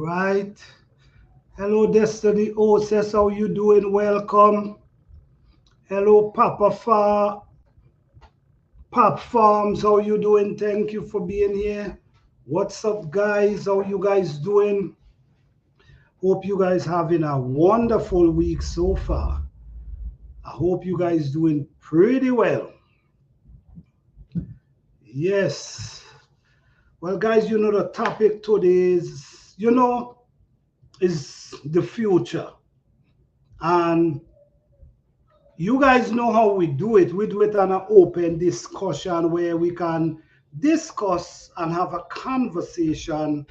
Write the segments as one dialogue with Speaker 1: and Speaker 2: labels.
Speaker 1: right. Hello, Destiny Osis. How you doing? Welcome. Hello, Pop Farms. How you doing? Thank you for being here. What's up, guys? How you guys doing? Hope you guys having a wonderful week so far. I hope you guys doing pretty well. Yes. Well, guys, the topic today is the future. And you guys know how we do it. We do it on an open discussion where we can discuss and have a conversation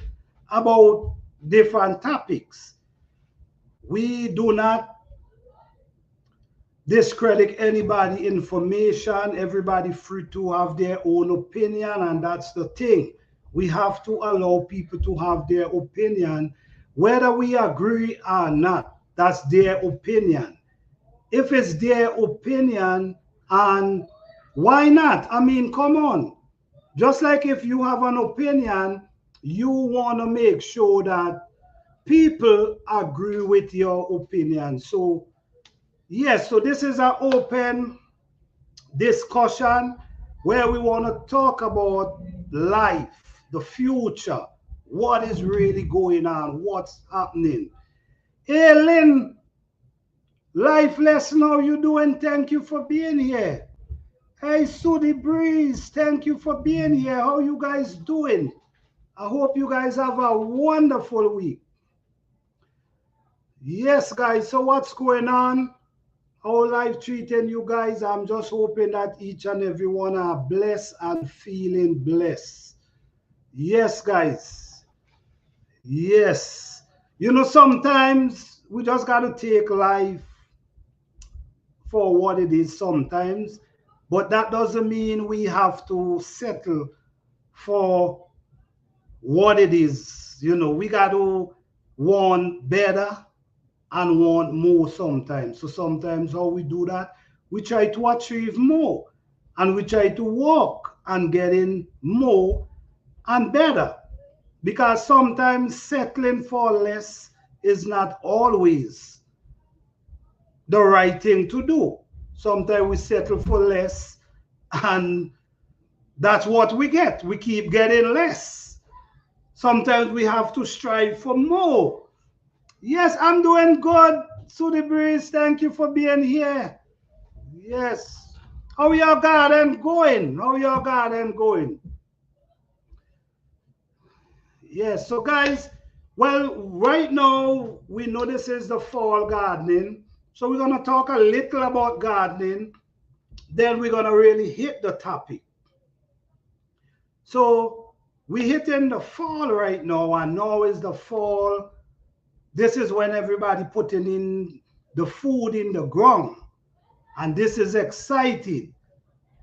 Speaker 1: about different topics. We do not discredit anybody information. Everybody free to have their own opinion, and that's the thing. We have to allow people to have their opinion, whether we agree or not. That's their opinion. If it's their opinion, and why not? I mean, come on. Just like if you have an opinion, you want to make sure that people agree with your opinion. So, yes, so this is an open discussion where we want to talk about life, the future, what is really going on, what's happening. Hey, Lynn, life lesson, how you doing? Thank you for being here. Hey, Sudi Breeze, thank you for being here. How you guys doing? I hope you guys have a wonderful week. Yes, guys, so what's going on? How life treating you guys? I'm just hoping that each and every one are blessed and feeling blessed. Yes, guys. Yes. Sometimes we just got to take life for what it is sometimes, but that doesn't mean we have to settle for what it is. We got to want better and want more sometimes. So sometimes how we do that, we try to achieve more and we try to work on getting more and better, because sometimes settling for less is not always the right thing to do. Sometimes we settle for less and that's what we get. We keep getting less. Sometimes we have to strive for more. Yes, I'm doing good. Sudi Breeze, thank you for being here. Yes. How your garden going? How your garden going? Yes, so guys, well, right now we know this is the fall gardening. So we're going to talk a little about gardening. Then we're going to really hit the topic. So we hit in the fall right now, and now is the fall. This is when everybody putting in the food in the ground. And this is exciting.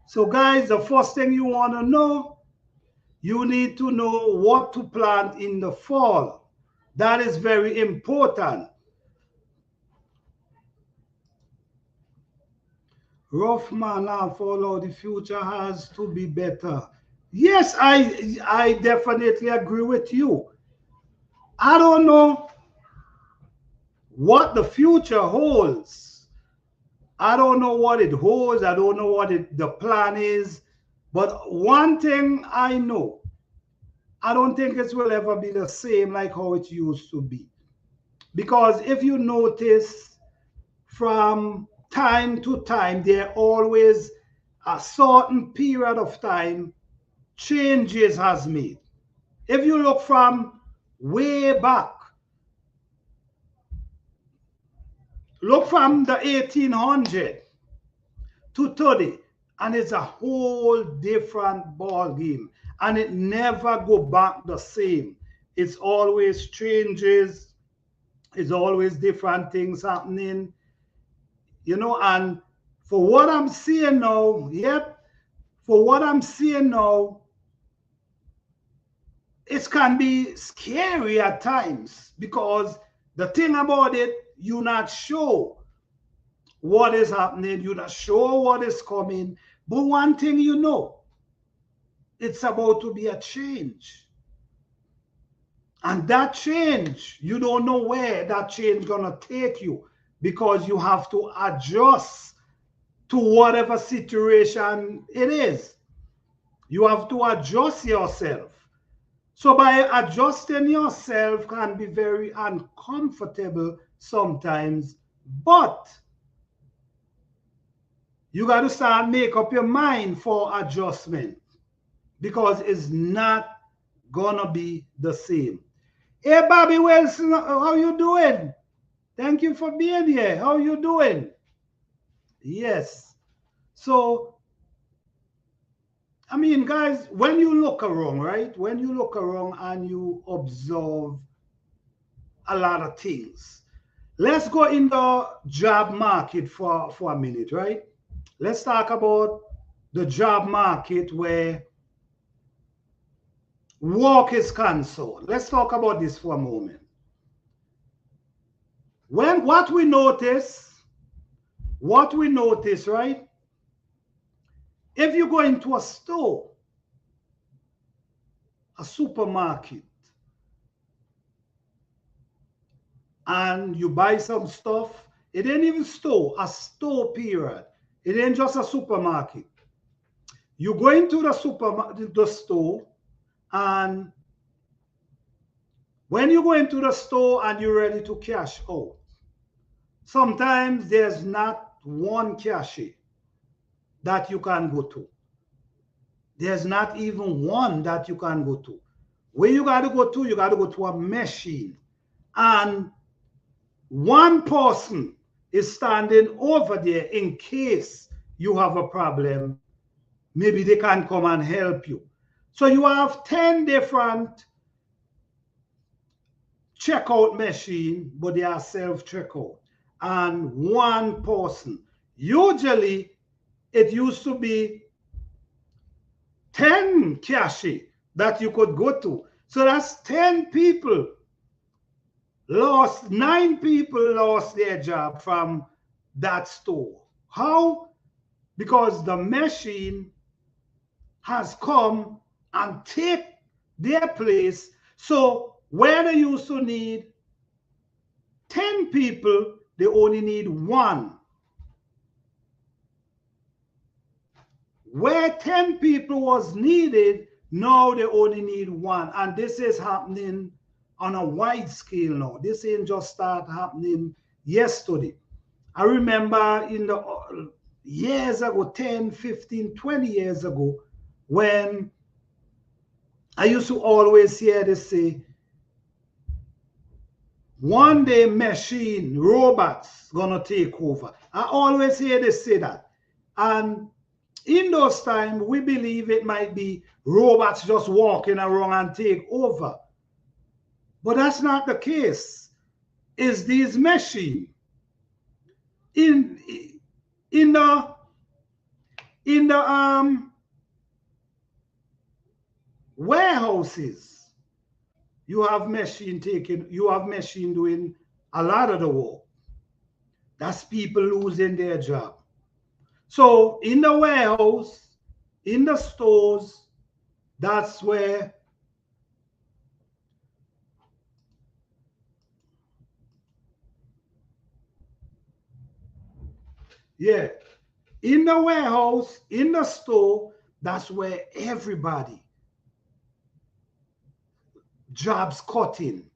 Speaker 1: So guys, the first thing you want to know, you need to know what to plant in the fall. That is very important. Rough man and follow, the future has to be better. Yes, I definitely agree with you. I don't know what the future holds. I don't know what it holds. I don't know what the plan is. But one thing I know, I don't think it will ever be the same like how it used to be. Because if you notice, from time to time, there always a certain period of time changes has made. If you look from way back, look from the 1800 to today, and it's a whole different ball game, and it never go back the same. It's always changes. It's always different things happening, and for what I'm seeing now, for what I'm seeing now, it can be scary at times, because the thing about it, you're not sure what is happening, you're not sure what is coming. But one thing it's about to be a change. And that change, you don't know where that change gonna take you, because you have to adjust to whatever situation it is. You have to adjust yourself. So by adjusting yourself can be very uncomfortable sometimes, but you got to start make up your mind for adjustment, because it's not gonna be the same. Hey, Bobby Wilson, how you doing? Thank you for being here. How you doing? Yes. So, I mean, guys, when you look around, right? When you look around and you observe a lot of things. Let's go in the job market for a minute, right? Let's talk about the job market where work is concerned. Let's talk about this for a moment. When what we notice, right? If you go into a store, a supermarket, and you buy some stuff, it ain't even store, a store period. It ain't just a supermarket. You go into the store, and when you go into the store and you're ready to cash out, sometimes there's not one cashier that you can go to. There's not even one that you can go to. Where you got to go to, you got to go to a machine. And one person is standing over there in case you have a problem. Maybe they can come and help you. So you have 10 different checkout machine, but they are self-checkout. And one person. Usually, it used to be 10 cashier that you could go to. So that's 10 people lost, 9 people lost their job from that store. How? Because the machine has come and take their place. So where they used to need 10 people, they only need one. Where 10 people was needed, now they only need one. And this is happening on a wide scale now. This ain't just start happening yesterday. I remember in the years ago, 10, 15, 20 years ago, when I used to always hear this say, one day machine, robots gonna take over. I always hear this say that. And in those times, we believe it might be robots just walking around and take over. But that's not the case. It's these machines in the warehouses. You have machine doing a lot of the work. That's people losing their job. So in the warehouse, in the stores, that's where yeah, in the warehouse, in the store, that's where everybody jobs cutting.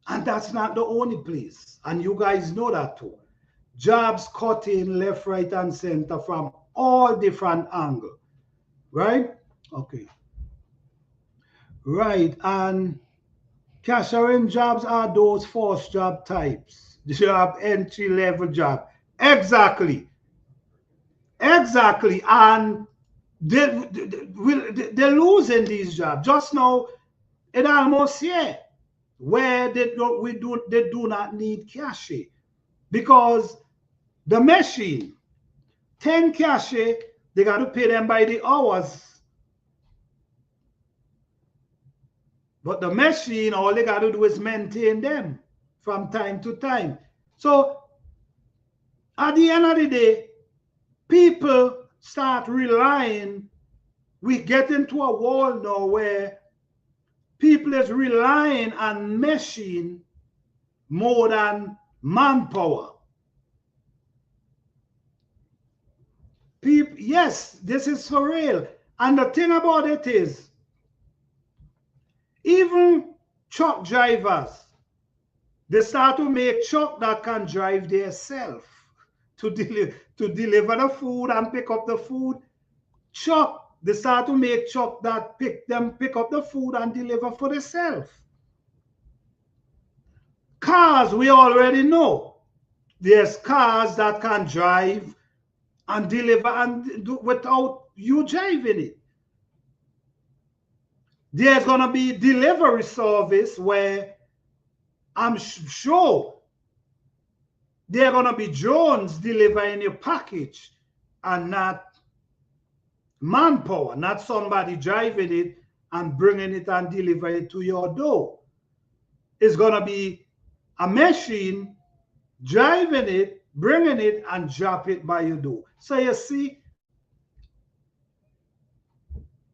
Speaker 1: And that's not the only place. And you guys know that too. Jobs cutting left, right, and center from all different angles. Right? Okay. Right. And cashiering jobs are those forced job types. Job entry level job. Exactly. Exactly. And they're losing these jobs. Just now, it almost here where they do not need cashier, because the machine, 10 cashier, they got to pay them by the hours. But the machine, all they got to do is maintain them from time to time. So at the end of the day, people start relying. We get into a world now where People is relying on machine more than manpower. People, yes, this is for real. And the thing about it is, even truck drivers, they start to make truck that can drive themselves to deliver the food and pick up the food. Truck, they start to make truck that pick up the food and deliver for themselves. Cars, we already know. There's cars that can drive and deliver and do without you driving it. There's going to be delivery service where I'm sure there are going to be drones delivering your package and not manpower, not somebody driving it and bringing it and delivering it to your door. It's going to be a machine driving it, bringing it, and drop it by your door. So you see,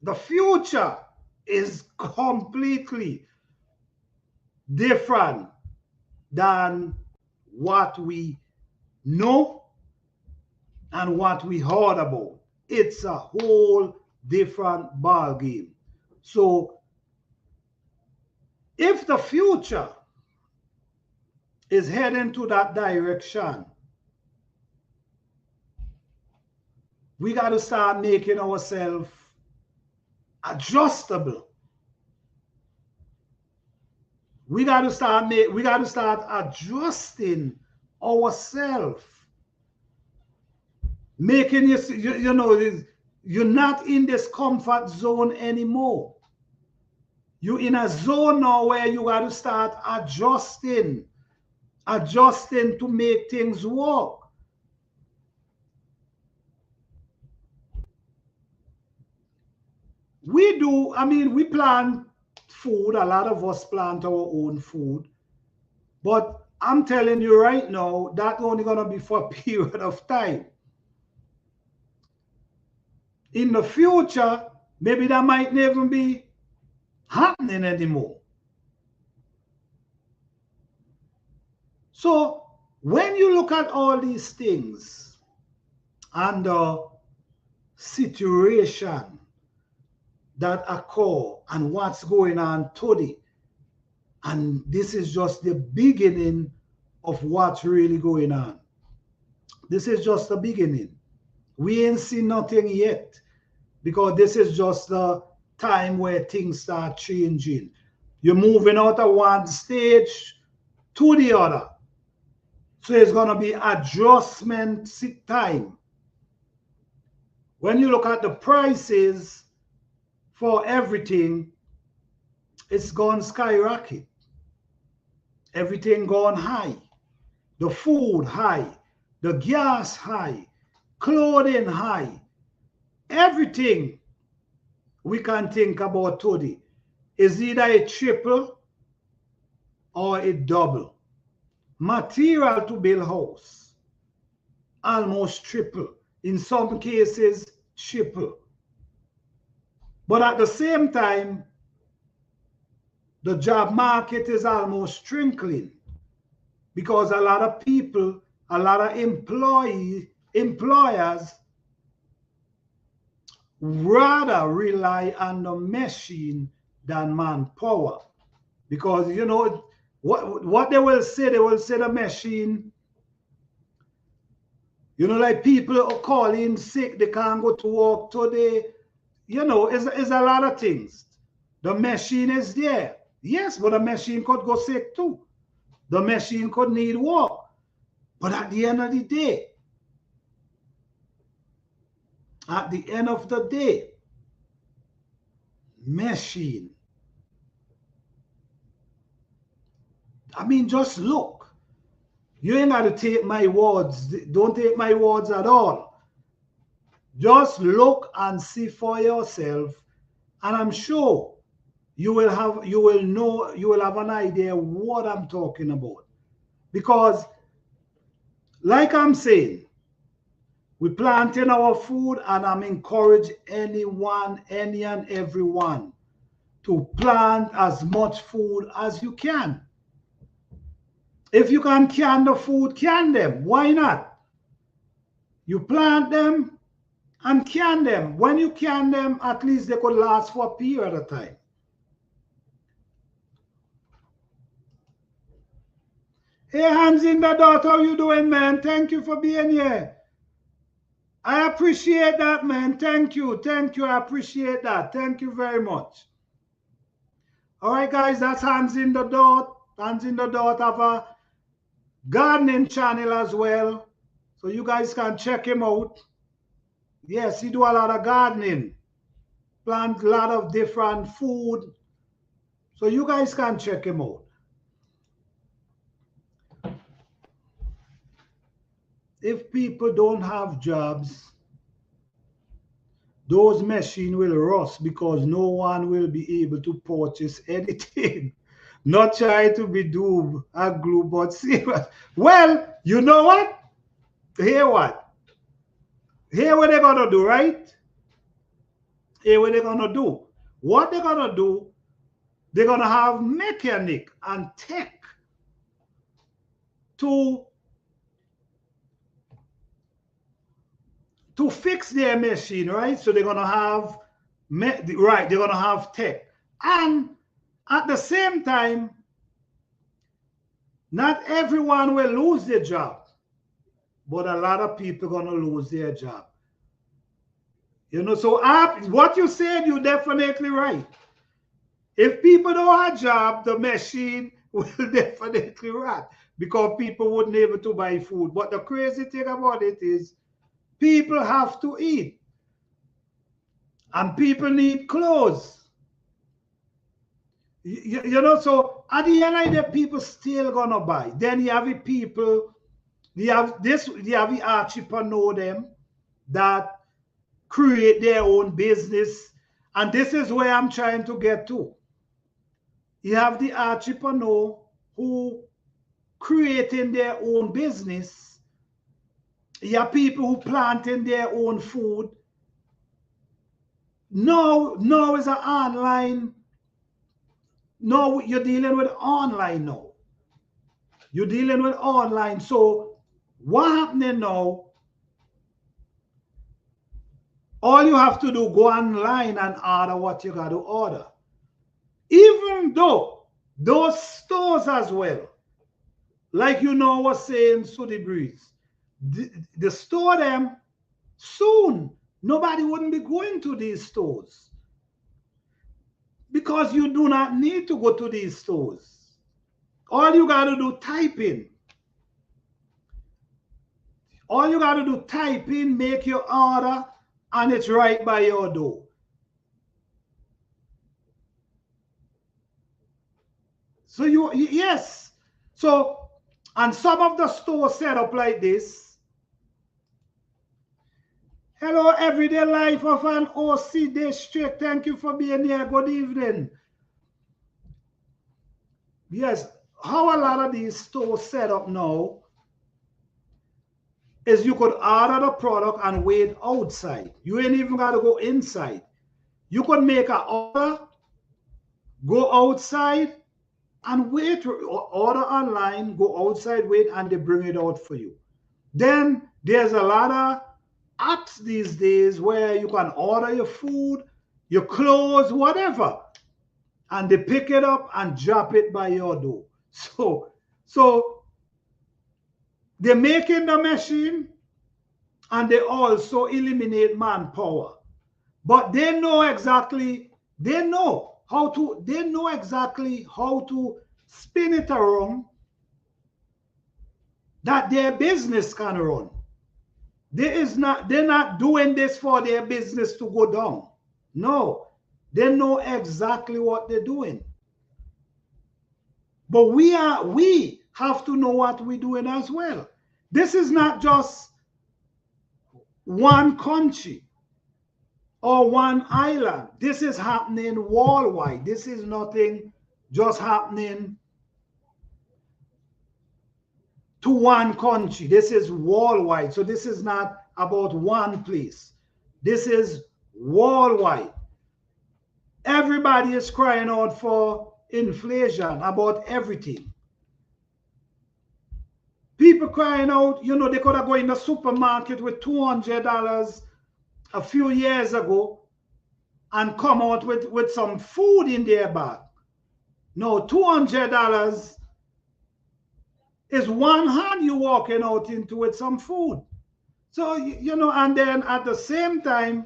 Speaker 1: the future is completely different than what we know and what we heard about. It's a whole different ball game. So if the future is heading to that direction, we got to start making ourselves adjustable. We got to start adjusting ourselves, making you know, you're not in this comfort zone anymore. You're in a zone now where you got to start adjusting to make things work. We do, I mean, we plant food. A lot of us plant our own food. But I'm telling you right now, that's only going to be for a period of time. In the future, maybe that might never be happening anymore. So when you look at all these things and the situation that occur and what's going on today, and this is just the beginning of what's really going on. This is just the beginning. We ain't seen nothing yet, because this is just the time where things start changing. You're moving out of one stage to the other. So it's going to be adjustment time. When you look at the prices for everything, it's gone skyrocket. Everything gone high. The food high, the gas high, clothing high. Everything we can think about today is either a triple or a double. Material to build house, almost triple. In some cases, triple. But at the same time, the job market is almost shrinking, because a lot of people, a lot of employers rather rely on the machine than manpower. Because, you know, what they will say the machine, you know, like people are calling sick, they can't go to work today. You know, it's a lot of things. The machine is there. Yes, but the machine could go sick too. The machine could need work. But at the end of the day, machine. I mean, just look. You ain't got to take my words. Don't take my words at all. Just look and see for yourself, and I'm sure you will have an idea what I'm talking about. Because, like I'm saying, we planting our food, and I'm encourage anyone, any and everyone, to plant as much food as you can. If you can can the food, can them. Why not? You plant them and can them. When you can them, at least they could last for a period of time. Hey, Hands in the Dot, how you doing, man? Thank you for being here. I appreciate that, man. Thank you. Thank you. I appreciate that. Thank you very much. All right, guys, that's Hands in the Dot. Hands in the Dot have a gardening channel as well. So you guys can check him out. Yes, he do a lot of gardening. Plant a lot of different food. So you guys can check him out. If people don't have jobs, those machines will rust because no one will be able to purchase anything. Not trying to be doom and gloom, but serious. Well, you know what? Hear what? Hear what they're gonna do, right? Hear what they're gonna do. What they're gonna do, they're gonna have mechanic and tech to fix their machine, right? So they're gonna have they're gonna have tech, and at the same time, not everyone will lose their job, but a lot of people gonna lose their job. You know, so what you said, you're definitely right. If people don't have a job, the machine will definitely run because people wouldn't be able to buy food. But the crazy thing about it is people have to eat and people need clothes. You know, so at the end of the day, people still gonna buy. Then you have the people, you have the entrepreneur them that create their own business. And this is where I'm trying to get to. You have the entrepreneur who creating their own business. You have people who planting their own food. No, is an online. No, you're dealing with online now. You're dealing with online. So what happening now? All you have to do, go online and order what you got to order. Even though those stores as well, like you know, I was saying, Sudi Breeze, the store them soon. Nobody wouldn't be going to these stores because you do not need to go to these stores. All you got to do, type in. All you got to do, type in, make your order, and it's right by your door. So yes. So, and some of the stores set up like this. Hello, everyday life of an OC district. Thank you for being here. Good evening. Yes, how a lot of these stores set up now is you could order the product and wait outside. You ain't even got to go inside. You could make an order, go outside, and wait, order online, go outside, wait, and they bring it out for you. Then there's a lot of apps these days where you can order your food, your clothes, whatever, and they pick it up and drop it by your door. So they're making the machine and they also eliminate manpower. But they know exactly how to spin it around that their business can run. They're not doing this for their business to go down. No, they know exactly what they're doing. But we have to know what we're doing as well. This is not just one country or one island. This is happening worldwide. This is nothing just happening to one country. This is worldwide. So this is not about one place. This is worldwide. Everybody is crying out for inflation about everything. People crying out, you know, they could have gone in the supermarket with $200 a few years ago and come out with some food in their bag. No, $200 is one hand you walking out into with some food. So, you know, and then at the same time,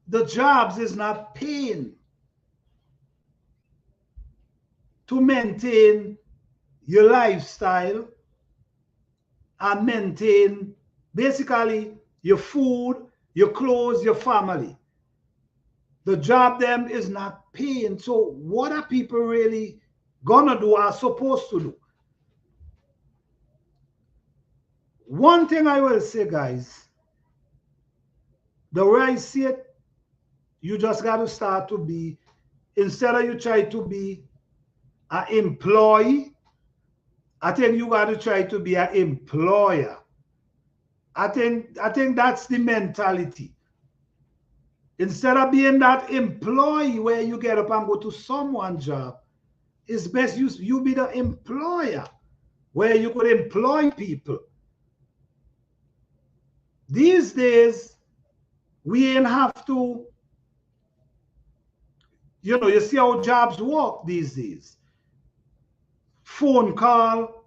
Speaker 1: the jobs is not paying to maintain your lifestyle and maintain basically your food, your clothes, your family. The job them is not paying. So what are people really gonna do, are supposed to do? One thing I will say, guys, the way I see it, you just got to start to be, instead of you try to be an employee, I think you got to try to be an employer. I think that's the mentality. Instead of being that employee where you get up and go to someone's job, it's best you be the employer where you could employ people. These days, we ain't have to, you know, you see how jobs work these days. Phone call,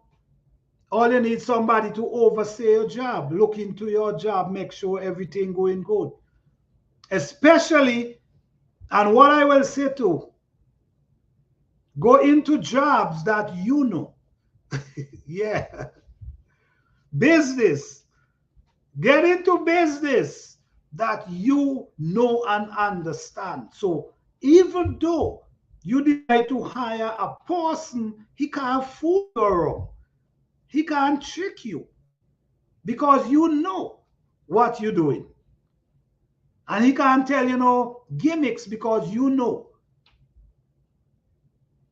Speaker 1: all you need somebody to oversee your job, look into your job, make sure everything going good. Especially, and what I will say too, go into jobs that you know. Yeah. Business. Get into business that you know and understand. So even though you decide to hire a person, he can't fool you around. He can't trick you because you know what you're doing. And he can't tell you no gimmicks because you know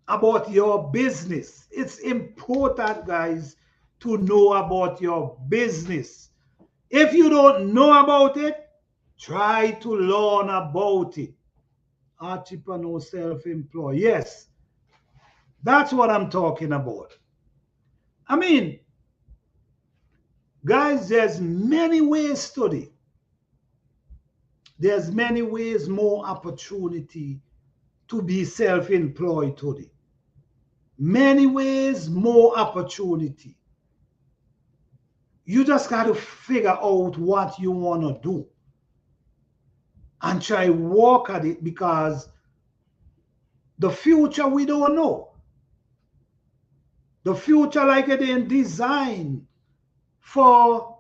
Speaker 1: about your business. It's important, guys, to know about your business. If you don't know about it, try to learn about it. Entrepreneur, self-employed. Yes, that's what I'm talking about. I mean, guys, there's many ways today. There's many ways, more opportunity to be self-employed today. Many ways, more opportunity. You just got to figure out what you want to do and try work at it, because the future we don't know. The future, like it ain't designed for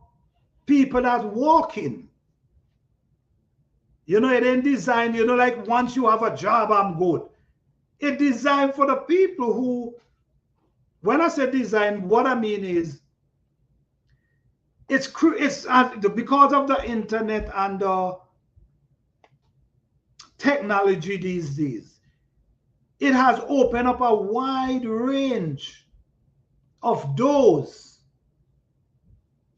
Speaker 1: people that walking. You know, it ain't designed, you know, like once you have a job, I'm good. It's designed for the people who, when I say design, what I mean is it's because of the internet and the technology these days, it has opened up a wide range of doors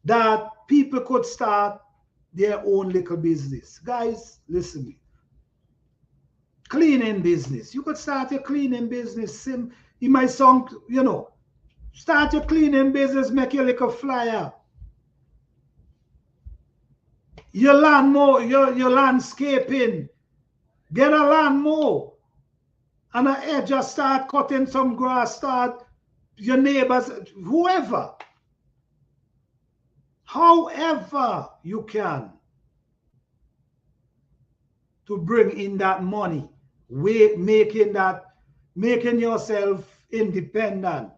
Speaker 1: that people could start their own little business. Guys, listen to me. Cleaning business. You could start your cleaning business. You might sound, you know, start your cleaning business, make your little flyer. Your lawnmower, your landscaping. Get a lawnmower. And just start cutting some grass, start your neighbors, whoever. However you can to bring in that money, making yourself independent,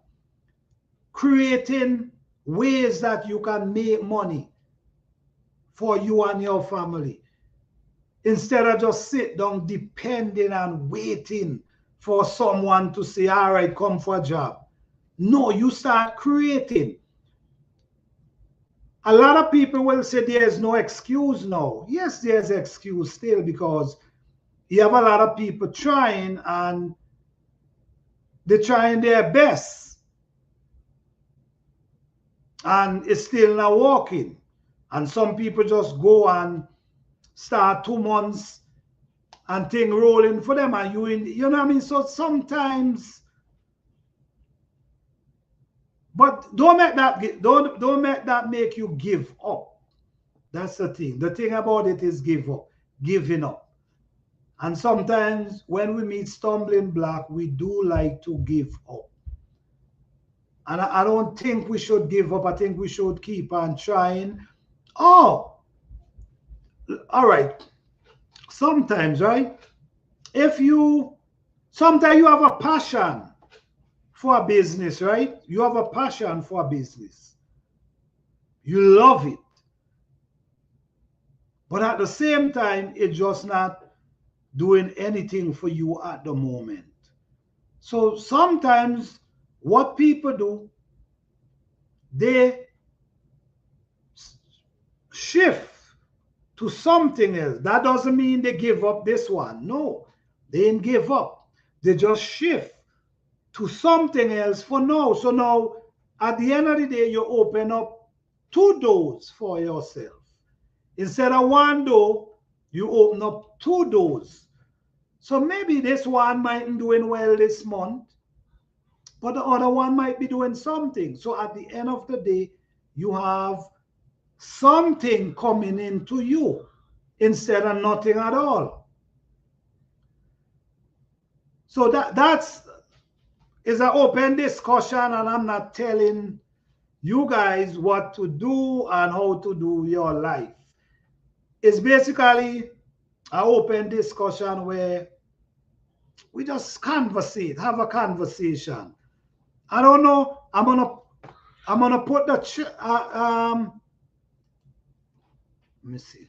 Speaker 1: creating ways that you can make money for you and your family, instead of just sit down depending and waiting for someone to say, all right, come for a job. No, you start creating. A lot of people will say there's no excuse now. Yes, there's excuse still, because you have a lot of people trying and they're trying their best and it's still not working. And some people just go and start 2 months and thing rolling for them, and you know what I mean? So sometimes, but don't make that make you give up. That's the thing. The thing about it is giving up. And sometimes when we meet stumbling block, we do like to give up. And I don't think we should give up. I think we should keep on trying. Oh, all right. Sometimes, right? Sometimes you have a passion for a business, right? You have a passion for a business. You love it. But at the same time, it's just not doing anything for you at the moment. So sometimes what people do, they shift to something else. That doesn't mean they give up this one. No, they didn't give up. They just shift to something else for now. So now, at the end of the day, you open up two doors for yourself. Instead of one door, you open up two doors. So maybe this one might be doing well this month, but the other one might be doing something. So at the end of the day, you have something coming into you instead of nothing at all. So that's is an open discussion, and I'm not telling you guys what to do and how to do your life. It's basically an open discussion where we just conversate, have a conversation. I don't know. I'm gonna put the let me see.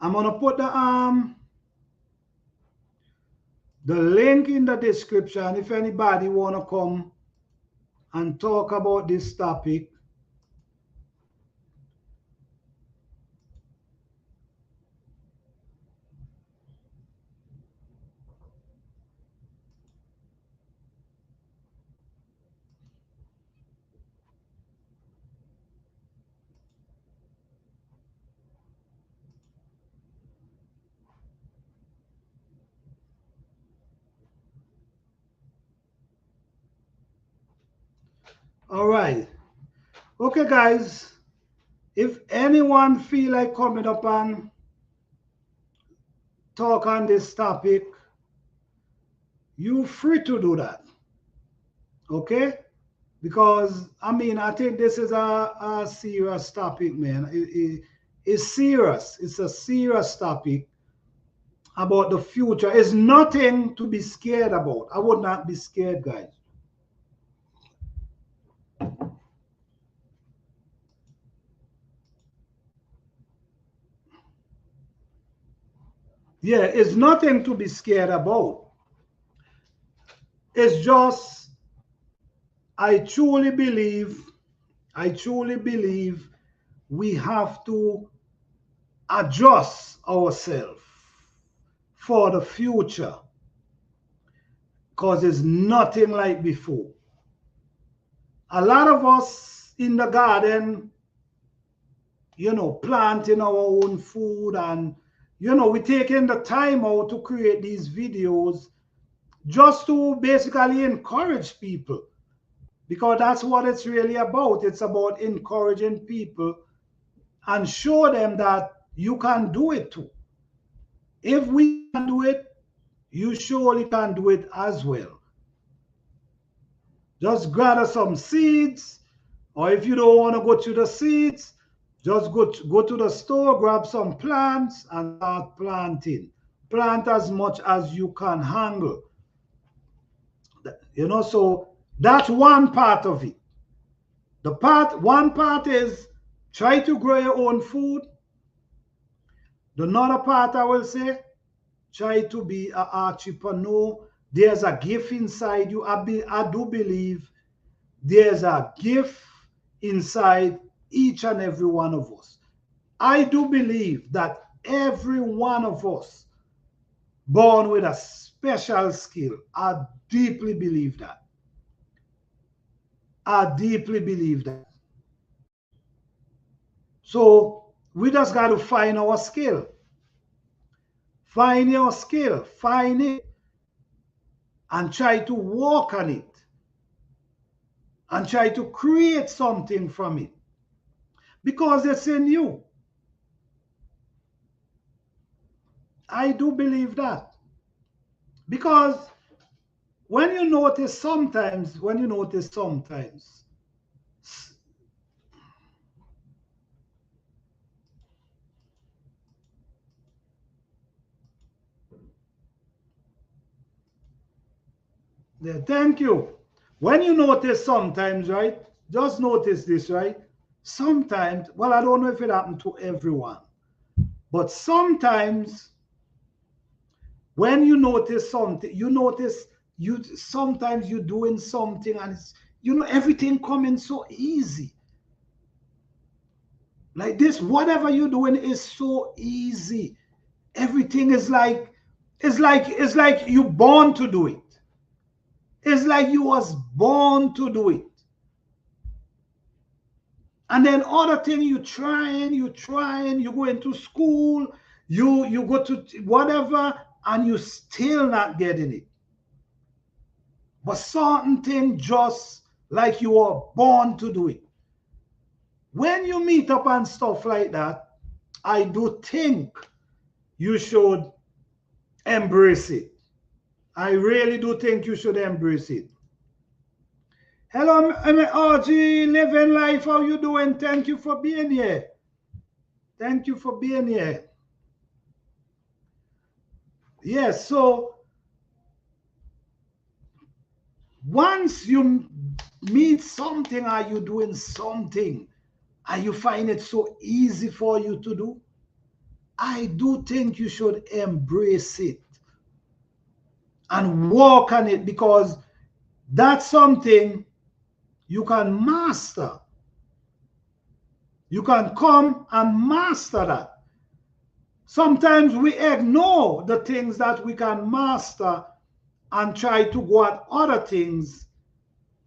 Speaker 1: I'm gonna put the link in the description if anybody wanna come and talk about this topic. All right. Okay, guys. If anyone feel like coming up and talk on this topic, you free to do that. Okay? Because I mean, I think this is a serious topic, man. It's serious. It's a serious topic about the future. It's nothing to be scared about. I would not be scared, guys. Yeah, it's nothing to be scared about. It's just, I truly believe, we have to adjust ourselves for the future because it's nothing like before. A lot of us in the garden, you know, planting our own food, and, you know, we're taking the time out to create these videos just to basically encourage people, because that's what it's really about. It's about encouraging people and show them that you can do it too. If we can do it, you surely can do it as well. Just gather some seeds, or if you don't want to go to the seeds, just go to the store, grab some plants, and start planting. Plant as much as you can handle. You know, so that's one part of it. One part is try to grow your own food. The other part, I will say, try to be an entrepreneur. There's a gift inside you. I do believe there's a gift inside each and every one of us. I do believe that every one of us born with a special skill. I deeply believe that. I deeply believe that. So We just got to find our skill. Find your skill, find it, and try to work on it, and try to create something from it, because it's in you. I do believe that. Because when you notice sometimes, yeah, thank you. When you notice sometimes, right? Just notice this, right? Sometimes, well, I don't know if it happened to everyone, but sometimes when you notice something, you notice you sometimes you're doing something and it's, everything coming so easy. Like this, whatever you're doing is so easy. Everything is like, it's like you born to do it. It's like you was born to do it. And then other thing you trying, you go into school, you go to whatever, and you still not getting it. But certain thing just like you are born to do it. When you meet up and stuff like that, I do think you should embrace it. I really do think you should embrace it. Hello, RG, living life. How you doing? Thank you for being here. Thank you for being here. Yes, so once you meet something, are you doing something, and you find it so easy for you to do, I do think you should embrace it and work on it, because that's something you can master. You can come and master that. Sometimes we ignore the things that we can master and try to go at other things,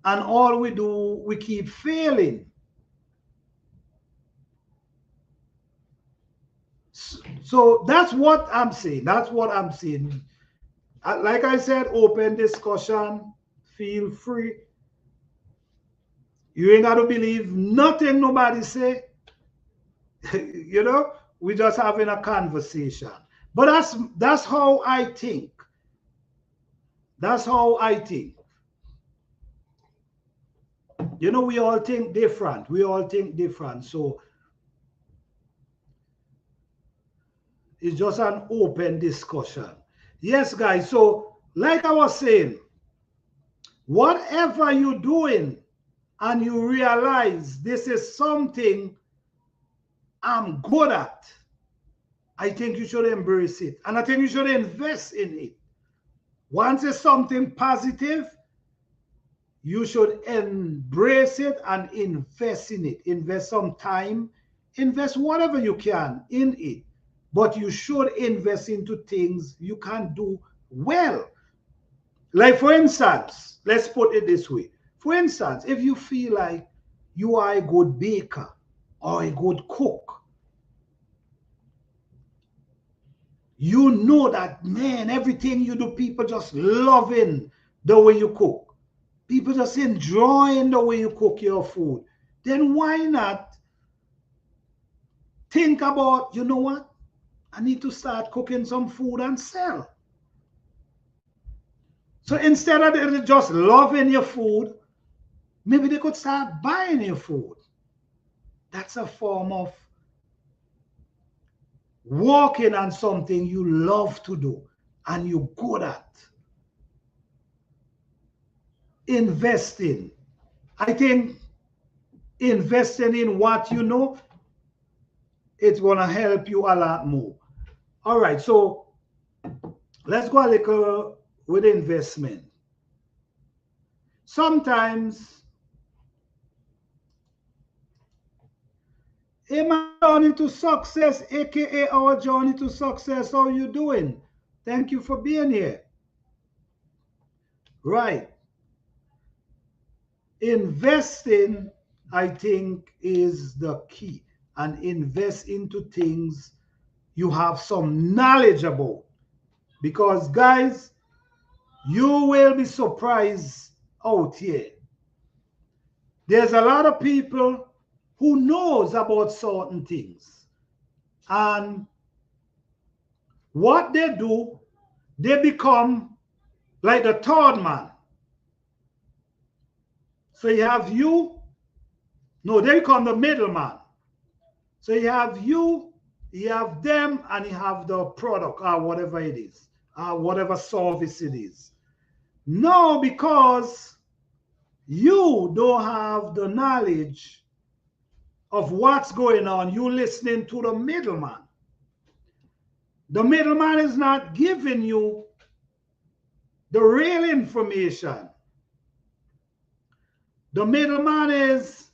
Speaker 1: and all we do, we keep failing. So that's what I'm saying. That's what I'm saying. Like I said, open discussion, feel free. You ain't got to believe nothing nobody say. We just having a conversation. But that's how I think. That's how I think. We all think different. We all think different. So it's just an open discussion. Yes, guys. So like I was saying, whatever you're doing and you realize this is something I'm good at, I think you should embrace it. And I think you should invest in it. Once it's something positive, you should embrace it and invest in it. Invest some time, invest whatever you can in it. But you should invest into things you can do well. Like for instance, let's put it this way. For instance, if you feel like you are a good baker or a good cook, you know that, man, everything you do, people just loving the way you cook. People just enjoying the way you cook your food. Then why not think about, you know what? I need to start cooking some food and sell. So instead of just loving your food, maybe they could start buying your food. That's a form of working on something you love to do and you're good at. Investing. I think investing in what you know, it's going to help you a lot more. All right, so let's go a little with investment. Sometimes, in my journey to success, aka our journey to success, how you doing? Thank you for being here. Right. Investing, I think, is the key. and invest into things you have some knowledge about. Because guys, you will be surprised out here. There's a lot of people who knows about certain things. And what they do, they become like the third man. So you have you, no, they become the middleman. So you have you have them, and you have the product or whatever it is, whatever service it is. No, because you don't have the knowledge of what's going on. You listening to the middleman. The middleman is not giving you the real information. The middleman is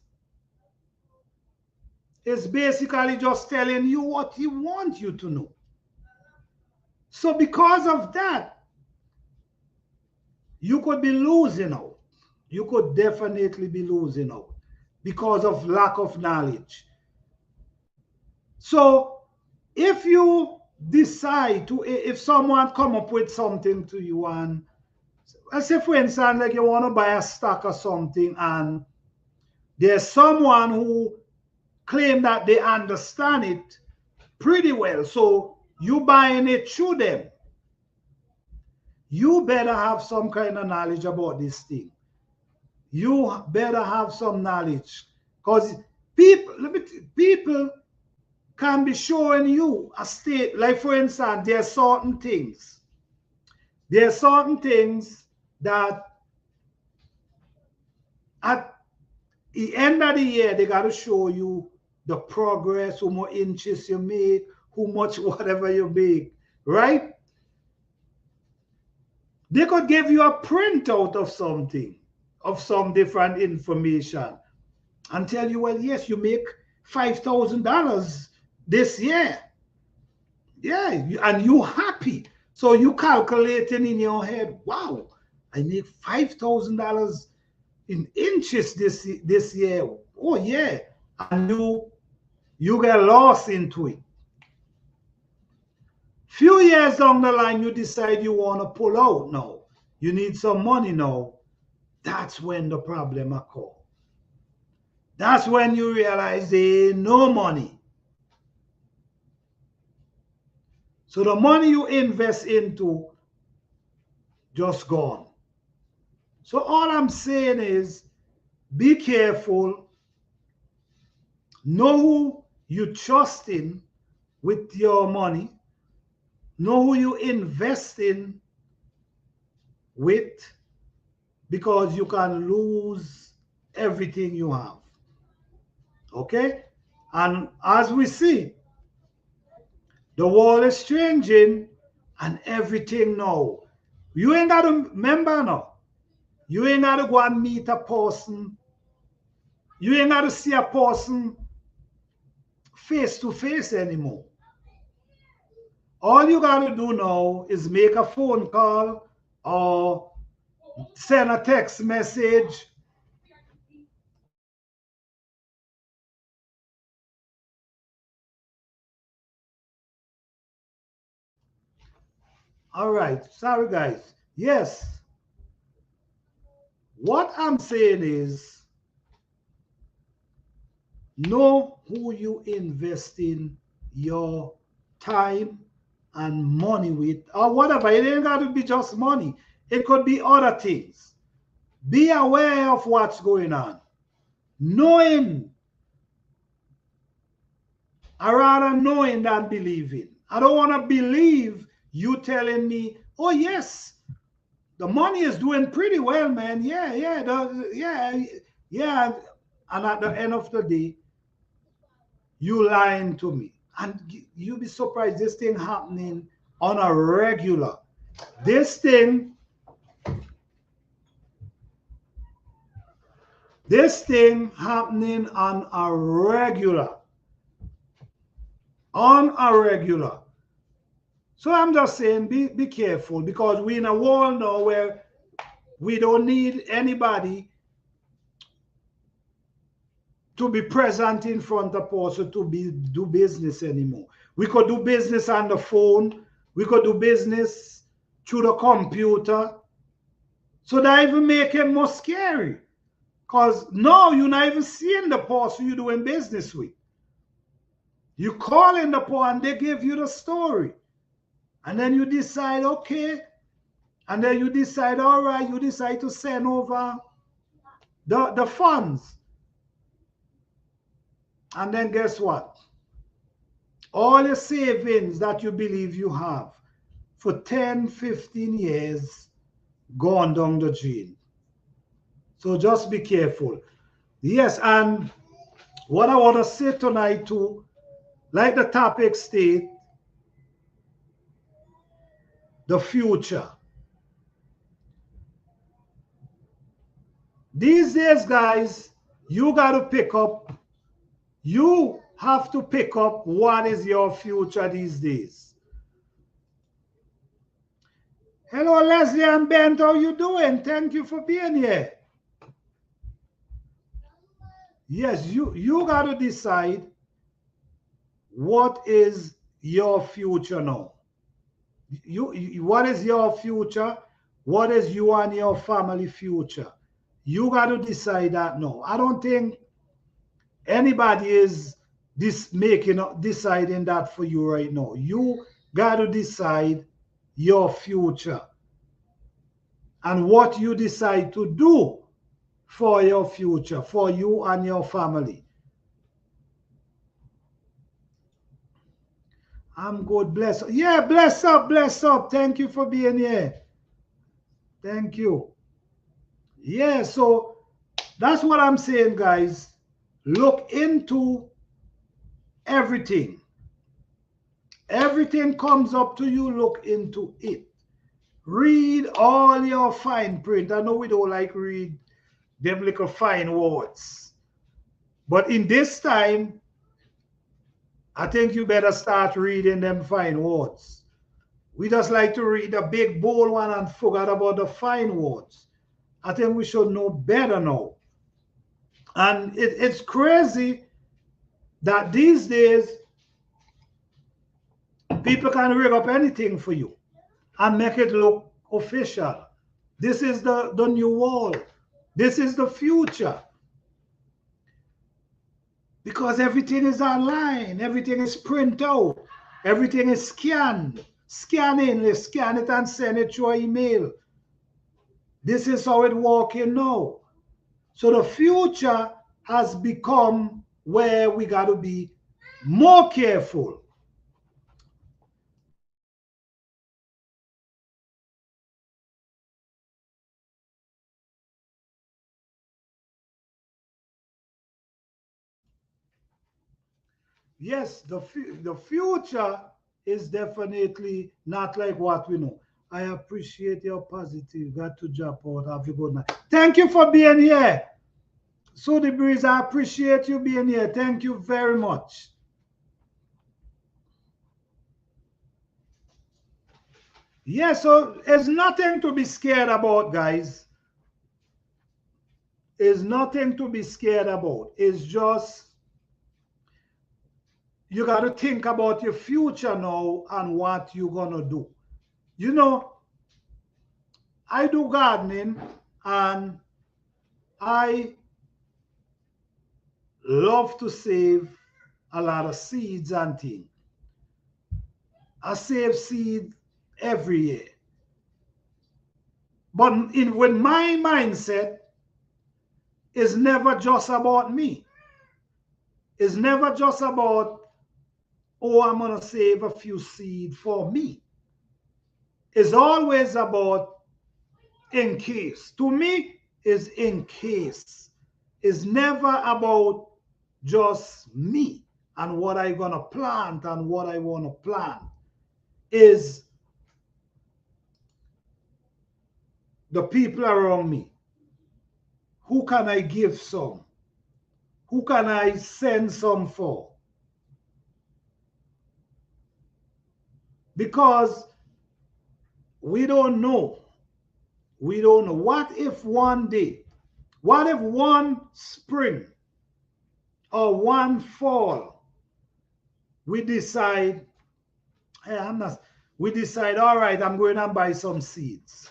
Speaker 1: basically just telling you what he wants you to know. So because of that, you could be losing out. You could definitely be losing out because of lack of knowledge. So if you decide to, if someone come up with something to you, and let's say for instance, like you want to buy a stock or something, and there's someone who claim that they understand it pretty well, so you buying it through them, you better have some kind of knowledge about this thing. You better have some knowledge, because people can be showing you a state. Like for instance, there are certain things that at the end of the year they got to show you the progress, how much inches you make, how much whatever you make, right? They could give you a printout of something, of some different information, and tell you, well, yes, you make $5,000 this year. Yeah, and you happy. So you calculating in your head, wow, I make $5,000 in inches this year. Oh yeah, and you get lost into it. Few years down the line, you decide you want to pull out now. You need some money now. That's when the problem occurs. That's when you realize there ain't no money. So the money you invest into just gone. So all I'm saying is be careful. Know who you trust in with your money. Know who you invest in with, because you can lose everything you have. Okay? And as we see, the world is changing and everything now. You ain't got to remember now. You ain't got to go and meet a person. You ain't got to see a person face to face anymore. All you got to do now is make a phone call or send a text message. All right. Sorry, guys. Yes. What I'm saying is, know who you invest in your time and money with, or whatever. It ain't got to be just money. It could be other things. Be aware of what's going on. Knowing, I rather knowing than believing. I don't want to believe you telling me, oh yes, the money is doing pretty well, man. Yeah, yeah. And at the end of the day, you lying to me. And you'll be surprised, this thing happening on a regular. This thing happening on a regular. On a regular. So I'm just saying, be careful, because we're in a world now where we don't need anybody to be present in front of us or to do business anymore. We could do business on the phone. We could do business through the computer. So that even make it more scary. Because now you're not even seeing the person you're doing business with. You call in the person and they give you the story. And then you decide, okay. And then you decide, all right, you decide to send over the funds. And then guess what? All your savings that you believe you have for 10, 15 years gone down the drain. So just be careful. Yes, and what I want to say tonight too, like the topic state, the future. These days, guys, you got to pick up, you have to pick up what is your future these days. Hello, Leslie and Bent, how you doing? Thank you for being here. Yes, you got to decide what is your future now. What is your future? What is you and your family future? You got to decide that now. I don't think anybody is deciding that for you right now. You got to decide your future and what you decide to do for your future, for you and your family. I'm good, bless. Yeah, bless up, bless up. Thank you for being here. Thank you. Yeah, so that's what I'm saying, guys. Look into everything. Everything comes up to you, look into it. Read all your fine print. I know we don't like read them little fine words. But in this time, I think you better start reading them fine words. We just like to read the big bold one and forget about the fine words. I think we should know better now. And it's crazy that these days people can rig up anything for you and make it look official. This is the new world. This is the future. Because everything is online, everything is printed out, everything is scanned. Scan it and send it through email. This is how it's working now. So the future has become where we got to be more careful. Yes, the future is definitely not like what we know. I appreciate your positive. Got to drop out. Have a good night. Thank you for being here. So the breeze, I appreciate you being here. Thank you very much. Yeah, so there's nothing to be scared about, guys. There's nothing to be scared about. It's just you got to think about your future now and what you're going to do. You know, I do gardening and I love to save a lot of seeds and things. I save seed every year. But with my mindset, it's never just about me. It's never just about, oh, I'm going to save a few seed for me. It's always about in case. To me, is in case. It's never about just me and what I'm going to plant and what I want to plant. Is the people around me. Who can I give some? Who can I send some for? Because we don't know. We don't know. What if one day, what if one spring, or one fall, we decide, hey, we decide, all right, I'm going to buy some seeds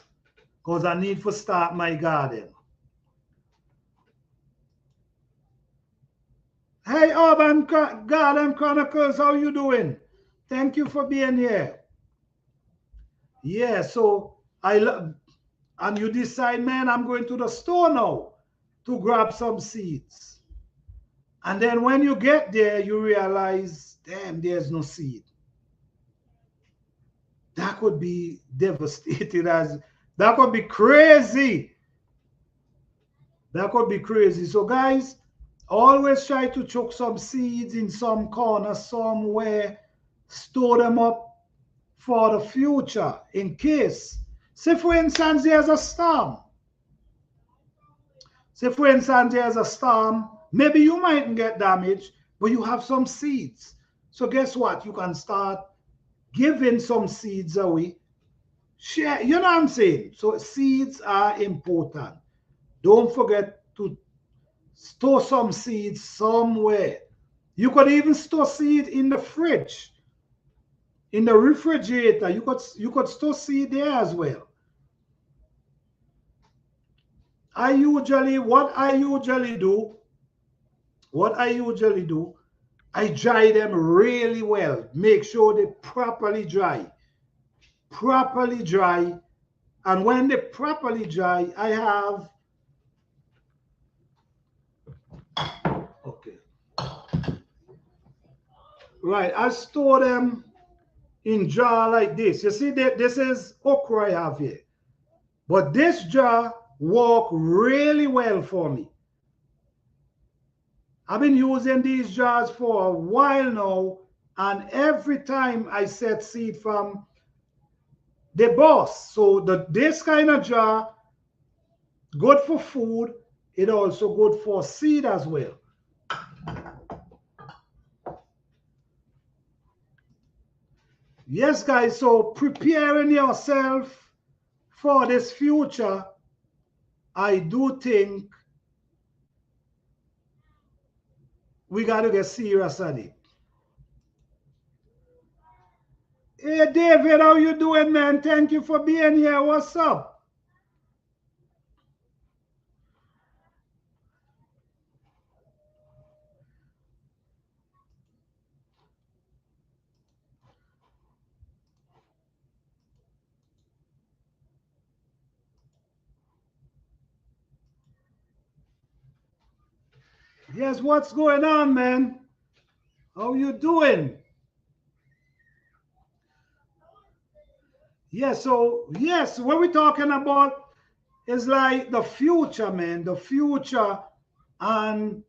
Speaker 1: because I need to start my garden. Hey, Urban Garden Chronicles, how you doing? Thank you for being here. Yeah, so and you decide, man, I'm going to the store now to grab some seeds. And then when you get there, you realize, damn, there's no seed. That could be devastated as that could be crazy. That could be crazy. So guys, always try to chuck some seeds in some corner somewhere, store them up for the future in case. Say for instance, there's a storm. Say for instance, there's a storm. Maybe you mightn't get damaged, but you have some seeds. So guess what? You can start giving some seeds away. Share, you know what I'm saying? So seeds are important. Don't forget to store some seeds somewhere. You could even store seed in the fridge, in the refrigerator. You could store seed there as well. What I usually do, I dry them really well. Make sure they properly dry. Properly dry. And when they properly dry, I have, okay. Right, I store them in jar like this. You see that this is okra I have here. But this jar work really well for me. I've been using these jars for a while now, and every time I set seed from the boss. So this kind of jar, good for food, it also good for seed as well. Yes, guys, so preparing yourself for this future, I do think we got to get serious at it. Hey, David, how you doing, man? Thank you for being here. What's up? Yes, what's going on, man? How you doing? Yes, so yes, what we're talking about is like the future, man. The future and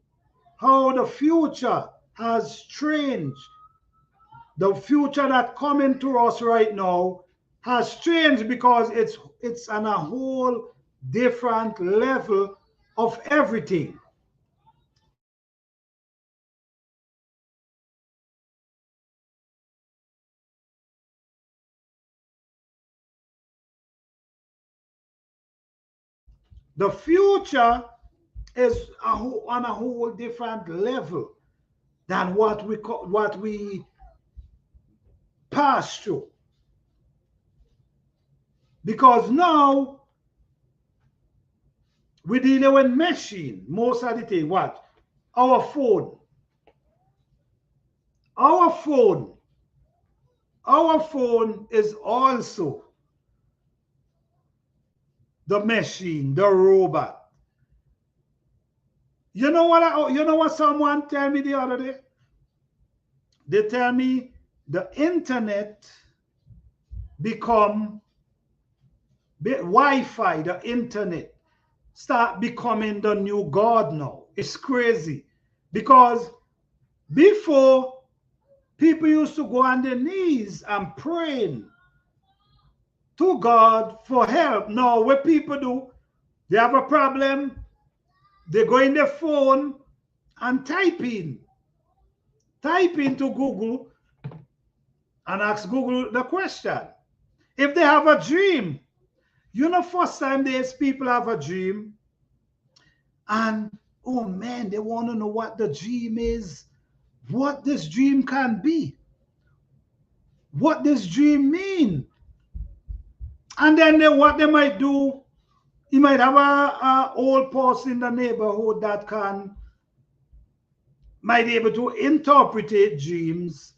Speaker 1: how the future has changed. The future that coming to us right now has changed because it's on a whole different level of everything. The future is on a whole different level than what we pass through. Because now we dealing with machine most of the time. What? Our phone. Our phone. Our phone is also the machine, the robot. You know what someone tell me the other day? They tell me the internet become Wi-Fi, the internet start becoming the new God now. It's crazy. Because before, people used to go on their knees and praying to God for help. Now, what people do, they have a problem, they go in their phone and type into Google and ask Google the question. If they have a dream, first time there's people have a dream and oh man, they want to know what the dream is, what this dream can be, what this dream mean. And then what they might do, you might have a old person in the neighborhood that might be able to interpret dreams.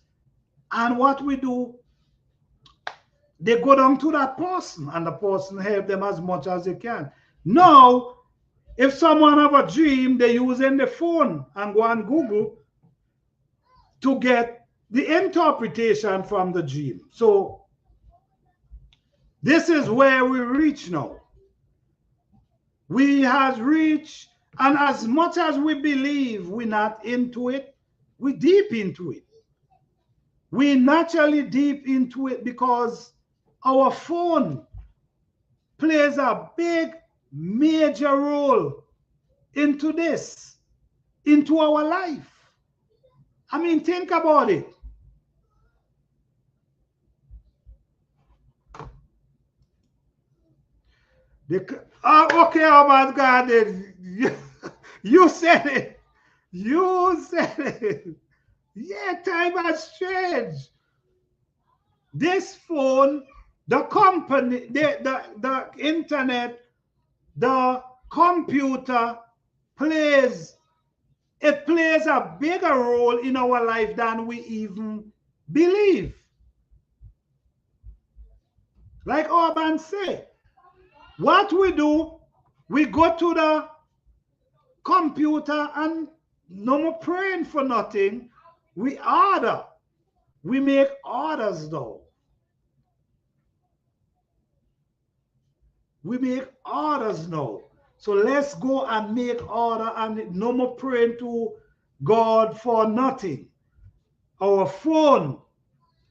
Speaker 1: And what we do, they go down to that person and the person help them as much as they can. Now, if someone have a dream, they using the phone and go on Google to get the interpretation from the dream. So this is where we reach now. We has reached, and as much as we believe we're not into it, we deep into it. We naturally deep into it because our phone plays a big, major role into this, into our life. I mean, think about it. Okay, oh my God, you said it. You said it. Yeah, time has changed. This phone, the company, the internet, the computer plays a bigger role in our life than we even believe. Like Orban said, what we do, we go to the computer and no more praying for nothing. We order. We make orders though. We make orders now. So let's go and make order and no more praying to God for nothing. Our phone.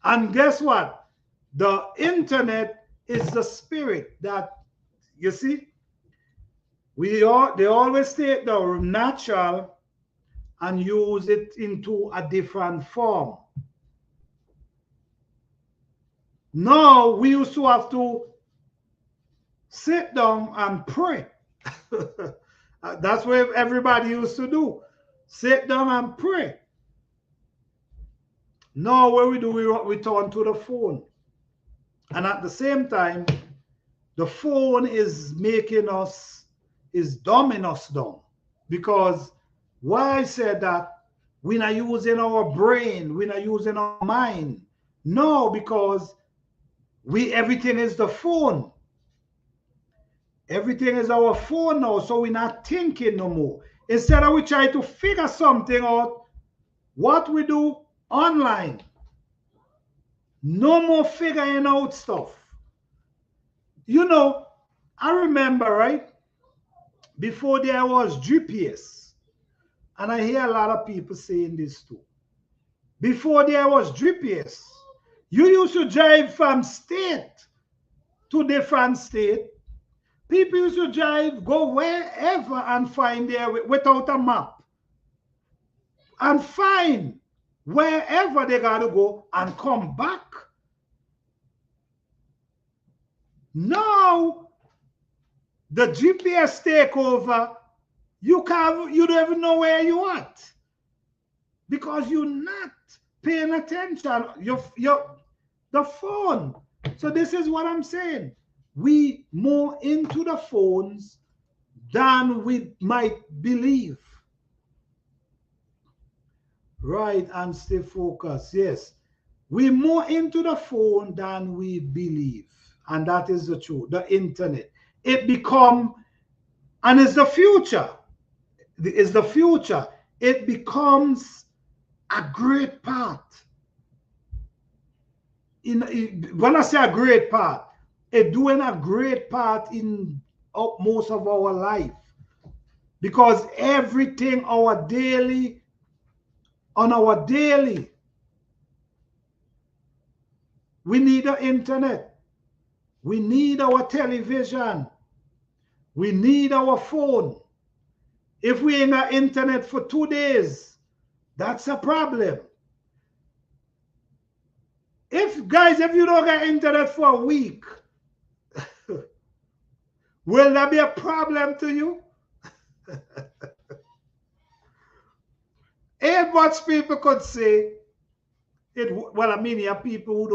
Speaker 1: And guess what? The internet is the spirit that, you see, they always take the natural and use it into a different form. Now we used to have to sit down and pray. That's what everybody used to do. Sit down and pray. Now what we do, we turn to the phone. And at the same time, the phone is making us, is dumbing us down. Because why I said that, we're not using our brain, we're not using our mind. No, because everything is the phone. Everything is our phone now, so we're not thinking no more. Instead of we try to figure something out, what we do online. No more figuring out stuff. You know, I remember, right? Before there was GPS, and I hear a lot of people saying this too. Before there was GPS, you used to drive from state to different state. People used to drive, go wherever and find there without a map. And find wherever they got to go and come back. Now, the GPS take over, you don't even know where you at. Because you're not paying attention. The phone. So this is what I'm saying. We more into the phones than we might believe. Right, and stay focused. Yes. We more into the phone than we believe. And that is the truth. The internet. It become, and it's the future. It's the future. It becomes a great part. When I say a great part, it's doing a great part in most of our life. Because everything on our daily, we need the internet. We need our television. We need our phone. If we ain't got internet for 2 days, that's a problem. If you don't get internet for a week, will that be a problem to you? Ain't much people could say it. Well, I mean, you have people who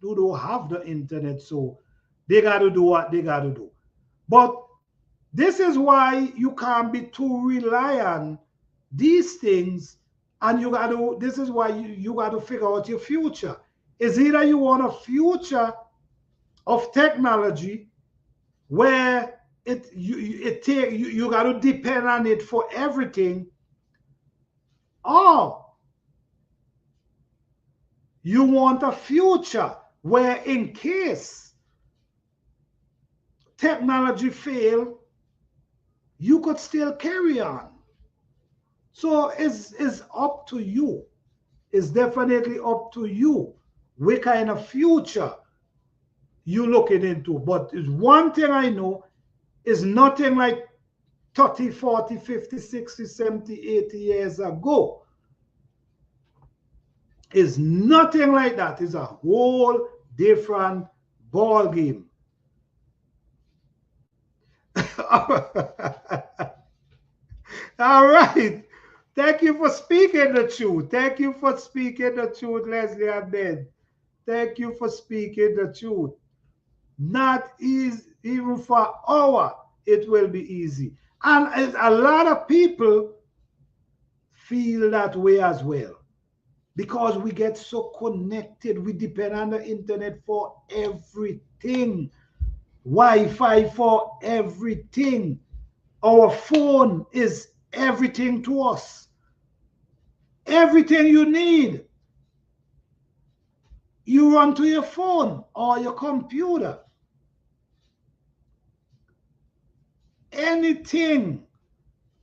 Speaker 1: don't have the internet, so they got to do what they got to do. But this is why you can't be too reliant these things, and you got to. This is why you got to figure out your future. Is either you want a future of technology where you got to depend on it for everything, or you want a future where in case technology fail, you could still carry on. So it's up to you. It's definitely up to you what kind of future you looking into. But it's one thing I know is nothing like 30, 40, 50, 60, 70, 80 years ago. Is nothing like that. It's a whole different ball game. All right. Thank you for speaking the truth. Thank you for speaking the truth, Leslie and Ben. Thank you for speaking the truth. Not easy, even for hour, it will be easy. And a lot of people feel that way as well because we get so connected. We depend on the internet for everything, Wi-Fi for everything. Our phone is everything to us. Everything you need, you run to your phone or your computer. Anything.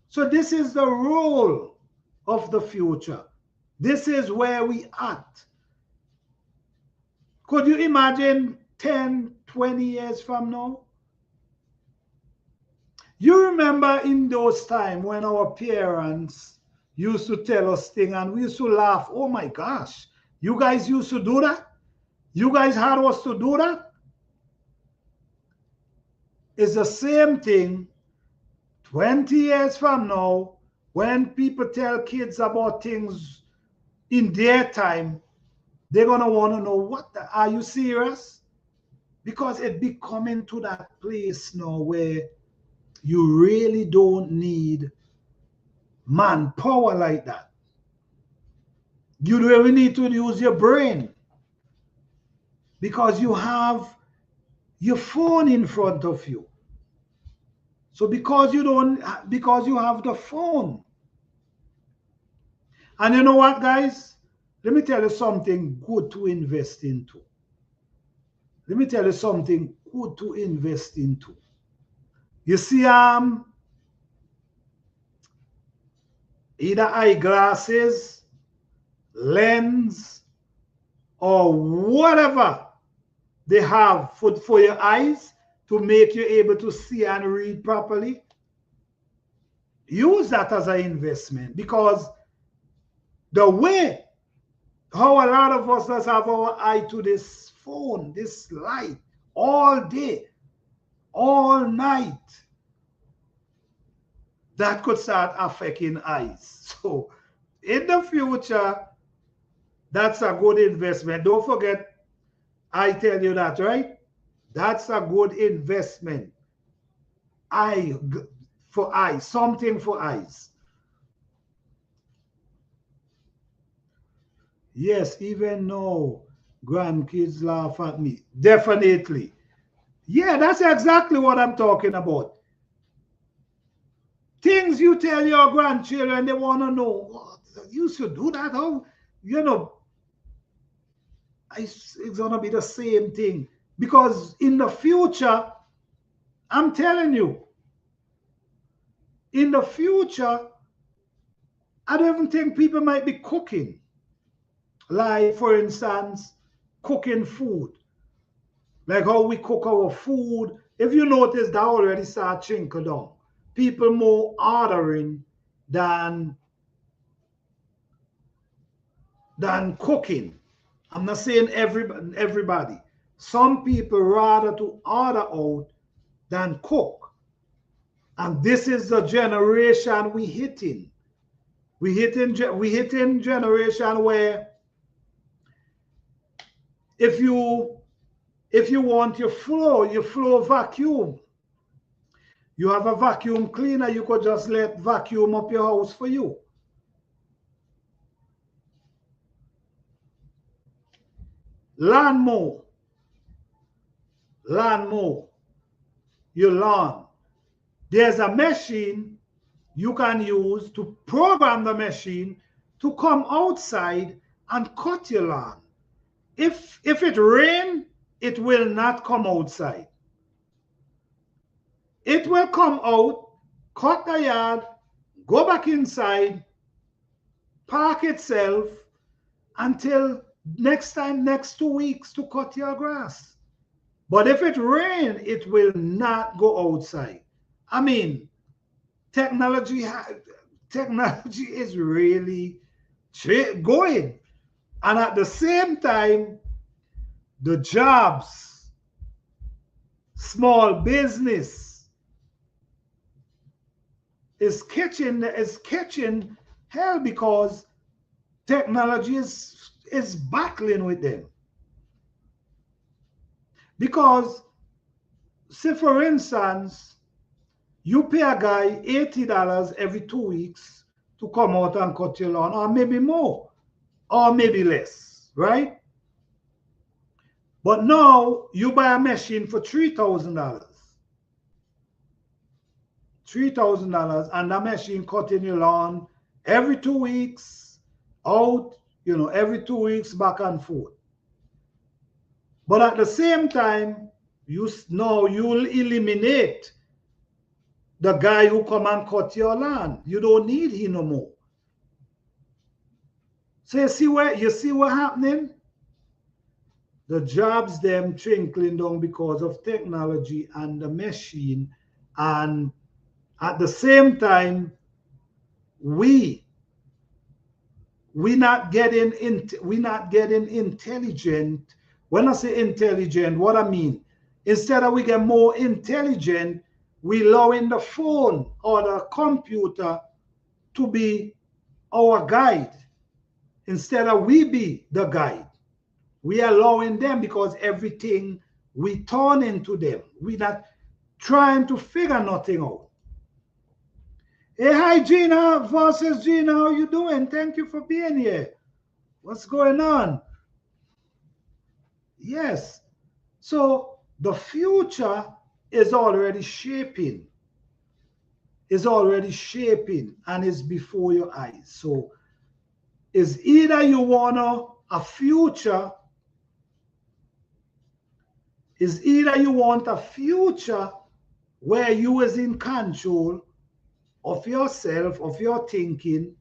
Speaker 1: So this is the role of the future. This is where we at. Could you imagine 10, 20 years from now? You remember in those times when our parents used to tell us things and we used to laugh. Oh my gosh, you guys used to do that? You guys had us to do that? It's the same thing 20 years from now when people tell kids about things in their time. They're going to want to know, are you serious? Because it be coming to that place now where you really don't need manpower like that. You don't even need to use your brain because you have your phone in front of you. So because you have the phone. And you know what, guys? Let me tell you something good to invest into. Let me tell you something good to invest into. You see, either eyeglasses, lens, or whatever they have for your eyes to make you able to see and read properly. Use that as an investment because the way how a lot of us does have our eye to this phone, this light, all day, all night, that could start affecting eyes. So in the future, that's a good investment. Don't forget, I tell you that, right? That's a good investment. Eye for eyes, something for eyes. Yes, even though grandkids laugh at me. Definitely. Yeah, that's exactly what I'm talking about. Things you tell your grandchildren, they want to know. Oh, you should do that. How, you know, it's going to be the same thing. Because in the future, I'm telling you, in the future, I don't even think people might be cooking. Like, for instance, cooking food. Like how we cook our food. If you notice, that already start trickle down. People more ordering than cooking. I'm not saying everybody. Some people rather to order out than cook. And this is the generation we hitting, We hitting generation where if you want your floor vacuum, you have a vacuum cleaner, you could just let vacuum up your house for you. Lawnmower, your lawn. There's a machine you can use to program the machine to come outside and cut your lawn. If it rain, it will not come outside. It will come out, cut the yard, go back inside, park itself until next 2 weeks to cut your grass. But if it rain, it will not go outside. I mean, technology is really going. And at the same time, the jobs, small business is catching hell because technology is battling with them. Because, say for instance, you pay a guy $80 every 2 weeks to come out and cut your lawn, or maybe more, or maybe less, right? But now you buy a machine for $3,000. $3,000, and that machine cutting your lawn every 2 weeks, out, every 2 weeks, back and forth. But at the same time, you'll eliminate the guy who come and cut your lawn. You don't need him no more. So you see what happening? The jobs them trickling down because of technology and the machine, and at the same time, we not getting intelligent. When I say intelligent, what I mean, instead of we get more intelligent, we allowing the phone or the computer to be our guide instead of we be the guide. We are allowing them because everything we turn into them. We not trying to figure nothing out. Hey, hi Gina versus Gina, how you doing? Thank you for being here. What's going on? Yes. So the future is already shaping. And is before your eyes. So it's either you want a future where you is in control of yourself, of your thinking,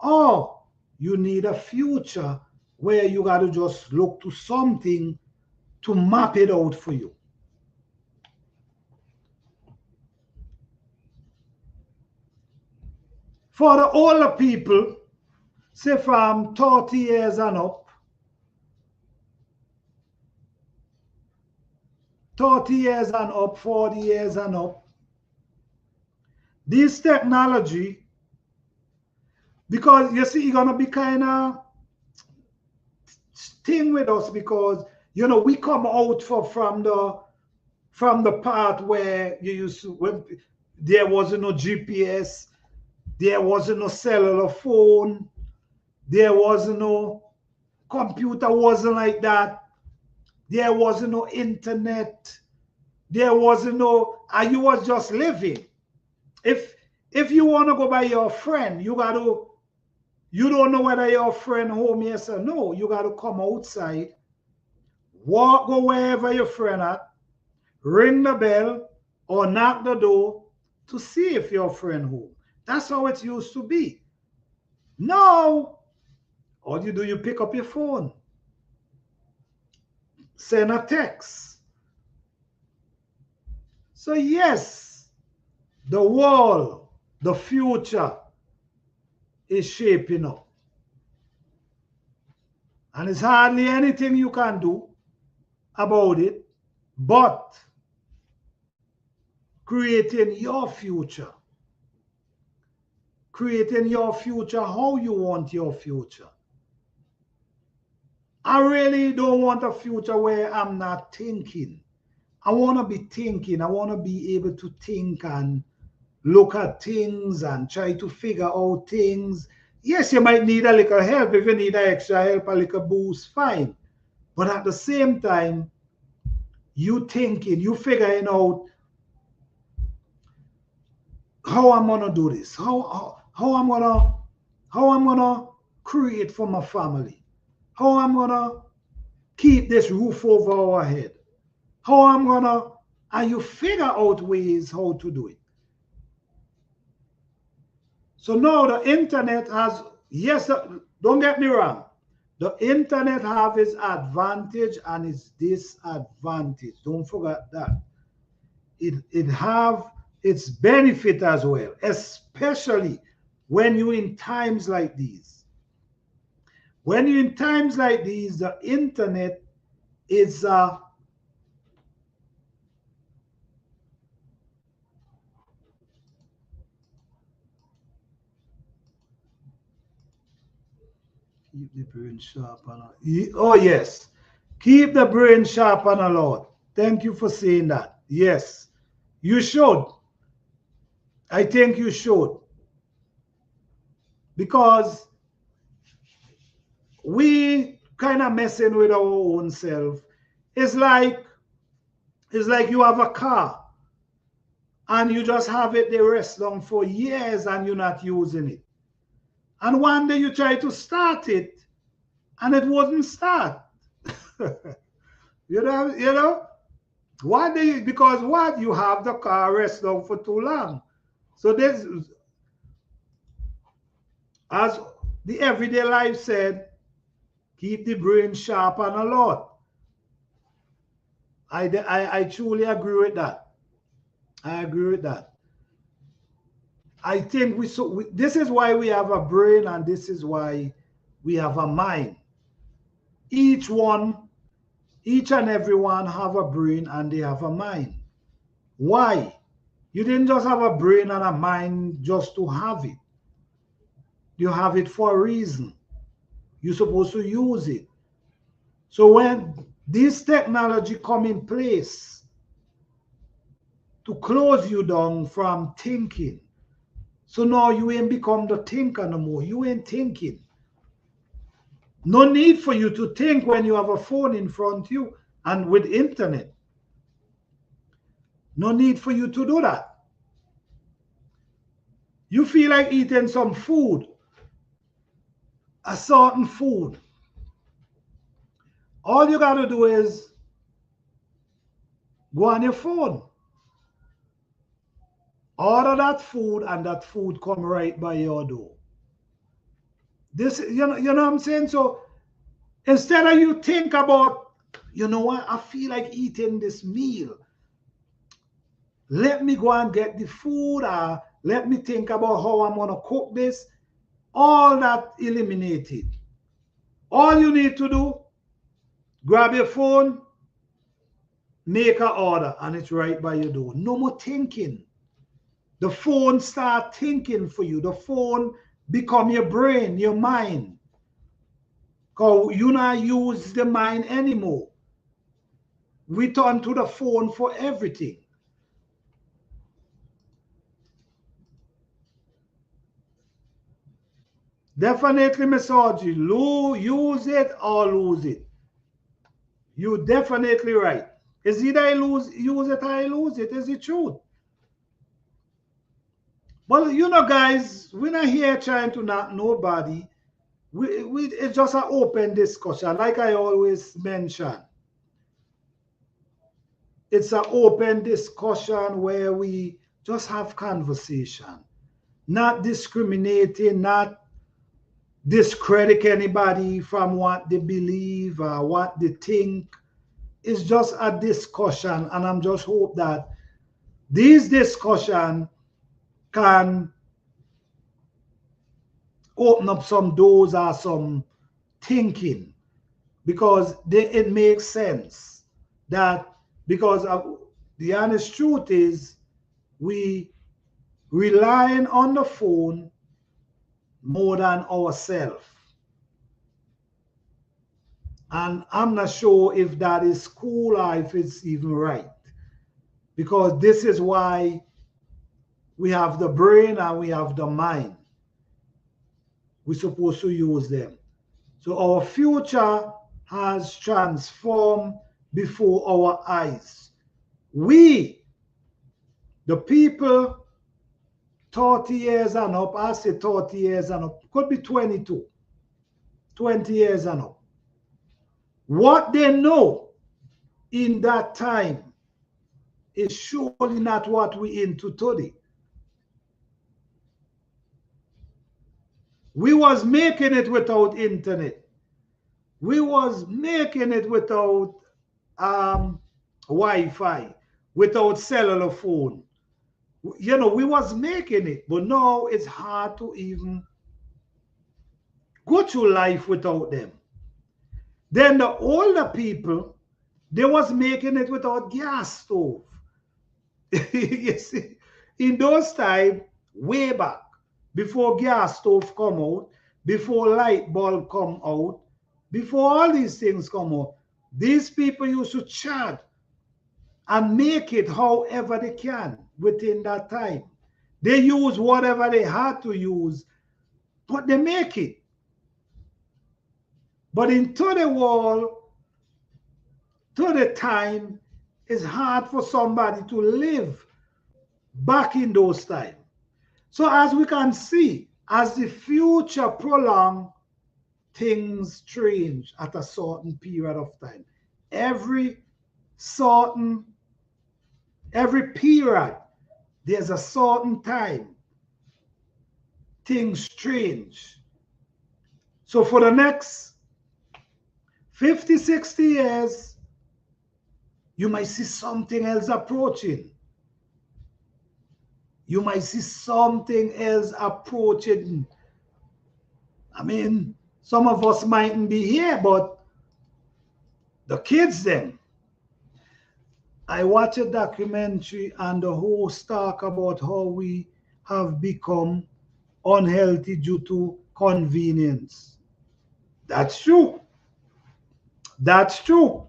Speaker 1: or you need a future where you got to just look to something to map it out for you. For the older people, say from 30 years and up, 40 years and up, this technology, because you see, it's going to be kind of thing with us because, we come out from the part where when there wasn't no GPS, there wasn't no cellular phone, there wasn't no computer, wasn't like that. There wasn't no internet. There wasn't no, and you was just living. If you want to go by your friend, you don't know whether your friend home, yes or no. You got to come outside, go wherever your friend at, ring the bell or knock the door to see if your friend home. That's how it used to be. Now, all you do, you pick up your phone, send a text. So yes, the world, the future is shaping up. And it's hardly anything you can do about it, but creating your future. creating your future how you want your future. I really don't want a future where I'm not thinking. I want to be thinking. I want to be able to think and look at things and try to figure out things. Yes, you might need a little help. If you need an extra help, a little boost, fine. But at the same time, you thinking, you figuring out how I'm gonna do this, how I'm gonna create for my family, how I'm gonna keep this roof over our head, how I'm gonna, and you figure out ways how to do it. So now the internet has, yes, don't get me wrong, the internet have its advantage and its disadvantage. Don't forget that. It have its benefit as well, especially when you're in times like these. When you're in times like these, the internet is keep the brain sharp and oh yes, keep the brain sharp and alert. Thank you for saying that. Yes, you should. I think you should, because we kind of messing with our own self. It's like you have a car and you just have it the rest long for years and you're not using it. And one day you try to start it and it wouldn't start. you know, one day, because what, you have the car rest long for too long. So this, as the everyday life said, keep the brain sharp and alert. I truly agree with that. I agree with that. I think this is why we have a brain and this is why we have a mind. Each and every one have a brain and they have a mind. Why? You didn't just have a brain and a mind just to have it. You have it for a reason. You're supposed to use it. So when this technology come in place to close you down from thinking, so now you ain't become the thinker no more. You ain't thinking. No need for you to think when you have a phone in front of you and with internet. No need for you to do that. You feel like eating some food, a certain food. All you got to do is go on your phone, order that food, and that food come right by your door. This, you know what I'm saying? So instead of you think about, you know what, I feel like eating this meal. Let me go and get the food, or let me think about how I'm going to cook this. All that eliminated. All you need to do, grab your phone, make an order, and it's right by your door. No more thinking. The phone start thinking for you. The phone become your brain, your mind. Because you not use the mind anymore. We turn to the phone for everything. Definitely, Miss Audrey, use it or lose it. You're definitely right. It's either I use it or I lose it. Is the truth. But you know, guys, we're not here trying to knock nobody. It's just an open discussion. Like I always mention, it's an open discussion where we just have conversation, not discriminating, not discredit anybody from what they believe or what they think. It's just a discussion, and I'm just hope that this discussion can open up some doors or some thinking, because it makes sense that, because the honest truth is we relying on the phone more than ourselves. And I'm not sure if that is cool or if it's even right. Because this is why we have the brain and we have the mind. We're supposed to use them. So our future has transformed before our eyes. We, the people 30 years and up, I say 30 years and up, could be 22, 20 years and up. What they know in that time is surely not what we into today. We was making it without internet. We was making it without Wi-Fi, without cellular phone. You know, we was making it, but now it's hard to even go through life without them. Then the older people, they was making it without gas stove. You see, in those times, way back, before gas stove come out, before light bulb come out, before all these things come out, these people used to chat and make it however they can within that time. They use whatever they had to use, but they make it. But into the world, to the time, it's hard for somebody to live back in those times. So as we can see, as the future prolong, things change at a certain period of time. Every period, there's a certain time, things change. So for the next 50, 60 years, you might see something else approaching. You might see something else approaching. I mean, some of us mightn't be here, but the kids then. I watched a documentary and the host talk about how we have become unhealthy due to convenience. That's true. That's true.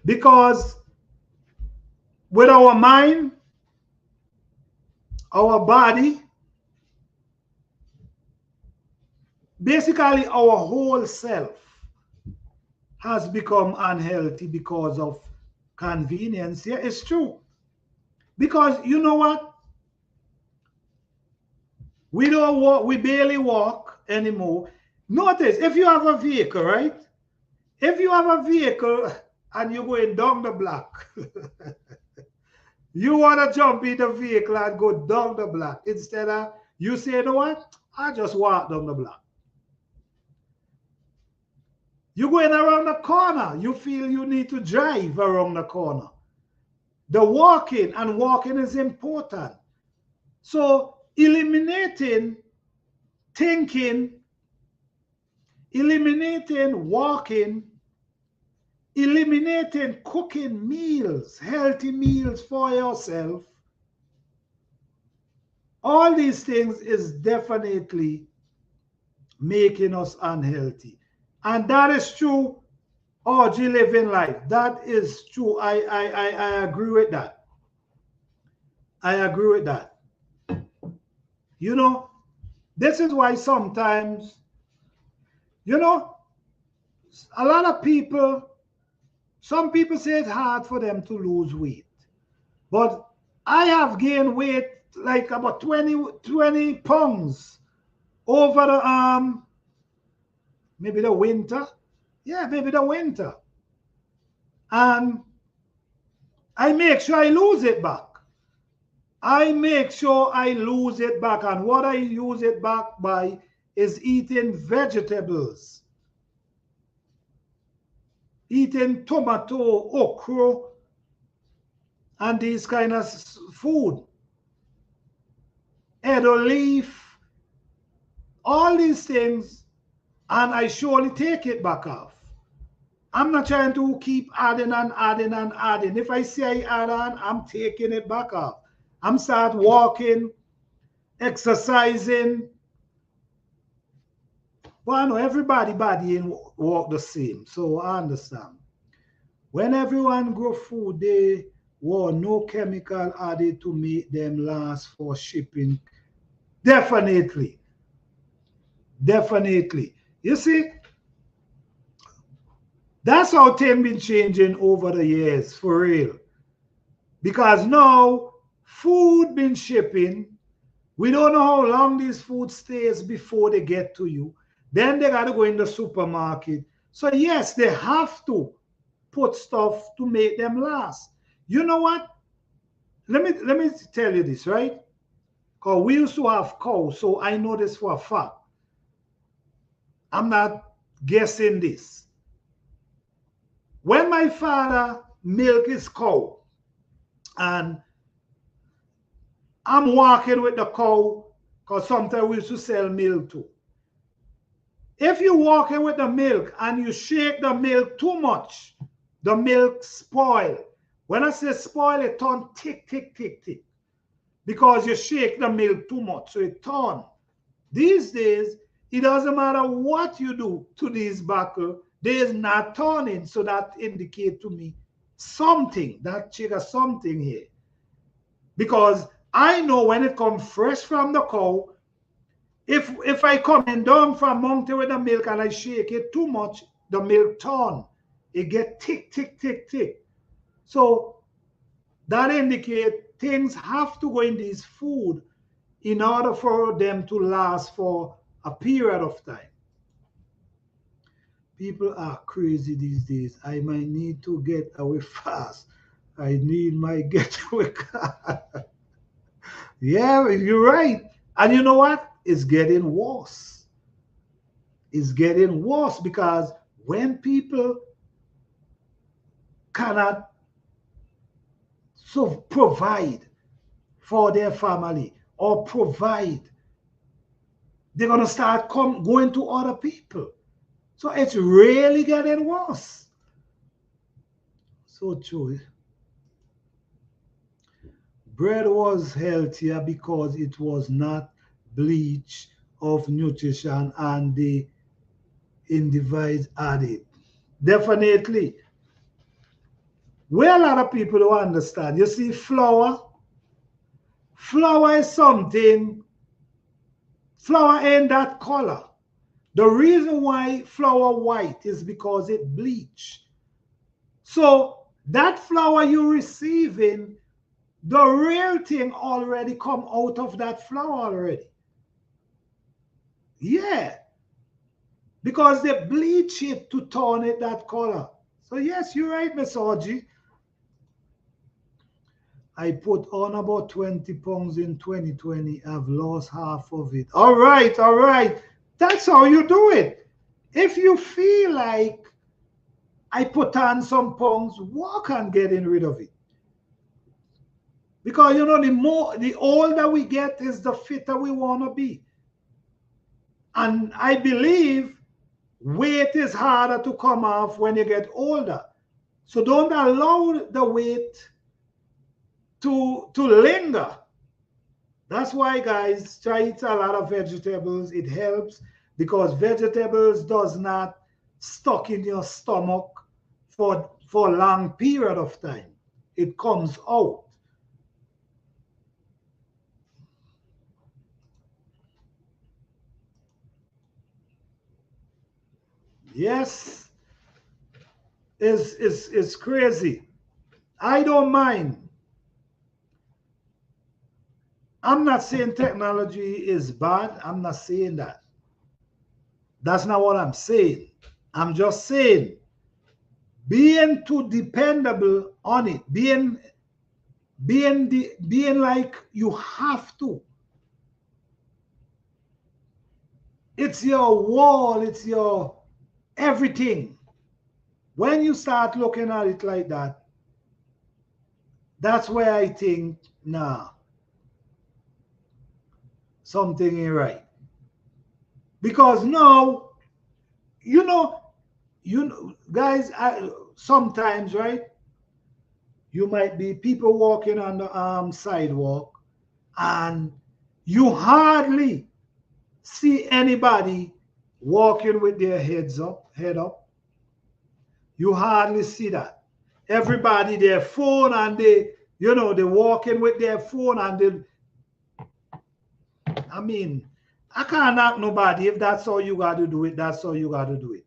Speaker 1: Because with our mind, our body, basically our whole self has become unhealthy because of convenience. Yeah, it's true. Because you know what? We don't walk, we barely walk anymore. Notice, if you have a vehicle, right? If you have a vehicle and you're going down the block, you want to jump in the vehicle and go down the block instead of you say, you know what? I just walk down the block. You're going around the corner. You feel you need to drive around the corner. The walking, and walking is important. So eliminating thinking, eliminating walking, eliminating cooking meals, healthy meals for yourself, all these things is definitely making us unhealthy. And that is true, orgy living life. That is true. I agree with that. I agree with that. You know, this is why sometimes, you know, a lot of people, some people say it's hard for them to lose weight. But I have gained weight like about 20 pounds over the maybe the winter. Yeah, maybe the winter. And I make sure I lose it back. I make sure I lose it back. And what I use it back by is eating vegetables, eating tomato, okra, and these kind of food. Edible leaf, all these things, and I surely take it back off. I'm not trying to keep adding and adding and adding. If I say I add on, I'm taking it back off. I'm start walking, exercising, But I know everybody body ain't work the same, so I understand. When everyone grow food, they want no chemical added to make them last for shipping. Definitely, definitely. You see, that's how things been changing over the years, for real. Because now food been shipping. We don't know how long this food stays before they get to you. Then they gotta go in the supermarket. So yes, they have to put stuff to make them last. You know what? Let me tell you this, right? Because we used to have cows, so I know this for a fact. I'm not guessing this. When my father milk his cow, and I'm walking with the cow, because sometimes we used to sell milk too. If you walking with the milk and you shake the milk too much, the milk spoil. When I say spoil, it turn thick, thick, thick, thick. Because you shake the milk too much, so it turn. These days, it doesn't matter what you do to these buckle, they is not turning. So that indicate to me something, that trigger something here. Because I know when it comes fresh from the cow, if I come in down from mountain with the milk and I shake it too much, the milk turn. It get thick, thick, thick, thick. So that indicate things have to go in this food in order for them to last for a period of time. People are crazy these days. I might need to get away fast. I need my getaway car. Yeah, you're right. And you know what? It's getting worse. It's getting worse because when people cannot so provide for their family or provide, they're gonna start going to other people. So it's really getting worse. So true. Bread was healthier because it was not bleach of nutrition and the individuals added. Definitely. Where a lot of people don't understand. You see, flour is something, flour ain't that color. The reason why flour white is because it bleach. So that flour you're receiving, the real thing already come out of that flour already. Yeah, because they bleach it to turn it that color. So yes, you're right, Miss Orji. I put on about 20 pounds in 2020. I've lost half of it. All right, all right. That's how you do it. If you feel like I put on some pounds, work on getting rid of it. Because you know, the older we get is the fitter we want to be. And I believe weight is harder to come off when you get older. So don't allow the weight to linger. That's why, guys, try eat a lot of vegetables. It helps because vegetables does not stuck in your stomach for a long period of time. It comes out. Yes, it's crazy. I don't mind. I'm not saying technology is bad. I'm not saying that. That's not what I'm saying. I'm just saying being too dependable on it, being like you have to. It's your wall, it's your everything. When you start looking at it like that, that's where I think, nah, something ain't right. Because now, you know, guys, sometimes, right? You might be people walking on the sidewalk, and you hardly see anybody walking with their head up. You hardly see that. Everybody their phone and they walking with their phone and I mean, I can't knock nobody. If that's how you got to do it, that's how you got to do it.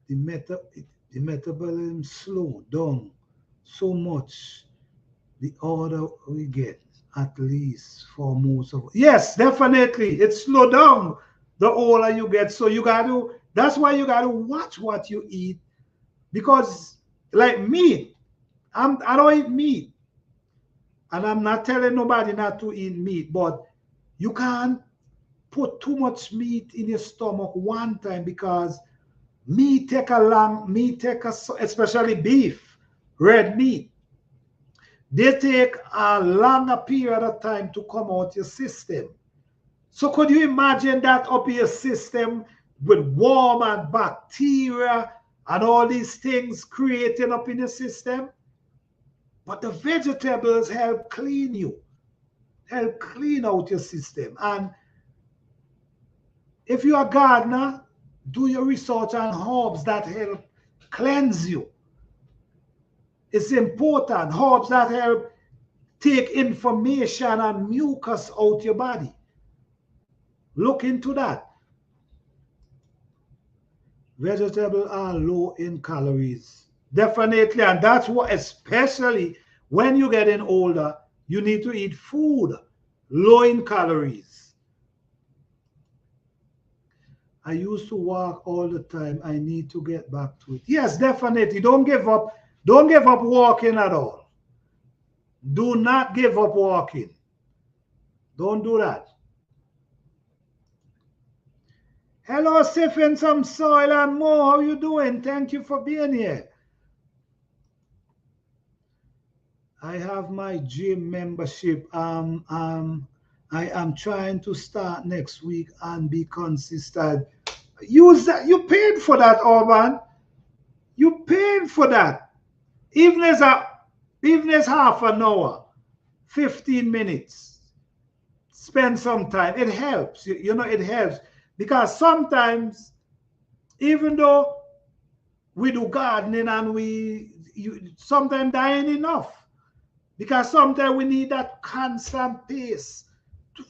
Speaker 1: The metabolism slow down so much the older we get, at least for most of us. Yes, definitely. It slow down the older you get. So that's why you got to watch what you eat. Because like meat, I don't eat meat. And I'm not telling nobody not to eat meat, but you can't put too much meat in your stomach one time because especially beef, red meat, they take a longer period of time to come out your system. So could you imagine that up your system with worm and bacteria and all these things creating up in the system? But the vegetables help clean you, help clean out your system. And if you're a gardener, do your research on herbs that help cleanse you. It's important. Herbs that help take information and mucus out your body. Look into that. Vegetables are low in calories. Definitely. And that's what, especially when you're getting older, you need to eat food low in calories. I used to walk all the time. I need to get back to it. Yes, definitely. Don't give up. Don't give up walking at all. Do not give up walking. Don't do that. Hello, Siphon Some Soil and More. How you doing? Thank you for being here. I have my gym membership. I am trying to start next week and be consistent. Use that. You paid for that, Orban. You paid for that. Even as half an hour, 15 minutes. Spend some time. It helps. You know, it helps. Because sometimes, even though we do gardening and sometimes that ain't enough. Because sometimes we need that constant pace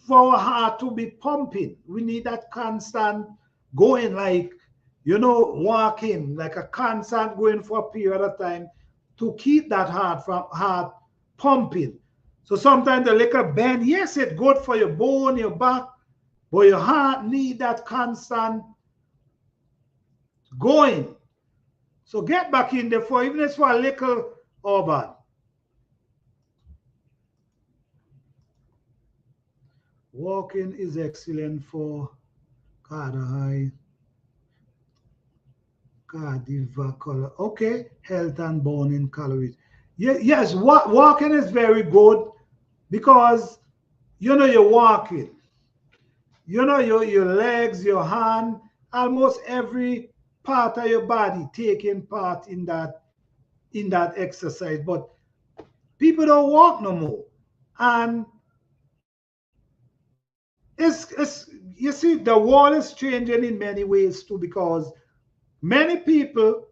Speaker 1: for our heart to be pumping. We need that constant going, like, walking, like a constant going for a period of time to keep that heart pumping. So sometimes the little bend, yes, it's good for your bone, your back, but your heart need that constant going. So get back in there even if it's for a little Urban. Walking is excellent for cardiovascular. Okay, health and burning calories. Yes, walking is very good because you're walking. Your legs, your hand, almost every part of your body taking part in that exercise. But people don't walk no more. And you see, the world is changing in many ways too, because many people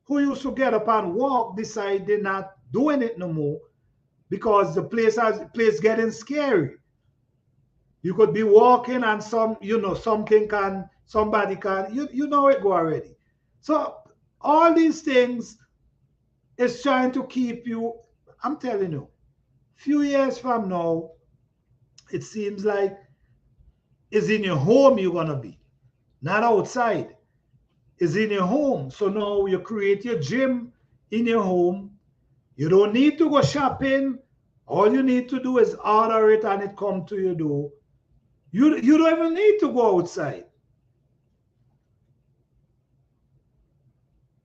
Speaker 1: who used to get up and walk decide they're not doing it no more because the place getting scary. You could be walking and somebody can, it go already. So all these things is trying to keep you, I'm telling you, few years from now, it seems like it's in your home you're going to be, not outside. It's in your home. So now you create your gym in your home. You don't need to go shopping. All you need to do is order it and it come to your door. You don't even need to go outside.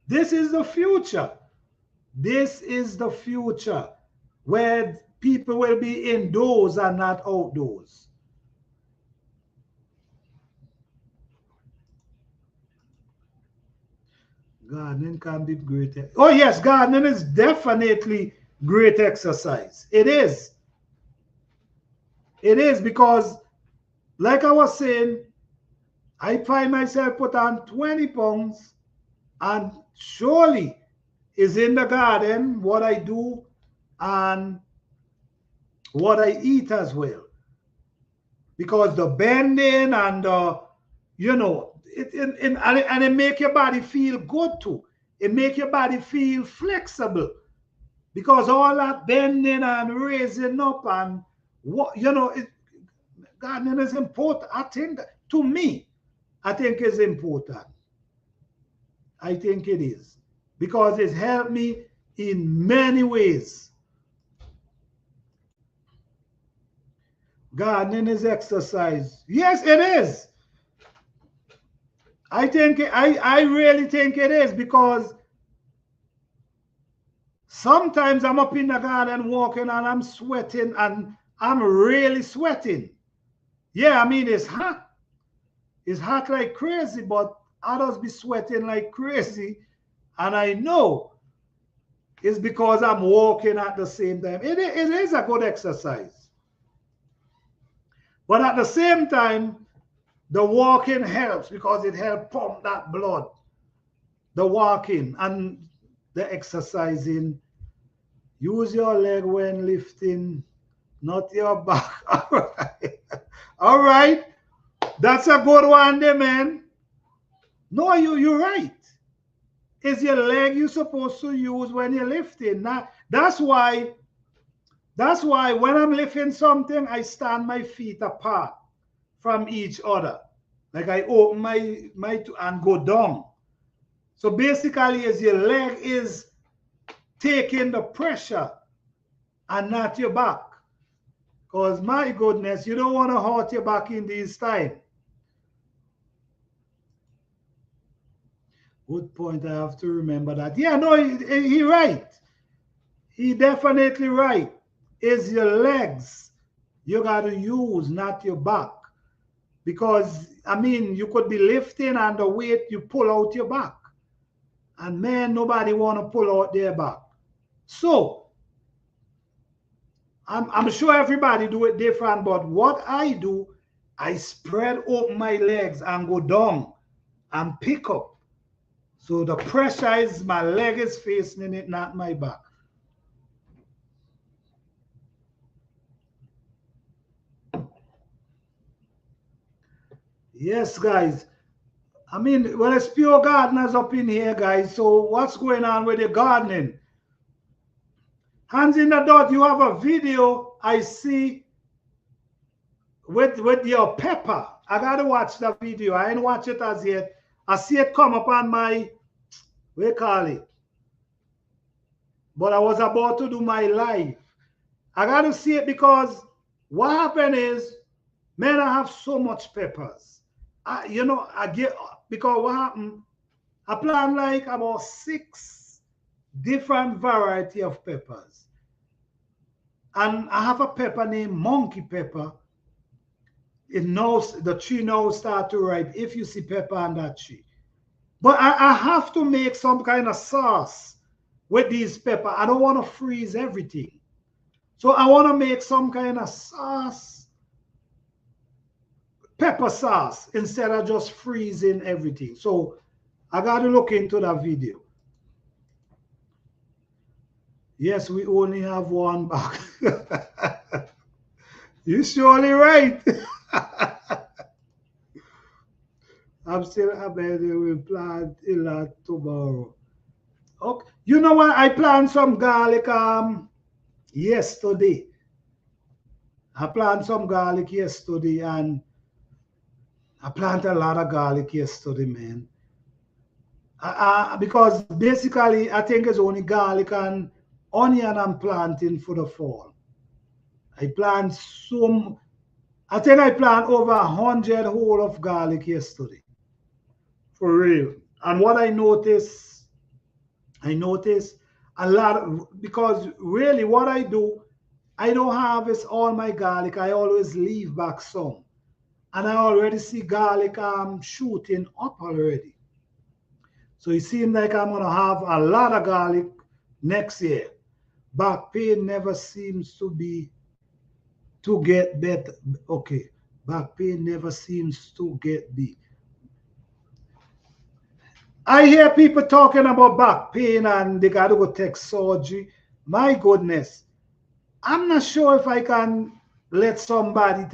Speaker 1: This is the future. This is the future where people will be indoors and not outdoors. Gardening can be great. Oh yes, gardening is definitely great exercise. It is. It is because like I was saying, I find myself put on 20 pounds, and surely is in the garden what I do and what I eat as well. Because the bending and you know, and it make your body feel good too. It make your body feel flexible because all that bending and raising up and what you know, gardening is important. I think to me, I think it's important. I think it is because it helped me in many ways. Gardening is exercise. Yes, it is. I really think it is because sometimes I'm up in the garden walking and I'm sweating and I'm really sweating. Yeah, I mean it's hot. It's hot like crazy, but others be sweating like crazy. And I know it's because I'm walking at the same time. It is a good exercise. But at the same time, the walking helps because it helps pump that blood. The walking and the exercising. Use your leg when lifting, not your back. All right. All right. That's a good one there, man. No, you're right. It's your leg you're supposed to use when you're lifting. Now, that's why when I'm lifting something, I stand my feet apart from each other. Like I open my and go down. So basically, as your leg is taking the pressure and not your back. Because my goodness, you don't want to hurt your back in these times. Good point. I have to remember that. Yeah, no, he right. He definitely right. It's your legs you got to use, not your back. Because, I mean, you could be lifting and the weight you pull out your back. And man, nobody want to pull out their back. So, I'm sure everybody do it different, but what I do, I spread open my legs and go down and pick up. So the pressure is my leg is facing it, not my back. Yes, guys. I mean, well, it's pure gardeners up in here, guys. So what's going on with the gardening? Hands in the dot, you have a video I see with your pepper. I gotta watch the video. I ain't watch it as yet. I see it come up on my, we call it. But I was about to do my live. I gotta see it because what happened is, man, I have so much peppers. I get because what happened, I plant like about 6 different variety of peppers. And I have a pepper named monkey pepper. It knows the tree now start to ripe if you see pepper on that tree. But I have to make some kind of sauce with these pepper. I don't want to freeze everything. So I want to make some kind of sauce, pepper sauce, instead of just freezing everything. So I got to look into that video. Yes, we only have one back. You're surely right. I'm still happy they will plant a lot tomorrow. Okay. You know what? I planted some garlic yesterday. I planted some garlic yesterday and I planted a lot of garlic yesterday, man. Because basically I think it's only garlic and onion I'm planting for the fall. I plant some, I think I planted over 100 whole of garlic yesterday. For real. And what I noticed a lot because really what I do, I don't harvest all my garlic. I always leave back some. And I already see garlic shooting up already. So it seems like I'm gonna have a lot of garlic next year. Back pain never seems to get better. Okay. Back pain never seems to get me. I hear people talking about back pain and they got to go take surgery. My goodness. I'm not sure if I can let somebody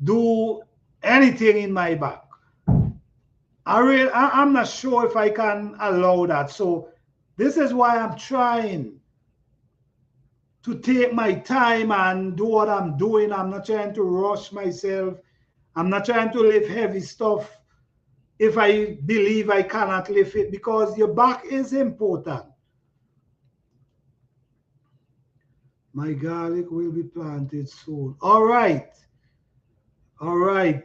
Speaker 1: do anything in my back. I'm not sure if I can allow that. So this is why I'm trying to take my time and do what I'm doing. I'm not trying to rush myself. I'm not trying to lift heavy stuff if I believe I cannot lift it, because your back is important. My garlic will be planted soon. All right. All right.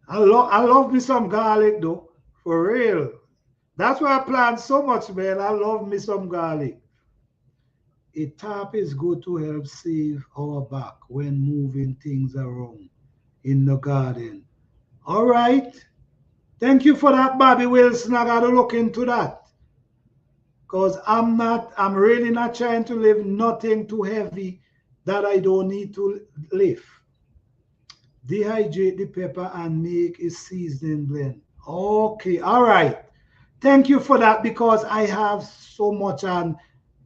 Speaker 1: I love me some garlic though, for real. That's why I plant so much, man. I love me some garlic. A tarp is good to help save our back when moving things around in the garden. All right. Thank you for that, Bobby Wilson. I gotta look into that. Because I'm really not trying to lift nothing too heavy that I don't need to lift. Dehydrate the pepper and make a seasoning blend. Okay, all right. Thank you for that, because I have so much and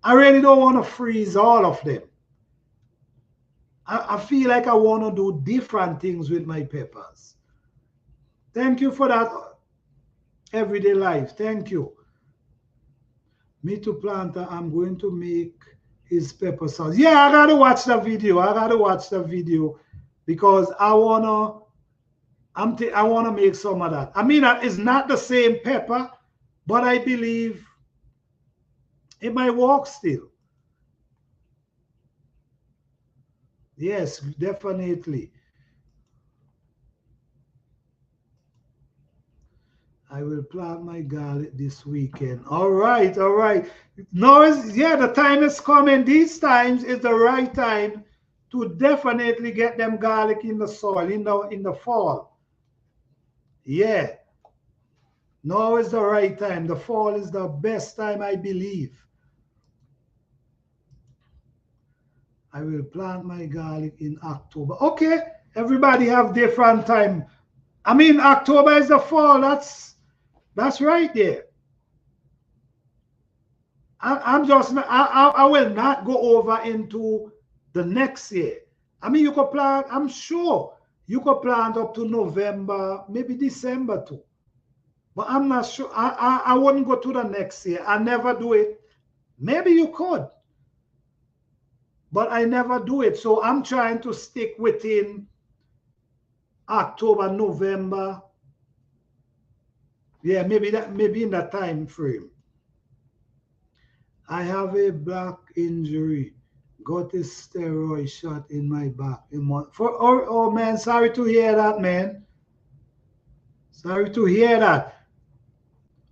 Speaker 1: I really don't want to freeze all of them. I feel like I want to do different things with my peppers. Thank you for that, everyday life. Thank you. Me to planter, I'm going to make his pepper sauce. Yeah, I gotta watch the video. I gotta watch the video because I wanna make some of that. I mean, it's not the same pepper, but I believe it might work still. Yes, definitely. I will plant my garlic this weekend. All right, all right. No, yeah, the time is coming. These times is the right time to definitely get them garlic in the soil in the fall. Yeah, now is the right time. The fall is the best time, I believe. I will plant my garlic in October. Okay, everybody have different time. I mean, October is the fall. That's right there. I'm just not, I will not go over into the next year. I mean, you could plant. I'm sure you could plant up to November, maybe December too. But I'm not sure. I wouldn't go to the next year. I never do it. Maybe you could, but I never do it. So I'm trying to stick within October, November. Yeah, maybe in that time frame. I have a back injury. Got a steroid shot in my back. Oh man, sorry to hear that, man. Sorry to hear that.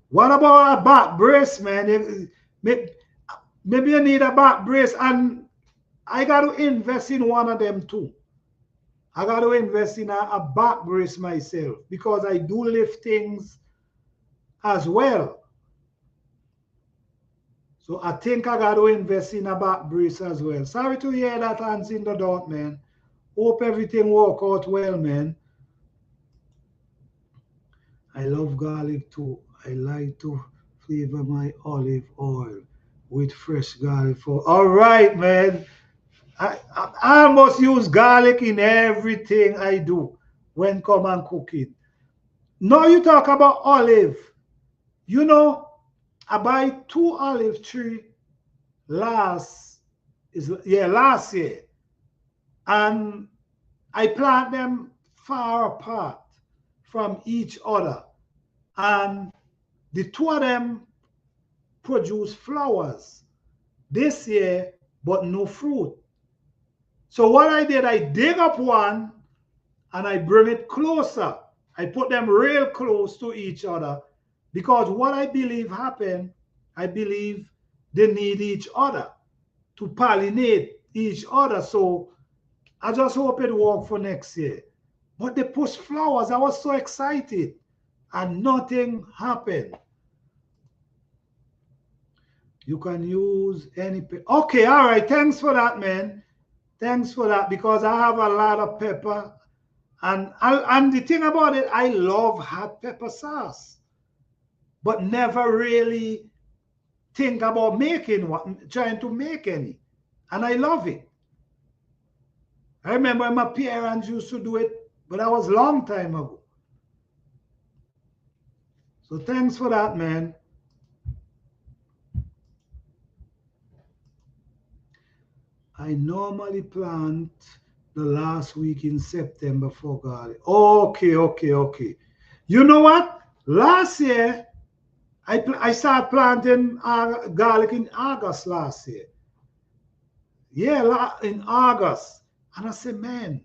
Speaker 1: What about a back brace, man? Maybe you need a back brace, and I got to invest in one of them too. I got to invest in a back brace myself because I do lift things as well. So I think I got to invest in a back brace as well. Sorry to hear that, hands in the dirt, man. Hope everything work out well, man. I love garlic too. I like to flavor my olive oil with fresh garlic. All right, man. I almost use garlic in everything I do when come and cooking. Now you talk about olive. You know, I buy 2 olive tree last year, and I plant them far apart from each other, and the two of them produce flowers this year, but no fruit. So what I did, I dig up one and I bring it closer. I put them real close to each other because what I believe happened, I believe they need each other to pollinate each other. So I just hope it works for next year. But they push flowers. I was so excited and nothing happened. You can use any. Okay, all right. Thanks for that, man. Thanks for that, because I have a lot of pepper. And the thing about it, I love hot pepper sauce, but never really think about making one, trying to make any. And I love it. I remember my parents used to do it, but that was a long time ago. So thanks for that, man. I normally plant the last week in September for garlic. Okay. You know what? Last year, I started planting garlic in August last year. Yeah, in August. And I said, man.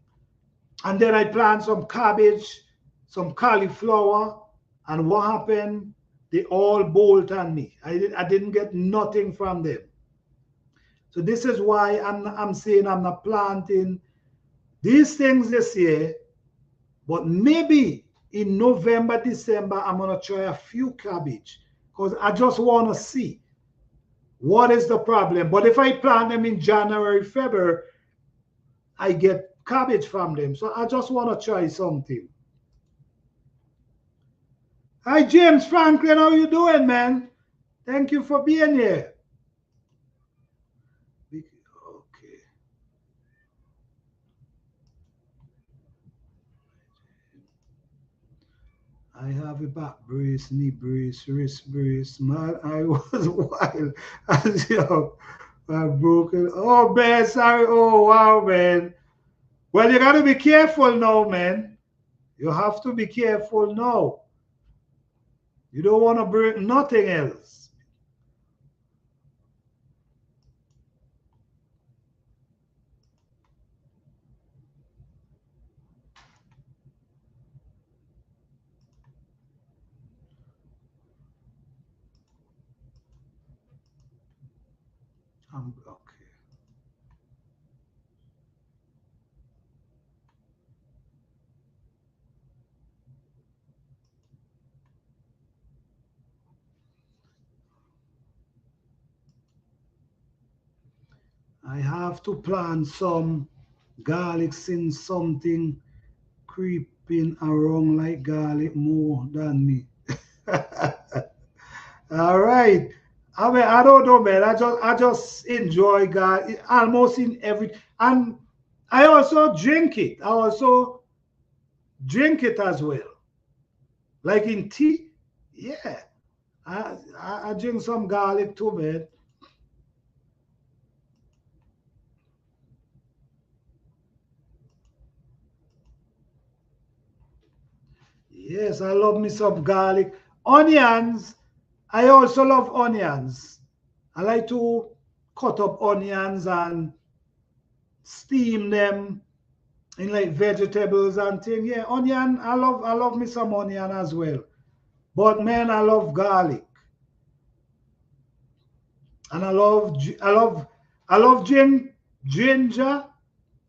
Speaker 1: And then I planted some cabbage, some cauliflower. And what happened? They all bolt on me. I didn't get nothing from them. So this is why I'm saying I'm not planting these things this year. But maybe in November, December, I'm going to try a few cabbage. Because I just want to see what is the problem. But if I plant them in January, February, I get cabbage from them. So I just want to try something. Hi, James Franklin. How you doing, man? Thank you for being here. Okay. I have a back brace, knee brace, wrist brace. Man, I was wild. As you know, I broke it. Oh, man, sorry. Oh, wow, man. Well, you got to be careful now, man. You have to be careful now. You don't want to break nothing else. Okay. I have to plant some garlic since something creeping around like garlic more than me. All right. I mean, I don't know, man. I just enjoy garlic almost in every, and I also drink it. I also drink it as well. Like in tea. Yeah. I drink some garlic too, man. Yes, I love me some garlic. Onions, I also love onions. I like to cut up onions and steam them in like vegetables and things. Yeah, onion, I love me some onion as well. But man, I love garlic. And I love ginger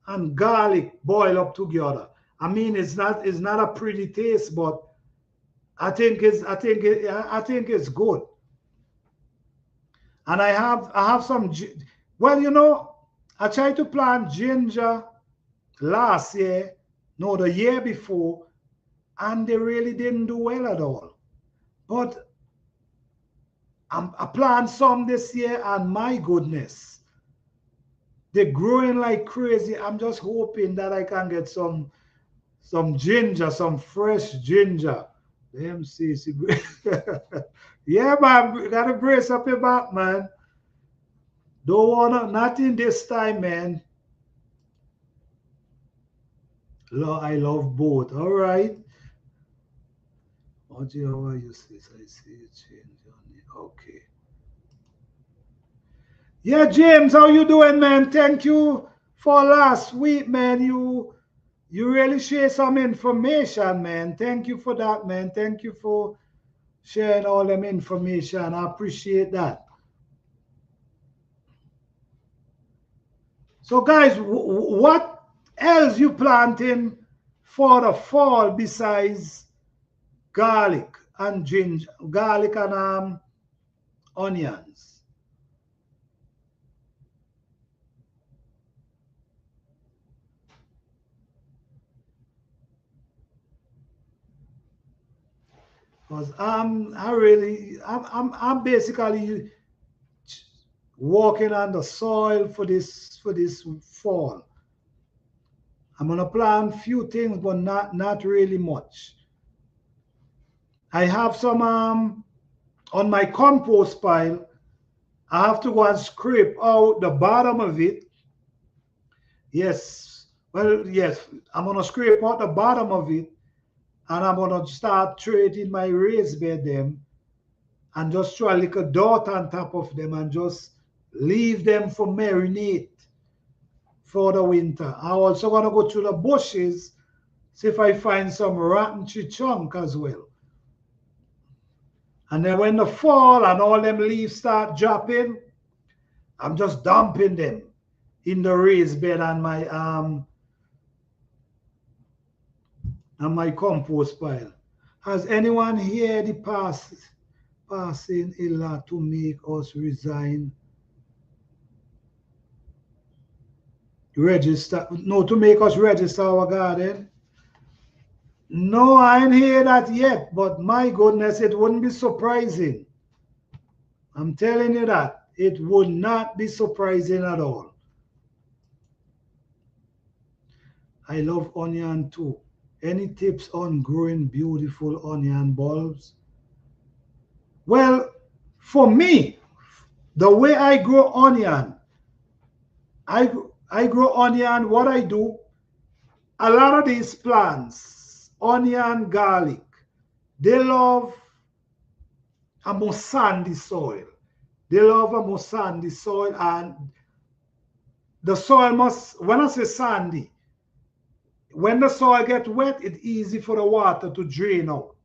Speaker 1: and garlic boil up together. I mean, it's not a pretty taste, but I think it's good. And I have some. Well, I tried to plant ginger last year, no, the year before, and they really didn't do well at all. But I planted some this year, and my goodness, they're growing like crazy. I'm just hoping that I can get some ginger, some fresh ginger. The MCC. Yeah, man, gotta brace up your back, man. Don't wanna nothing this time, man. I love both. All right. What do you use this? I see a change on it. Okay. Yeah, James, how you doing, man? Thank you for last week, man. You really share some information, man. Thank you for that, man. Thank you for sharing all them information. I appreciate that. So, guys, what else you planting for the fall besides garlic and ginger, garlic and onions? Because I'm basically walking on the soil for this fall. I'm gonna plant few things, but not really much. I have some on my compost pile. I have to go and scrape out the bottom of it. Yes, well, yes, I'm gonna scrape out the bottom of it, and I'm gonna start trading my raised bed them, and just throw a little dirt on top of them, and just leave them for marinate for the winter. I'm also gonna go through the bushes, see if I find some rotten tree trunk as well. And then when the fall and all them leaves start dropping, I'm just dumping them in the raised bed and my compost pile. Has anyone here the passing illa to make us resign? Register? No, to make us register our garden? No, I ain't hear that yet, but my goodness, it wouldn't be surprising. I'm telling you that. It would not be surprising at all. I love onion too. Any tips on growing beautiful onion bulbs? Well, for me, the way I grow onion, I grow onion, what I do, a lot of these plants, onion, garlic, they love a more sandy soil. They love a more sandy soil, and the soil must, when I say sandy, when the soil gets wet, it's easy for the water to drain out.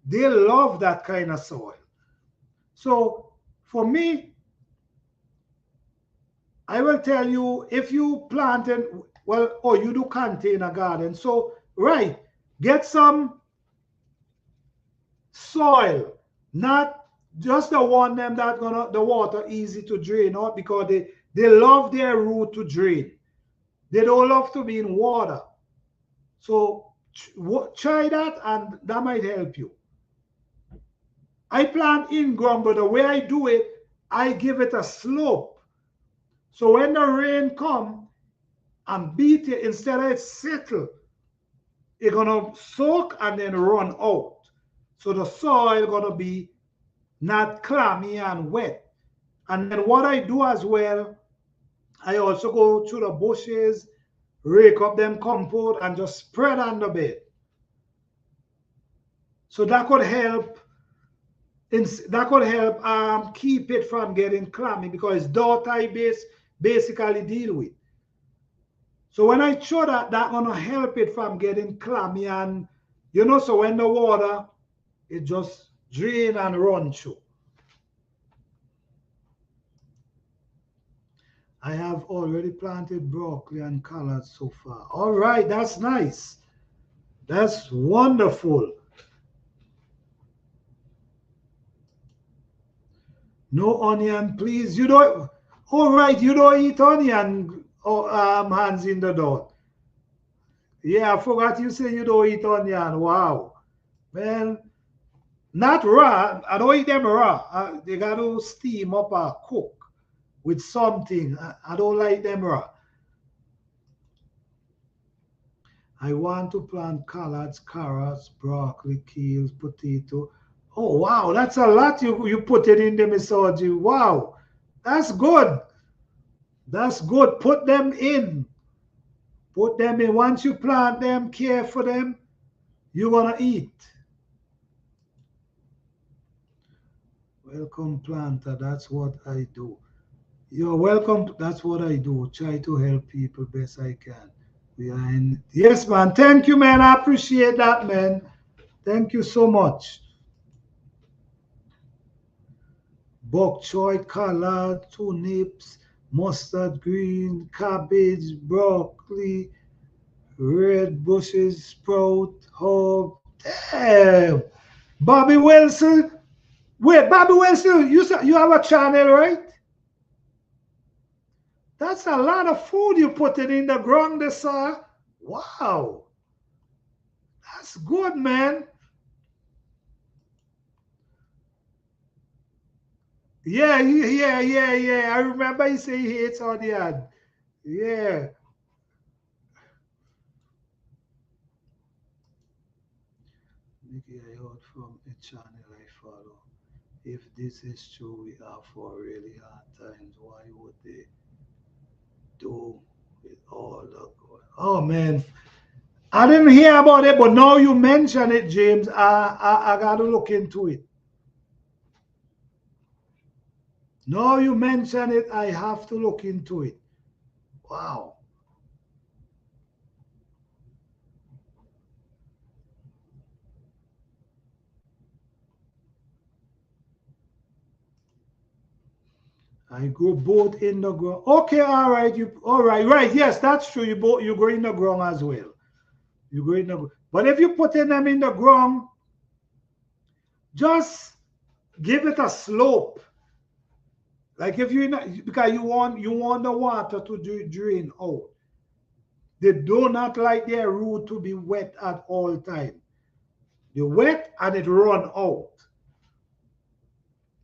Speaker 1: They love that kind of soil. So for me, I will tell you, if you planted, well, or you do container garden. So, right, get some soil, not just the one them that gonna the water easy to drain out, because they love their root to drain. They don't love to be in water. So try that, and that might help you. I plant in ground, but the way I do it, I give it a slope. So when the rain come and beat it, instead of it settle, it's gonna soak and then run out. So the soil gonna be not clammy and wet. And then what I do as well, I also go through the bushes, rake up them compost, and just spread on the bed. So that could help. That could help keep it from getting clammy, because it's dirt I basically deal with. So when I show that, that's gonna help it from getting clammy, and so when the water, it just drain and run through. I have already planted broccoli and collards so far. All right, that's nice. That's wonderful. No onion, please. You don't. All right, you don't eat onion. Hands in the door. Yeah, I forgot you say you don't eat onion. Wow, man. Not raw. I don't eat them raw. They got to steam up or cook with something. I don't like them raw. I want to plant collards, carrots, broccoli, kales, potato. Oh, wow, that's a lot you put it in the misogy. Wow, that's good. That's good. Put them in. Put them in. Once you plant them, care for them, you're going to eat. Welcome, planter. That's what I do. You're welcome. That's what I do. Try to help people best I can. We are in. Yes, man. Thank you, man. I appreciate that, man. Thank you so much. Bok choy, collard, turnips, mustard green, cabbage, broccoli, red bushes, sprout, herb. Damn. Bobby Wilson. Wait, Bobby Wilson, you have a channel, right? That's a lot of food you put it in the ground, sir. Wow. That's good, man. Yeah, yeah. I remember he say he hates on the ad. Yeah. Mickey, I heard from a channel I follow. If this is true, we are for really hard times. Why would they do with all the going? Oh man, I didn't hear about it, but now you mention it, James. I gotta look into it. Now you mention it, I have to look into it. Wow. I go both in the ground. Okay, all right. You all right, right. Yes, that's true. You go in the ground as well. You go in the ground. But if you putting them in the ground, just give it a slope. Like if you because you want the water to drain out. They do not like their root to be wet at all time. They wet and it run out.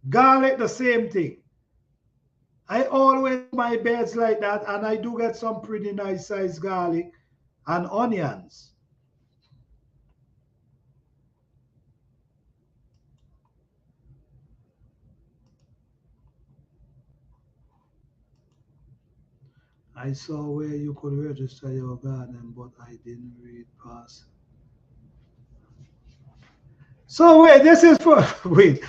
Speaker 1: Garlic the same thing. I always do my beds like that, and I do get some pretty nice sized garlic and onions. I saw where you could register your garden, but I didn't read past. So wait, this is for wait.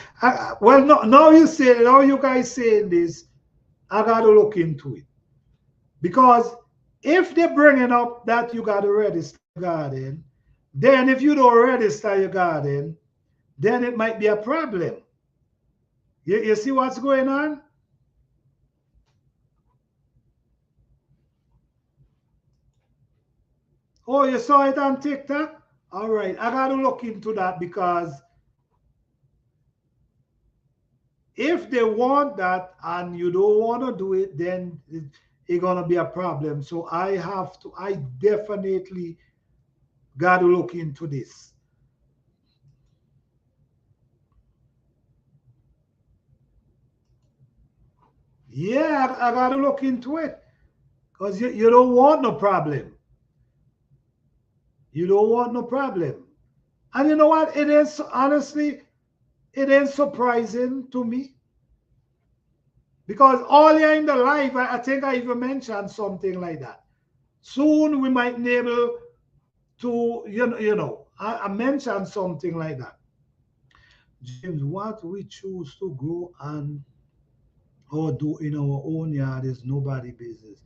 Speaker 1: Well, no, now you say now you guys saying this, I gotta look into it because if they're bringing up that you gotta register your garden, then if you don't register your garden, then it might be a problem. You see what's going on? Oh, you saw it on TikTok? All right, I gotta look into that because if they want that and you don't want to do it, then it's gonna be a problem. So I definitely gotta look into this. Yeah, I gotta look into it because you don't want no problem. You don't want no problem. And you know what? It is honestly, it is surprising to me because earlier in the life, I think I even mentioned something like that. Soon we might be able to, I mentioned something like that. James, what we choose to grow and or do in our own yard is nobody business.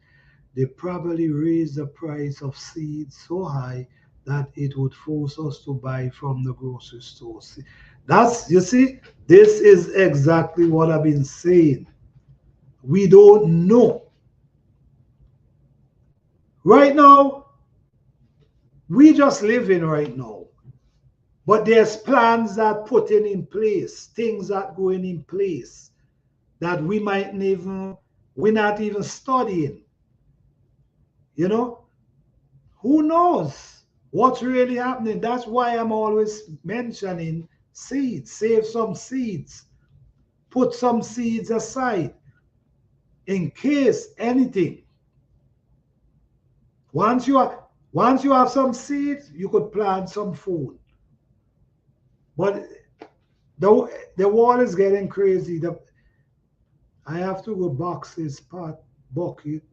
Speaker 1: They probably raise the price of seeds so high that it would force us to buy from the grocery store. That's you see, this is exactly what I've been saying. We don't know. Right now, we just living right now. But there's plans that putting in place, things that going in place that we might even we're not even studying. You know, who knows what's really happening? That's why I'm always mentioning seeds. Save some seeds. Put some seeds aside in case anything. Once you have once you have some seeds, you could plant some food. But the wall is getting crazy. I have to go boxes, pot, bucket,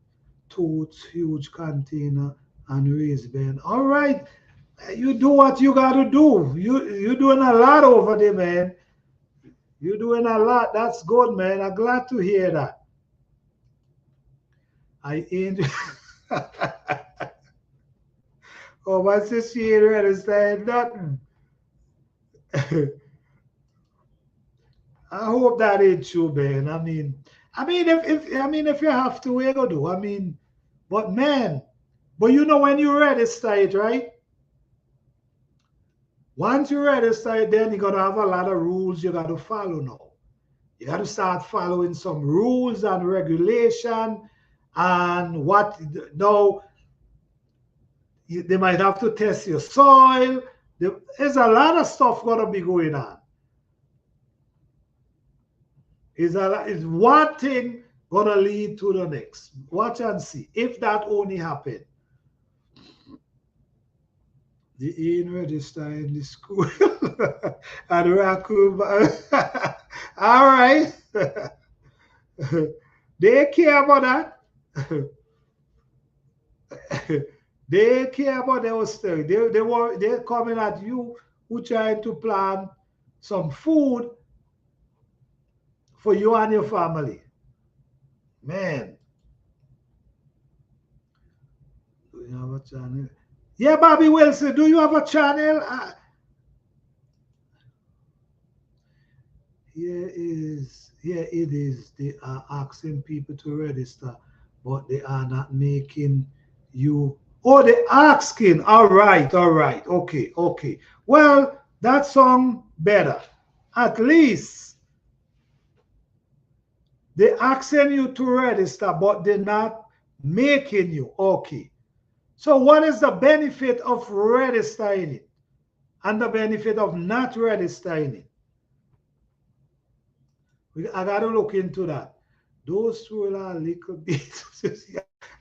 Speaker 1: totes, huge container, and raise bed. All right, you do what you got to do. You doing a lot over there, man. You doing a lot. That's good, man. I'm glad to hear that. I ain't. Oh, my sister, she ain't ready to say nothing. I hope that ain't true, man. If you have to, we go do. But man, but you know when you register it, right? Once you register it, then you gotta have a lot of rules you gotta follow now. You gotta start following some rules and regulation and what now they might have to test your soil. There's a lot of stuff gonna be going on. Is one thing gonna lead to the next. Watch and see. If that only happen, the in register in the school and raccoon. All right. They care about that. They care about those things. They're coming at you who trying to plan some food for you and your family. Man, do you have a channel? Yeah, Bobby Wilson, do you have a channel? Here it is. They are asking people to register, but they are not making you. Oh, they're asking. All right. Okay, okay. Well, that song better. At least they're asking you to register, but they're not making you. Okay. So, what is the benefit of registering it and the benefit of not registering it? I got to look into that. Those two are a little bit.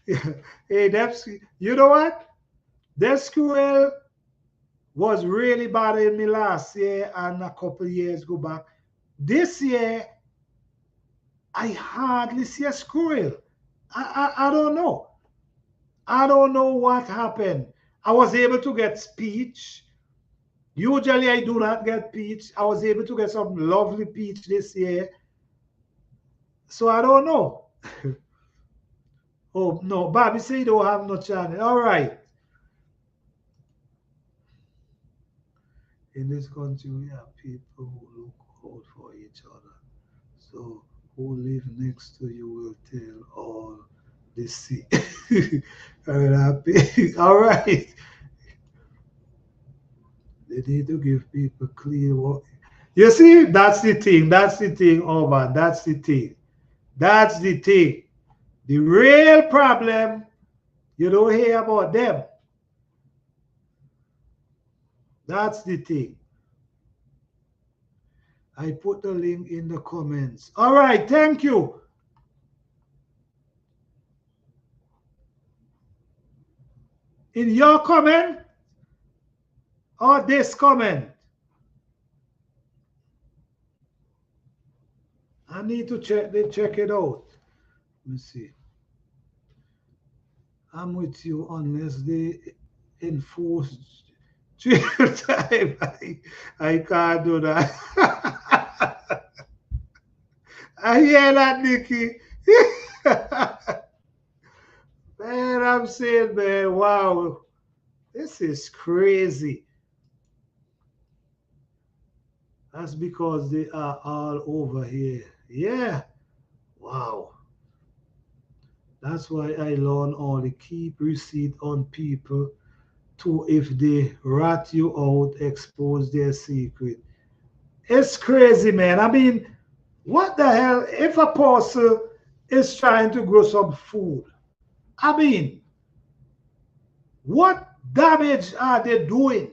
Speaker 1: Yeah. Hey, that's, you know what? That squirrel was really bothering me last year and a couple years go back. This year, I hardly see a squirrel. I don't know. I don't know what happened. I was able to get speech. Usually I do not get peach. I was able to get some lovely peach this year. So I don't know. Oh, no. Bobby say you don't have no channel. All right. In this country, we have people who look out for each other. So who live next to you will tell all the sea. All right. They need to give people clean water. You see, that's the thing. That's the thing, Orban. That's the thing. That's the thing. The real problem, you don't hear about them. That's the thing. I put the link in the comments. All right, thank you. In your comment or this comment? I need to check it out. Let me see. I'm with you unless they enforce jail time. I can't do that. I hear that, Nikki. Man, I'm saying, man, wow, this is crazy. That's because they are all over here. Yeah. Wow. That's why I learn all the keep receipt on people to if they rat you out, expose their secret. It's crazy, man. I mean, what the hell? If a person is trying to grow some food, I mean, what damage are they doing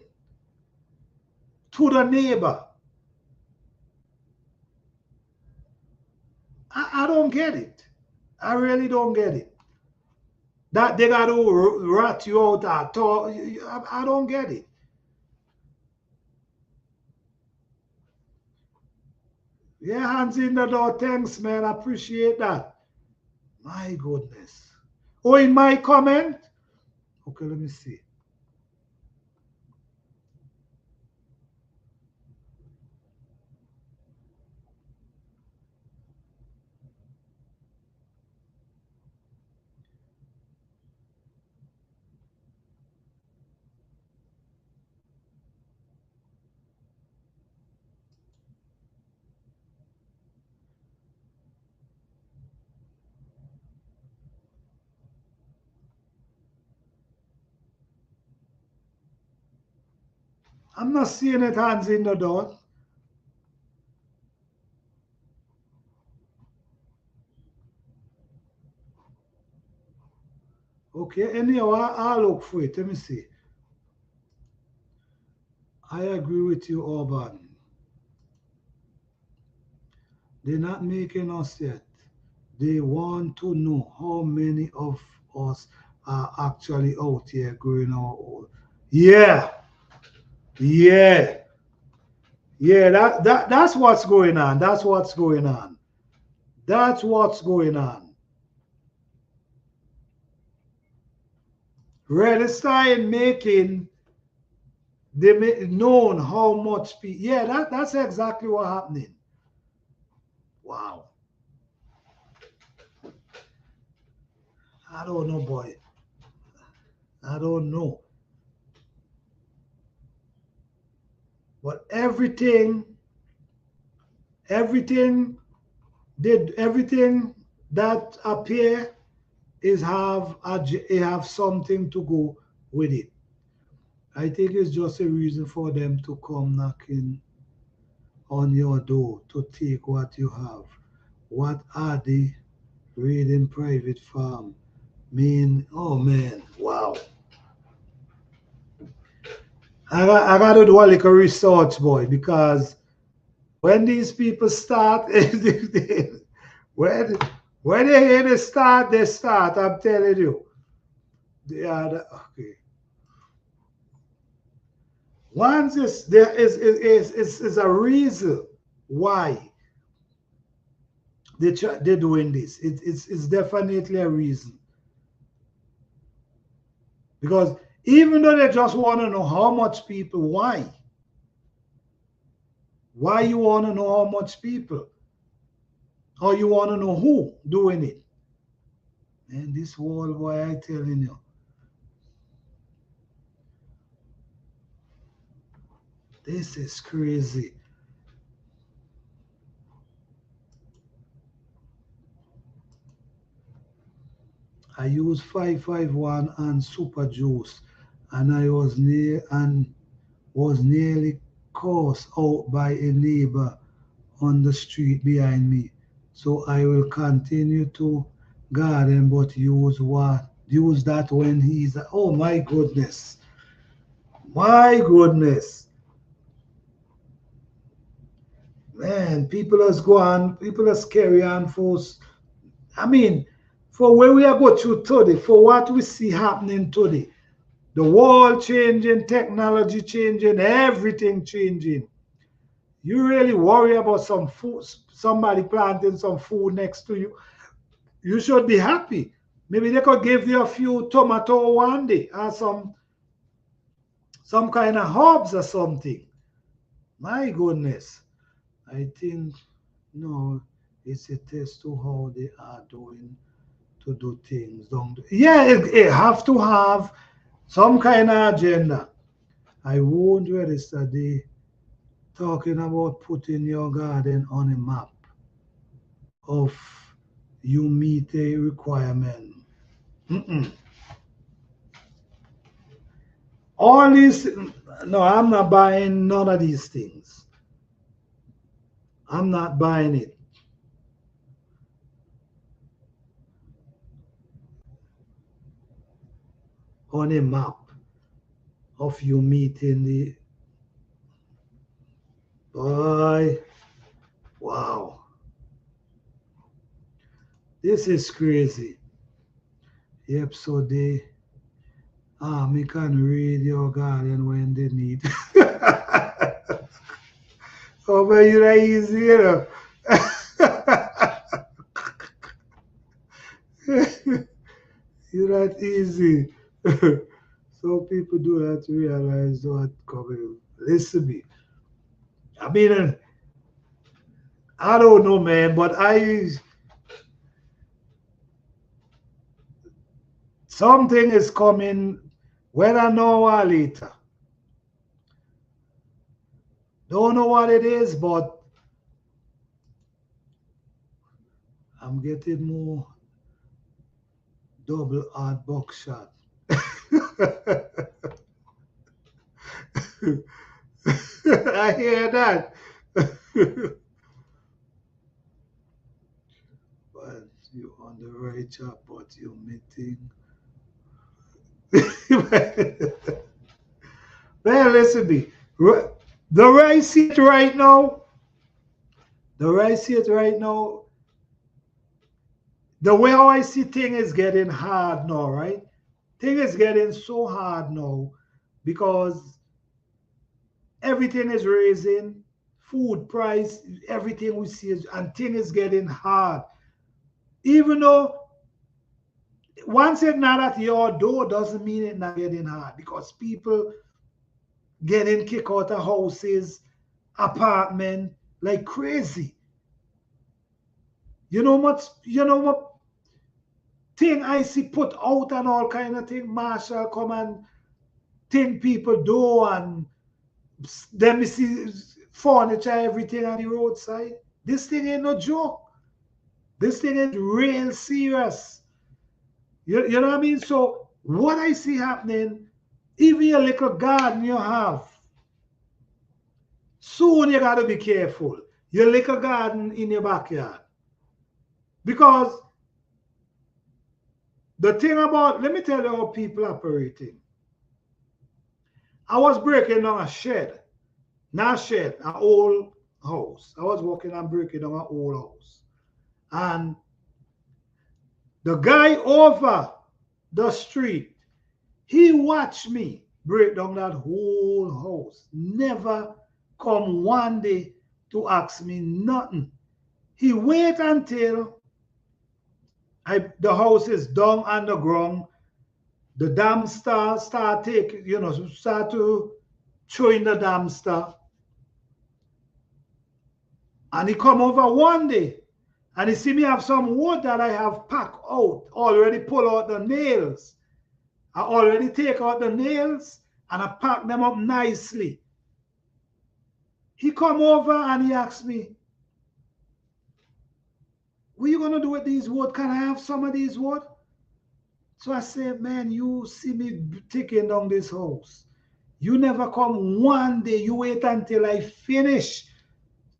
Speaker 1: to the neighbor? I don't get it. I really don't get it. That they got to rat you out at all. I don't get it. Yeah, hands in the door. Thanks, man. I appreciate that. My goodness. Oh, in my comment? Okay, let me see. I'm not seeing it hands in the door. Okay, anyhow, I'll look for it. Let me see. I agree with you, Orban. They're not making us yet. They want to know how many of us are actually out here growing our own. Yeah, yeah, yeah. That's what's going on. That's what's going on. That's what's going on. Really start making known how much people. Yeah, that's exactly what happening. Wow. I don't know, boy. I don't know. But everything everything that appear is have something to go with it. I think it's just a reason for them to come knocking on your door to take what you have. What are they reading private farm? Mean, oh man, wow. I got to do a little research, boy, because when these people start, when when they hear they start, they start. I'm telling you, they are okay. Once there is a reason why they're doing this. It's definitely a reason because even though they just want to know how much people, why you want to know how much people, or you want to know who doing it. And this world, boy, I telling you, this is crazy. I used 551 and super juice, and I was nearly cursed out by a neighbor on the street behind me. So I will continue to garden, but use that when he's. Oh my goodness, my goodness, man! People are carry on for. I mean, for where we are going through today, for what we see happening today, the world changing, technology changing, everything changing. You really worry about some food, somebody planting some food next to you. You should be happy. Maybe they could give you a few tomato one day or some kind of herbs or something. My goodness. I think no, it's a test to how they are doing to do things. Don't yeah, it have to have some kind of agenda. I won't register the talking about putting your garden on a map of you meet a requirement. Mm-mm. All these, no, I'm not buying none of these things. I'm not buying it on a map of you meeting the boy. Wow, this is crazy. Yep, so they me can read your garden when they need. Oh, but you're not easy, you know. You're not easy. So people do not realize what coming. Listen to me. I mean, I don't know, man, but something is coming, whether now or later. Don't know what it is, but I'm getting more double hard buckshot. I hear that. But you on the right track, but you're meeting. Well, listen to me. The way I see it right now, The way I see it right now, the way how I see thing is getting hard now, right? Thing is getting so hard now because everything is raising, food price, everything we see is, and thing is getting hard. Even though once it's not at your door doesn't mean it's not getting hard because people getting kicked out of houses, apartment like crazy. You know what thing I see put out and all kind of thing. Marshall come and thing people do and then we see furniture, everything on the roadside. This thing ain't no joke. This thing is real serious. You know what I mean? So what I see happening, even your little garden you have, soon you got to be careful. Your little garden in your backyard. Because the thing about, let me tell you how people operating. I was breaking down a shed. Not a shed, an old house. I was walking and breaking down an old house. And the guy over the street, he watched me break down that whole house. Never come one day to ask me nothing. He wait until the house is down on the ground. The dam start taking, start to throwing the dam stuff. And he come over one day and he see me have some wood that I have packed out, already pull out the nails. I already take out the nails and I pack them up nicely. He come over and he asked me, what are you going to do with these wood? Can I have some of these wood? So I said, man, you see me taking down this house. You never come one day. You wait until I finish.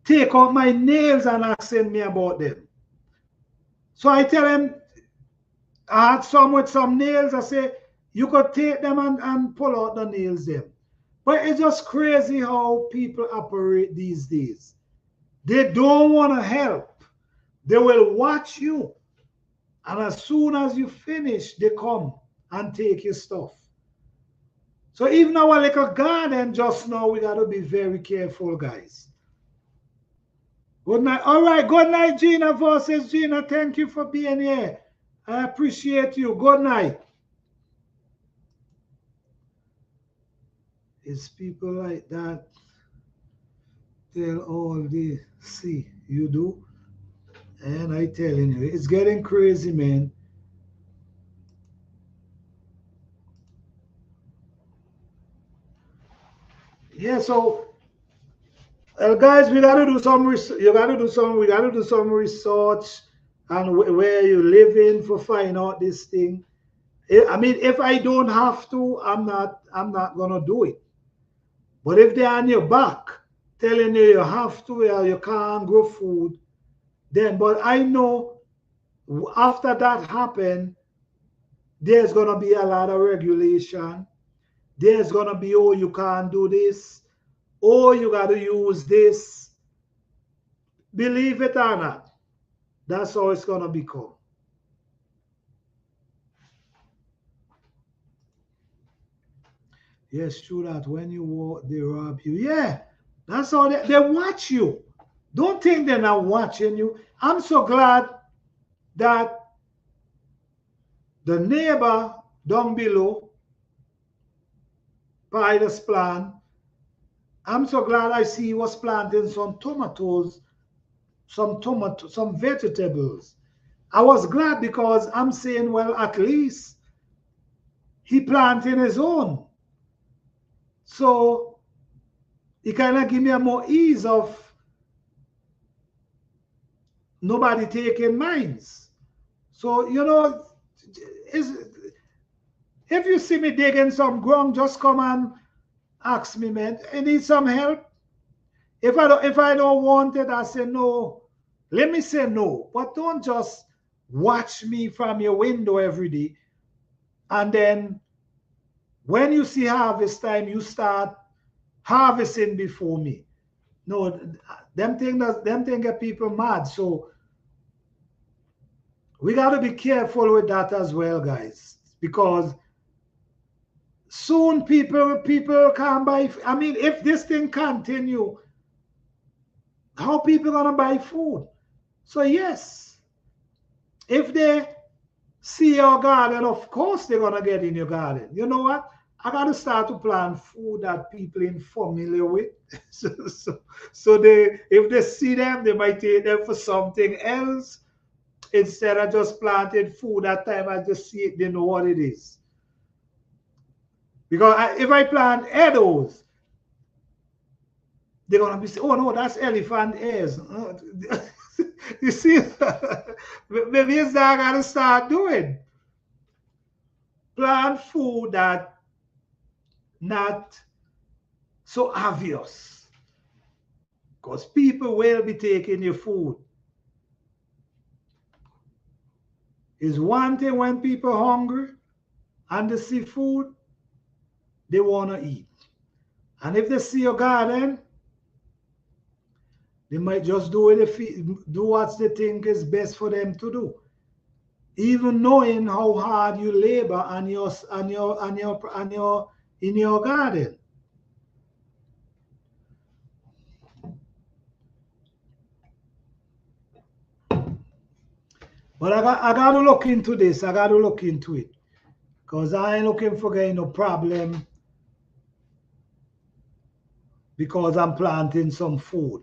Speaker 1: Take out my nails and asking me about them. So I tell him, I had some with some nails. I say, you could take them and pull out the nails them. But it's just crazy how people operate these days. They don't want to help. They will watch you. And as soon as you finish, they come and take your stuff. So even our little garden just now, we got to be very careful, guys. Good night. All right. Good night, Gina versus Gina. Thank you for being here. I appreciate you. Good night. It's people like that tell all they see you do. And I telling you, it's getting crazy, man. Yeah, so guys, we gotta do some you gotta do some we gotta do some research and where you living for find out this thing. I mean, if I don't have to, I'm not gonna do it. But if they're on your back telling you you have to or you can't grow food, then but I know after that happen, there's gonna be a lot of regulation. There's gonna be, oh, you can't do this, oh, you gotta use this. Believe it or not, that's how it's gonna become. Yes, true that when you walk, they rob you. Yeah, that's how they watch you. Don't think they're not watching you. I'm so glad that the neighbor down below, Pider's plant, I'm so glad I see he was planting some tomatoes, some vegetables. I was glad because I'm saying, well, at least he planting his own. So it kind of give me a more ease of nobody taking mines. So, if you see me digging some ground, just come and ask me, man, I need some help. If I don't want it, I say no. Let me say no. But don't just watch me from your window every day. And then when you see harvest time, you start harvesting before me. No, them thing get people mad. So we got to be careful with that as well, guys, because soon people can't buy. I mean, if this thing continue, how people gonna buy food? So yes, if they see your garden, of course they're gonna get in your garden. You know what? I gotta start to plant food that people ain't familiar with. So they, if they see them, they might take them for something else instead of just planting food that time. I just see it, they know what it is. Because if I plant edos, they're gonna be saying, "Oh no, that's elephant ears." You see, maybe it's that I gotta start doing. Plant food that not so obvious, because people will be taking your food. It's one thing when people are hungry and they see food, they wanna eat. And if they see your garden, they might just do it if do what they think is best for them to do, even knowing how hard you labor in your garden. But I got to look into this. I got to look into it because I ain't looking for getting no problem because I'm planting some food.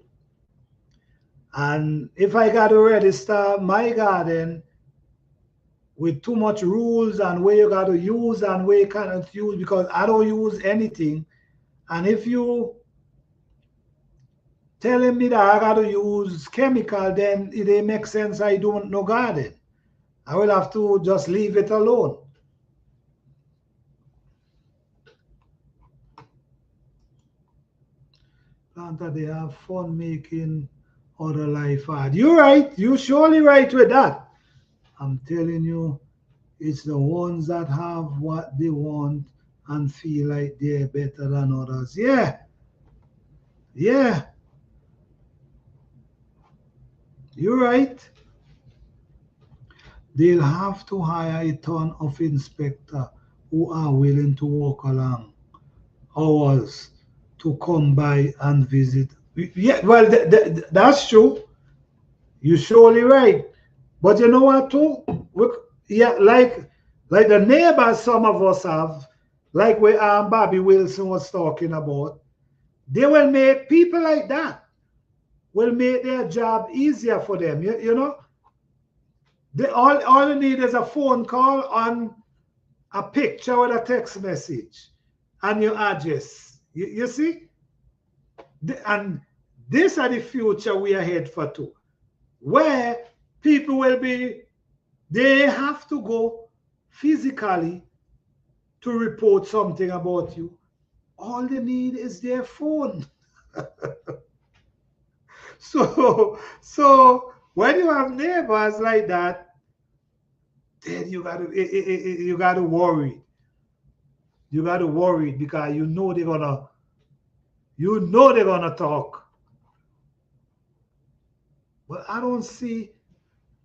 Speaker 1: And if I got to register my garden with too much rules and where you got to use and where you cannot use, because I don't use anything. And if you telling me that I got to use chemical, then it ain't make sense. I don't know garden. I will have to just leave it alone. Planter, they have fun making other life hard. You're right. You're surely right with that. I'm telling you, it's the ones that have what they want and feel like they're better than others. Yeah. Yeah. You're right. They'll have to hire a ton of inspector who are willing to walk along hours to come by and visit. Yeah, well, that's true. You're surely right. But you know what, too? Yeah, like the neighbors some of us have, like where Bobby Wilson was talking about, they will make people like that will make their job easier for them. You know, all you need is a phone call on a picture with a text message and your address. You see? And this are the future we are headed for too, where people will be, they have to go physically to report something about you. All they need is their phone. So when you have neighbors like that, then you gotta worry. You gotta worry because you know they're gonna talk. But I don't see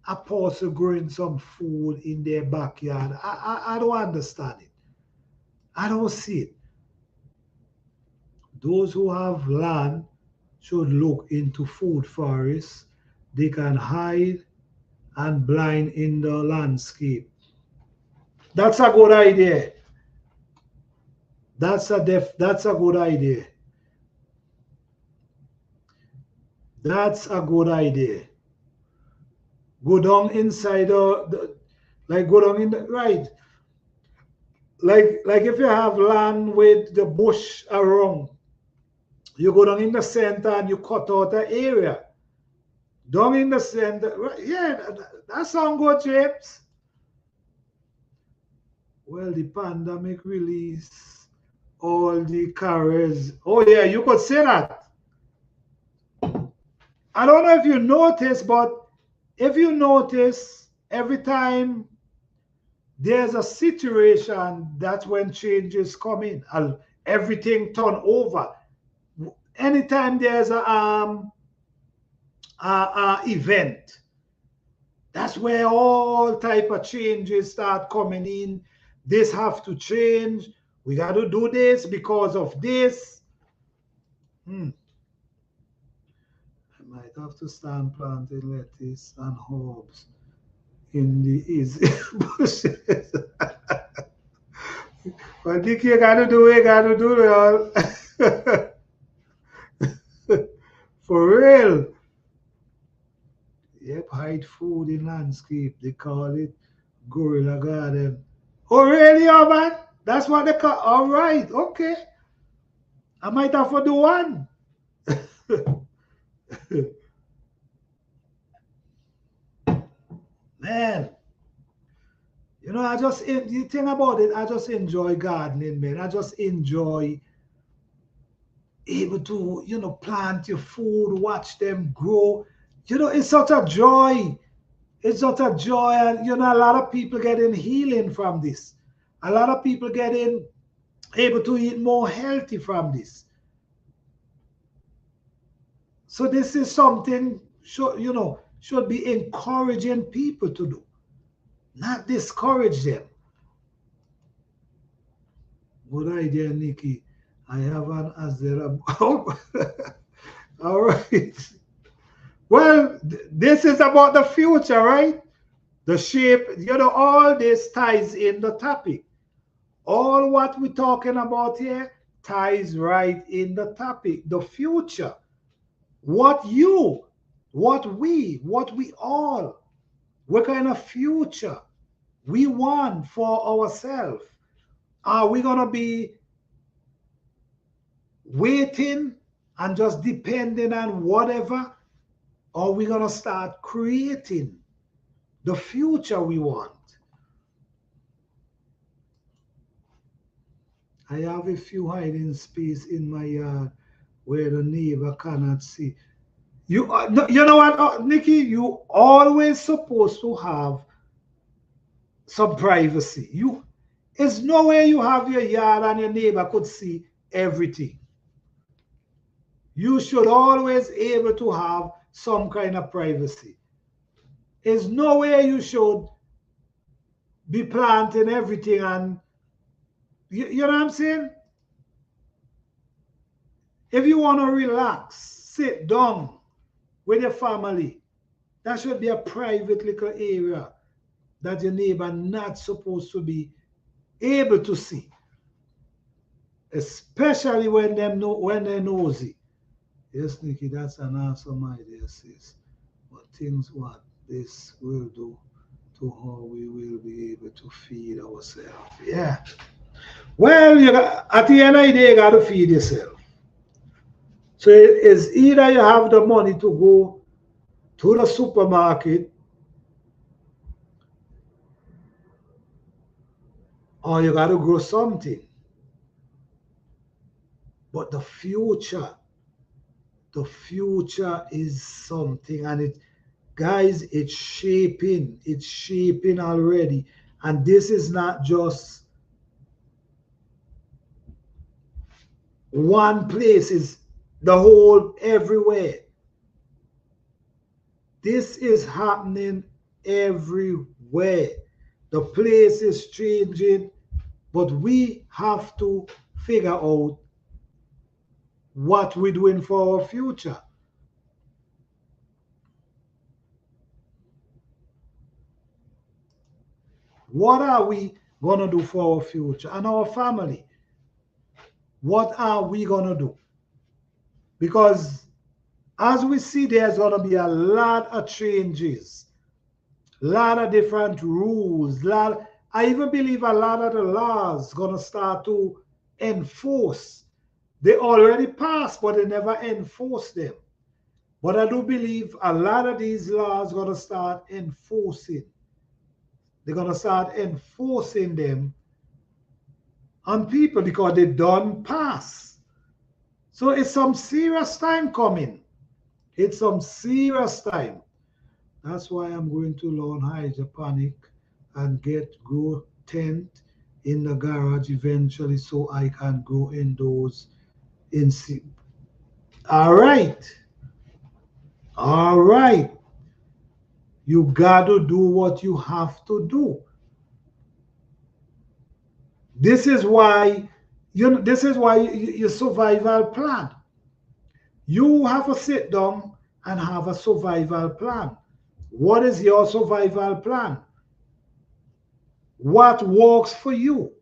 Speaker 1: a person growing some food in their backyard. I don't understand it. I don't see it. Those who have land should look into food forests. They can hide and blind in the landscape. That's a good idea. That's a good idea. That's a good idea. Go down inside like go down in the right. Like if you have land with the bush around, you go down in the center and you cut out an area. Down in the center. Right, yeah, that sounds good, James. Well, the pandemic release all the carriers. Oh yeah, you could say that. I don't know if you notice, but if you notice, every time there's a situation, that's when changes come in and everything turn over. anytime there's a event, that's where all type of changes start coming in. This have to change. We got to do this because of this. I might have to start planting lettuce and herbs in the easy bushes. But Nick, you gotta do it, gotta do it all. For real. Yep, hide food in landscape. They call it gorilla garden. Oh, really, oh, man? That's what they call. All right, okay. I might have to do one. Man, you know, you think about it, I just enjoy gardening, man. I just enjoy able to, plant your food, watch them grow. It's such a joy. It's such a joy. And, a lot of people getting healing from this. A lot of people getting able to eat more healthy from this. So this is something, should be encouraging people to do, not discourage them. Good idea, Nikki. I have an Azera. All right. Well, this is about the future, right? The shape, all this ties in the topic. All what we're talking about here ties right in the topic. The future. What we all, what kind of future we want for ourselves. Are we going to be waiting and just depending on whatever? Or are we going to start creating the future we want? I have a few hiding space in my yard where the neighbor cannot see. You know what, Nikki? You always supposed to have some privacy. It's nowhere you have your yard and your neighbor could see everything. You should always able to have some kind of privacy. There's nowhere you should be planting everything and you know what I'm saying? If you want to relax, sit down with your family, that should be a private little area that your neighbor not supposed to be able to see, especially when they're nosy. Yes, Nikki, that's an awesome idea, sis. But things what this will do to how we will be able to feed ourselves. Yeah. Well, at the end of the day, you got to feed yourself. So it's either you have the money to go to the supermarket or you got to grow something. But the future is something, and guys, it's shaping already. And this is not just one place, is the whole everywhere. This is happening everywhere. The place is changing, but we have to figure out what we're doing for our future. What are we going to do for our future and our family? What are we going to do? Because as we see, there's going to be a lot of changes, a lot of different rules. I even believe a lot of the laws going to start to enforce. They already passed, but they never enforce them. But I do believe a lot of these laws are going to start enforcing. They're going to start enforcing them on people because they don't pass. So it's some serious time coming. It's some serious time. That's why I'm going to learn hydroponic and grow tent in the garage eventually so I can grow indoors in All right. All right. You got to do what you have to do. This is why this is why your survival plan. You have to sit down and have a survival plan. What is your survival plan? What works for you?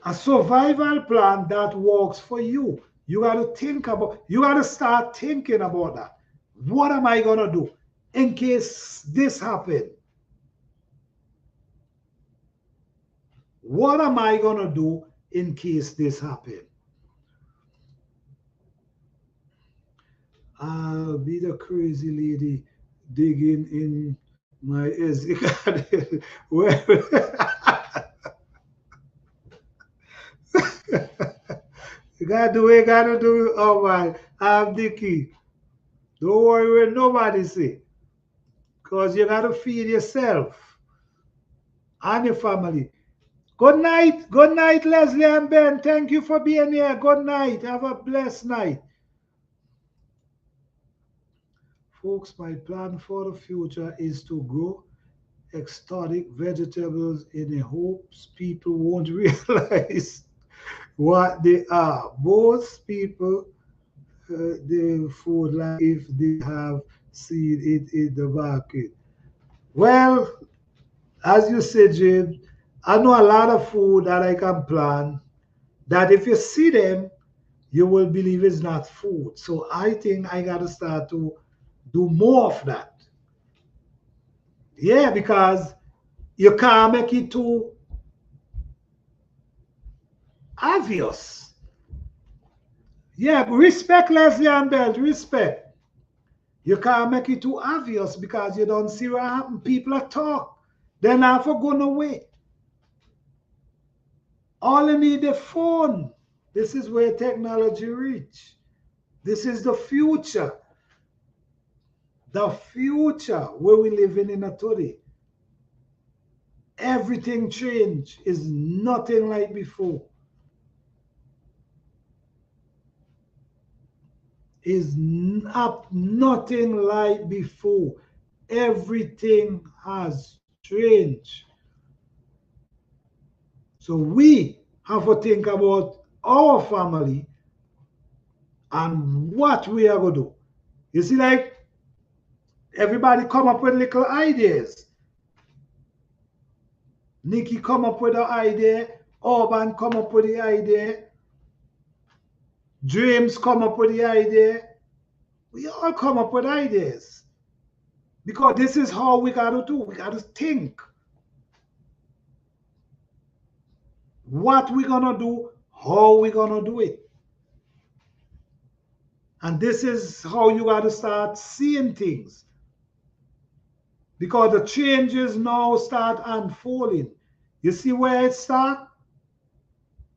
Speaker 1: A survival plan that works for you. You got to think about, you got to start thinking about that. What am I going to do in case this happens? What am I going to do in case this happens? I'll be the crazy lady digging in my SD card. Well, you gotta do what you gotta do. Oh my, I'm Dicky. Don't worry what nobody say. Because you gotta feed yourself and your family. Good night. Good night, Leslie and Ben. Thank you for being here. Good night. Have a blessed night. Folks, my plan for the future is to grow exotic vegetables in the hopes people won't realize what they are. Most people, the food like if they have seen it in the market. Well, as you said, Jade, I know a lot of food that I can plan that if you see them, you will believe it's not food. So I think I got to start to do more of that. Yeah, because you can't make it too obvious. Yeah, respect Leslie and Belt, respect. You can't make it too obvious because you don't see what happen. People are talk. They're not for going away. All you need is a phone. This is where technology reach. This is the future. The future where we living in a today. Everything changed. Is nothing like before. Is not nothing like before. Everything has changed. So we have to think about our family and what we are going to do. You see, like everybody come up with little ideas. Nikki come up with the idea. Urban come up with the idea. Dreams come up with the idea. We all come up with ideas. Because this is how we got to do. We got to think. What we going to do, how we going to do it. And this is how you got to start seeing things. Because the changes now start unfolding. You see where it start?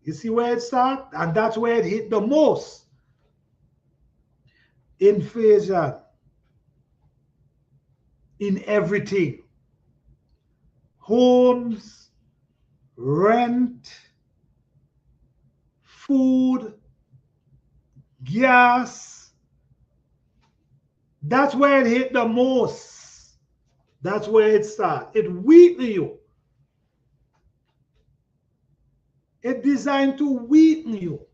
Speaker 1: You see where it start? And that's where it hit the most. Inflation in everything. Homes, rent, food, gas. That's where it hit the most. That's where it starts. It weaken you. It's designed to weaken you.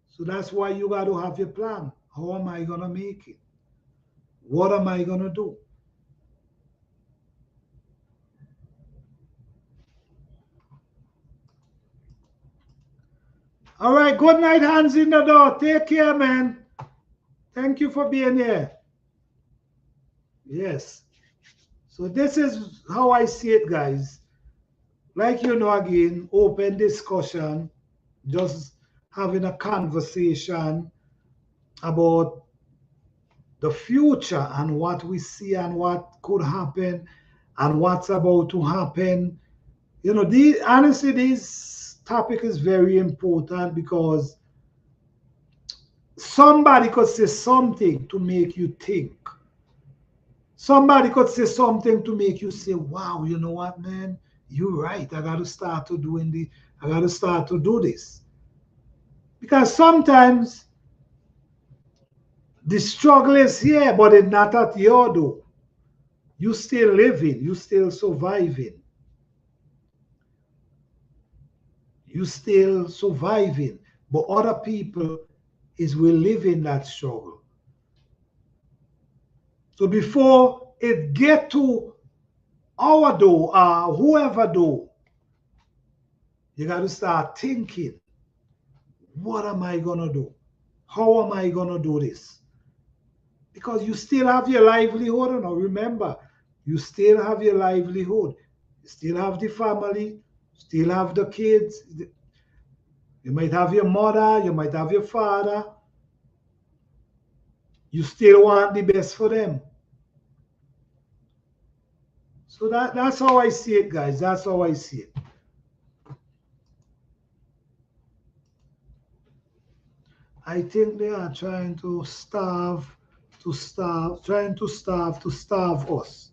Speaker 1: So that's why you got to have your plan. How am I going to make it? What am I going to do? All right, good night, hands in the door. Take care, man. Thank you for being here. Yes. So this is how I see it, guys. Like, again, open discussion, just having a conversation about the future and what we see and what could happen and what's about to happen. Honestly, this topic is very important because somebody could say something to make you think. Somebody could say something to make you say, wow, you know what, man? You're right. I got to start to do this. Because sometimes the struggle is here, but it's not at your door. You still living, you still surviving. You still surviving. But other people is will live in that struggle. So before it get to our door or whoever door, you got to start thinking, what am I going to do? How am I going to do this? Because you still have your livelihood. Now remember, you still have your livelihood. You still have the family, still have the kids. You might have your mother, you might have your father. You still want the best for them. So that's how I see it, guys. That's how I see it. I think they are trying to starve us.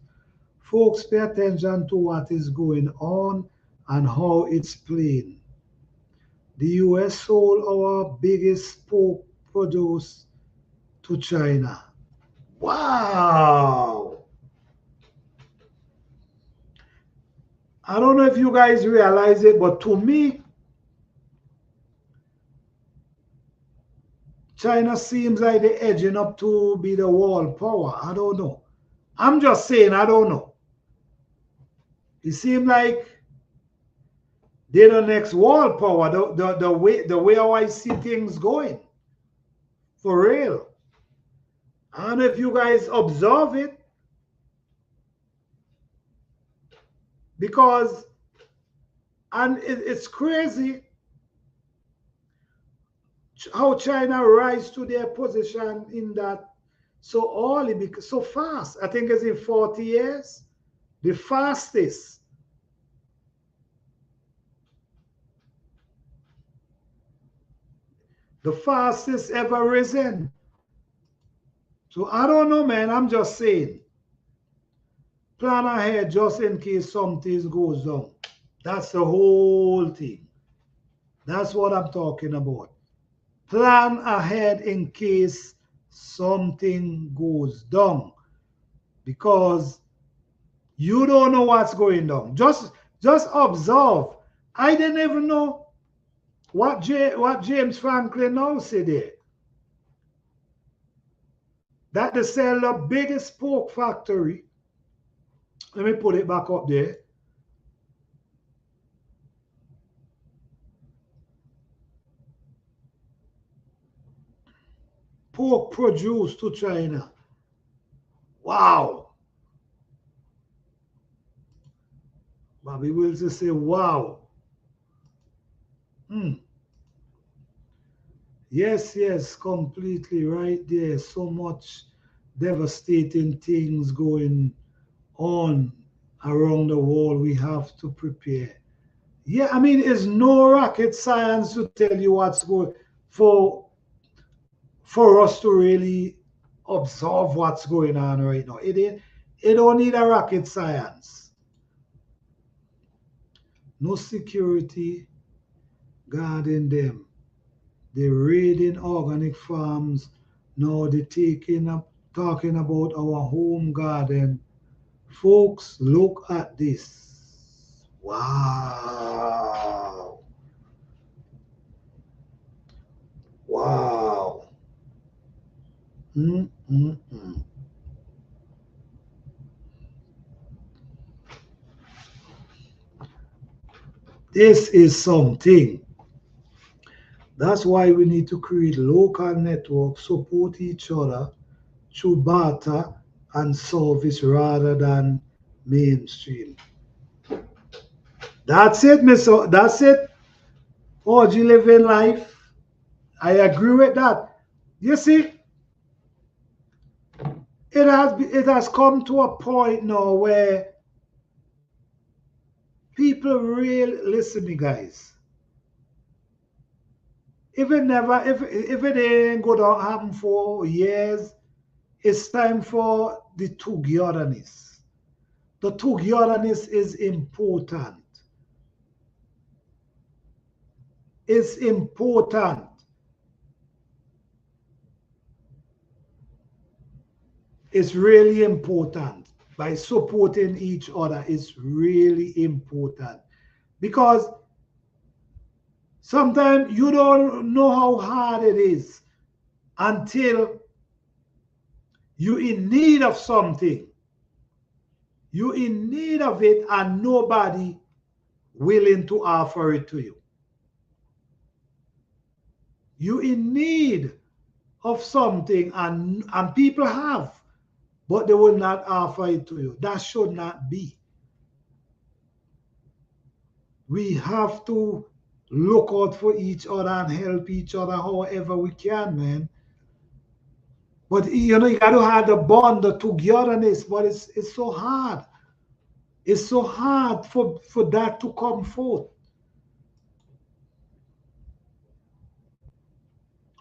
Speaker 1: Folks, pay attention to what is going on and how it's playing. The US sold our biggest pork produce to China. Wow! I don't know if you guys realize it, but to me, China seems like they're edging up to be the world power. I don't know. I'm just saying, I don't know. It seems like they're the next world power, the way how I see things going. For real. I don't know if you guys observe it, because, and it's crazy how China rise to their position in that so early, so fast. I think it's in 40 years, the fastest. The fastest ever risen. So I don't know, man. I'm just saying. Plan ahead just in case something goes wrong. That's the whole thing. That's what I'm talking about. Plan ahead in case something goes down, because you don't know what's going down. Just observe. I didn't even know what James Franklin now said there. That they sell the biggest pork factory. Let me put it back up there. Pork produce to China. Wow. Bobby Wilson say, wow. Yes, completely right there. So much devastating things going on around the world. We have to prepare. Yeah, I mean, it's no rocket science to tell you what's going for us to really observe what's going on right now. It don't need a rocket science. No security guarding them. They're raiding organic farms. Now they're talking about our home garden. Folks, look at this. Wow. Wow. Mm-mm-mm. This is something. That's why we need to create local networks, support each other through barter and service rather than mainstream. That's it, Miss. That's it. OG living life. I agree with that. You see, it has come to a point now where people really listen me, guys. If it ain't gonna happen for years, it's time for the togetherness. The togetherness is important. It's important. it's really important. By supporting each other, it's really important. Because sometimes you don't know how hard it is until you're in need of something. You're in need of it and nobody willing to offer it to you. You're in need of something and people have, but they will not offer it to you. That should not be. We have to look out for each other and help each other however we can, man. But you got to have the bond, the togetherness, but it's so hard. It's so hard for that to come forth.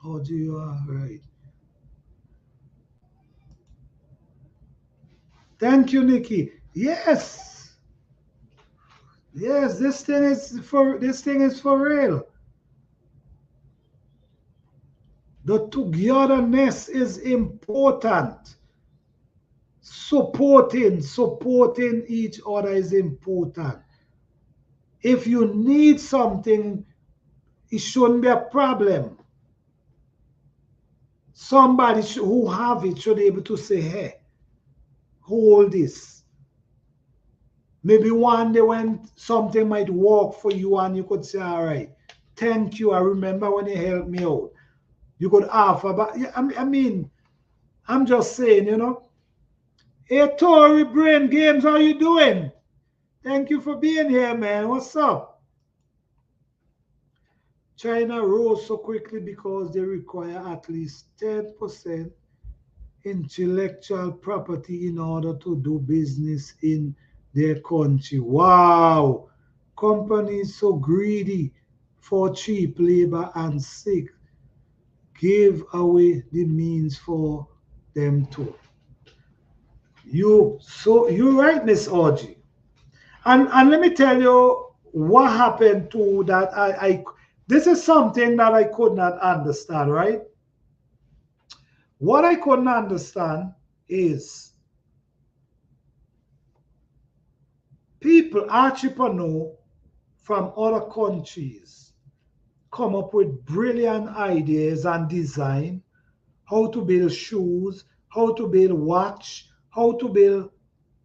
Speaker 1: Oh, you are right. Thank you, Nikki. Yes. Yes, this thing is for real. The togetherness is important. Supporting each other is important. If you need something, it shouldn't be a problem. Somebody who have it should be able to say, hey, hold this. Maybe one day when something might work for you and you could say, all right, thank you. I remember when you helped me out. You could offer, but I mean, I'm just saying, Hey, Tori Brain Games, how you doing? Thank you for being here, man. What's up? China rose so quickly because they require at least 10% intellectual property in order to do business in their country. Wow. Companies so greedy for cheap labor and sick give away the means for them to. You're right, Miss Audrey. And let me tell you what happened to that. This is something that I could not understand, right? What I couldn't understand is people, entrepreneurs from other countries, come up with brilliant ideas and design, how to build shoes, how to build watch, how to build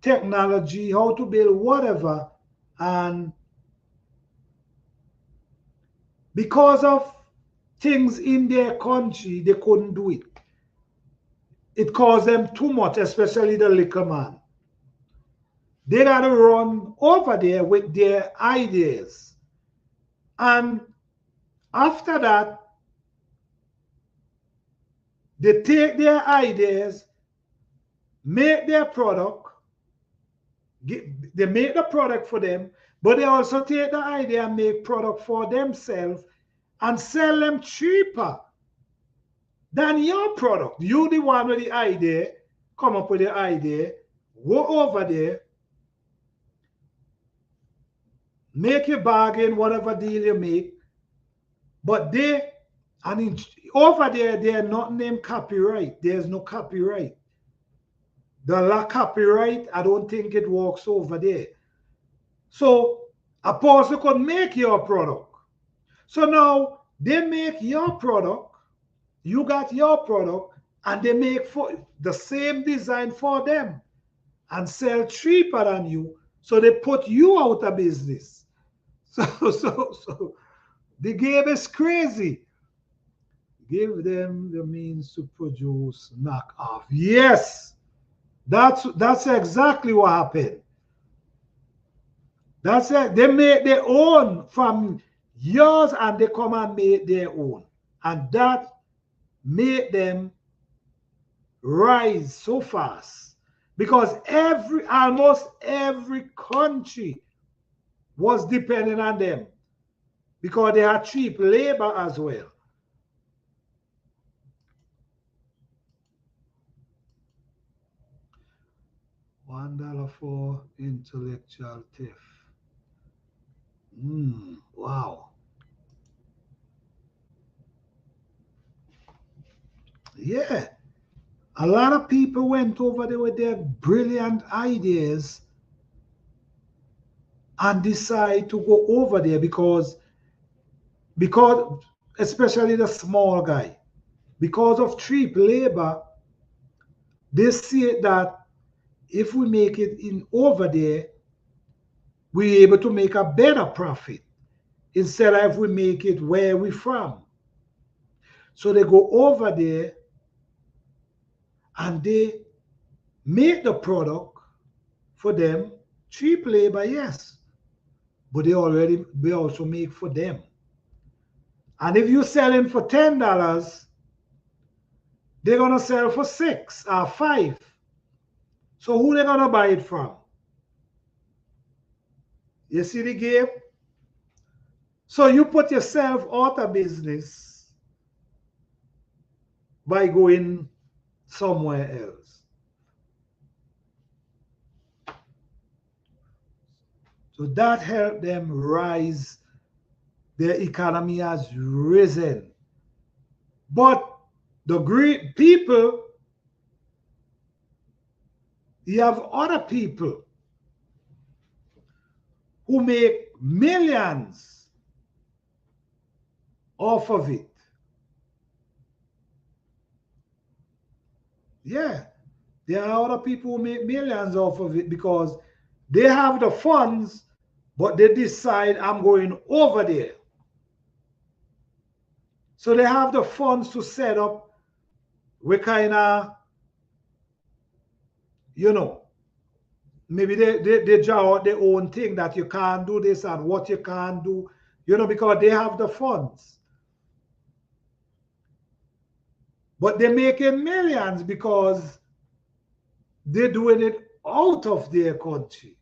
Speaker 1: technology, how to build whatever. And because of things in their country, they couldn't do it. It caused them too much, especially the liquor man. They got to run over there with their ideas. And after that, they take their ideas, make their product, they make the product for them, but they also take the idea and make product for themselves and sell them cheaper than your product. You the one with the idea, come up with the idea, go over there, make your bargain, whatever deal you make, but over there, they're not named copyright. There's no copyright. The copyright, I don't think it works over there. So a person could make your product. So now they make your product, you got your product, and they make for the same design for them and sell cheaper than you. So they put you out of business. So the game is crazy. Give them the means to produce knockoff. Yes, that's exactly what happened. That's it. They make their own from yours and they come and make their own. And that made them rise so fast because almost every country was depending on them because they had cheap labor as well. $1 for intellectual theft. Wow. Yeah. A lot of people went over there with their brilliant ideas and decide to go over there because especially the small guy, because of cheap labor, they see that if we make it in over there, we're able to make a better profit instead of if we make it where we from. So they go over there and they make the product for them, cheap labor, yes, but they also make for them. And if you sell it for $10, they're gonna sell for 6 or 5. So who they gonna buy it from? You see the game? So you put yourself out of business by going somewhere else. So that helped them rise. Their economy has risen. But the great people, you have other people who make millions off of it. Yeah, there are other people who make millions off of it because they have the funds, but they decide I'm going over there. So they have the funds to set up with kind of, you know, maybe they draw out their own thing that you can't do this and what you can't do, you know, because they have the funds. But they're making millions because they're doing it out of their country.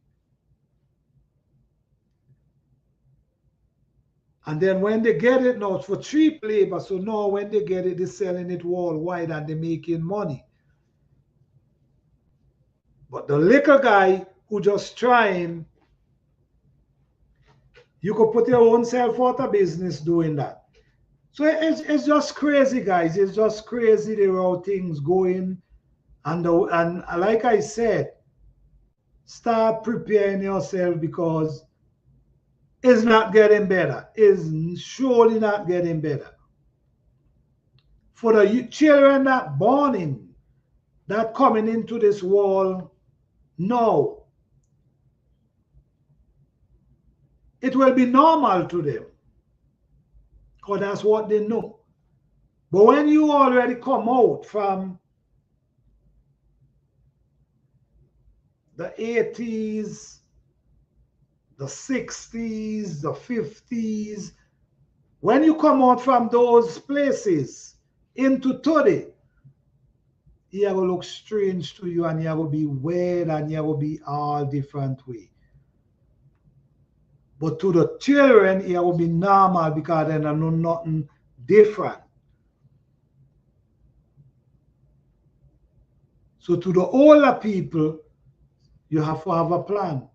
Speaker 1: And then when they get it now, it's for cheap labor. So now when they get it, they're selling it worldwide and they're making money. But the little guy who just trying, you could put your own self out of business doing that. So it's just crazy, guys. It's just crazy the how things going. And like I said, start preparing yourself because it's not getting better. It's surely not getting better. For the children that born in, that coming into this world, no, it will be normal to them because that's what they know. But when you already come out from the 80s, the 60s, the 50s, when you come out from those places into today, it will look strange to you and it will be weird and it will be all different way. But to the children, it will be normal because they know nothing different. So to the older people, you have to have a plan.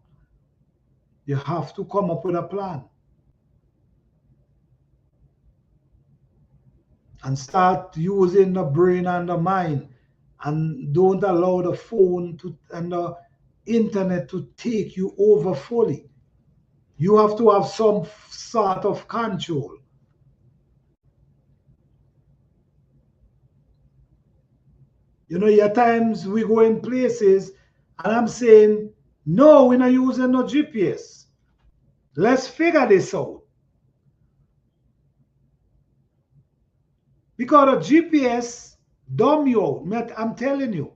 Speaker 1: You have to come up with a plan. And start using the brain and the mind. And don't allow the phone and the internet to take you over fully. You have to have some sort of control. You know, at times we go in places and I'm saying, no, we're not using no GPS. Let's figure this out. Because the GPS dumb you out. I'm telling you.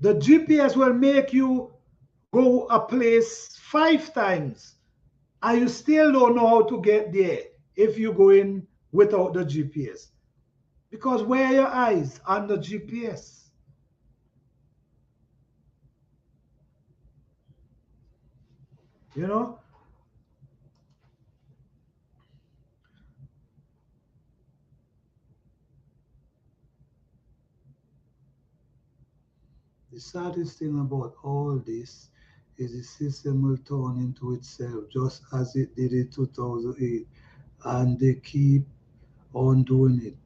Speaker 1: The GPS will make you go a place 5 times and you still don't know how to get there if you go in without the GPS. Because where are your eyes? On the GPS. You know? The saddest thing about all this is the system will turn into itself just as it did in 2008. And they keep on doing it.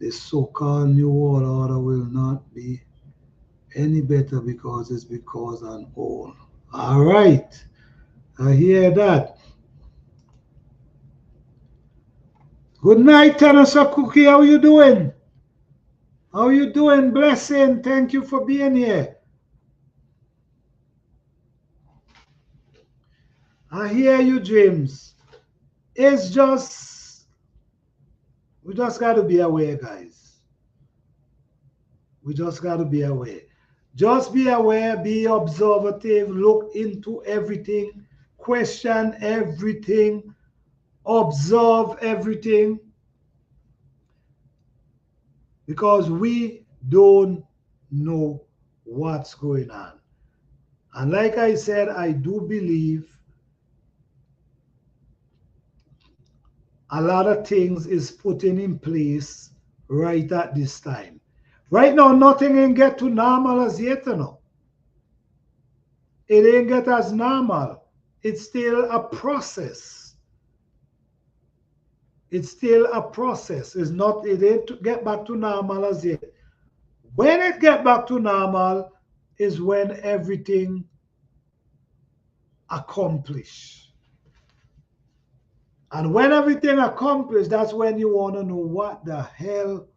Speaker 1: this so-called new world order will not be any better because it's because I'm old. All right. I hear that. Good night, Tanasa Cookie. How you doing? How you doing? Blessing. Thank you for being here. I hear you, James. It's just, we just got to be aware, guys. We just got to be aware. Just be aware, be observative, look into everything, question everything, observe everything, because we don't know what's going on. And like I said, I do believe a lot of things is putting in place right at this time. Right now, nothing ain't get to normal as yet, you know. It ain't get as normal. It's still a process. It's still a process. It's not, it ain't to get back to normal as yet. When it get back to normal is when everything accomplished. And when everything accomplished, that's when you want to know what the hell,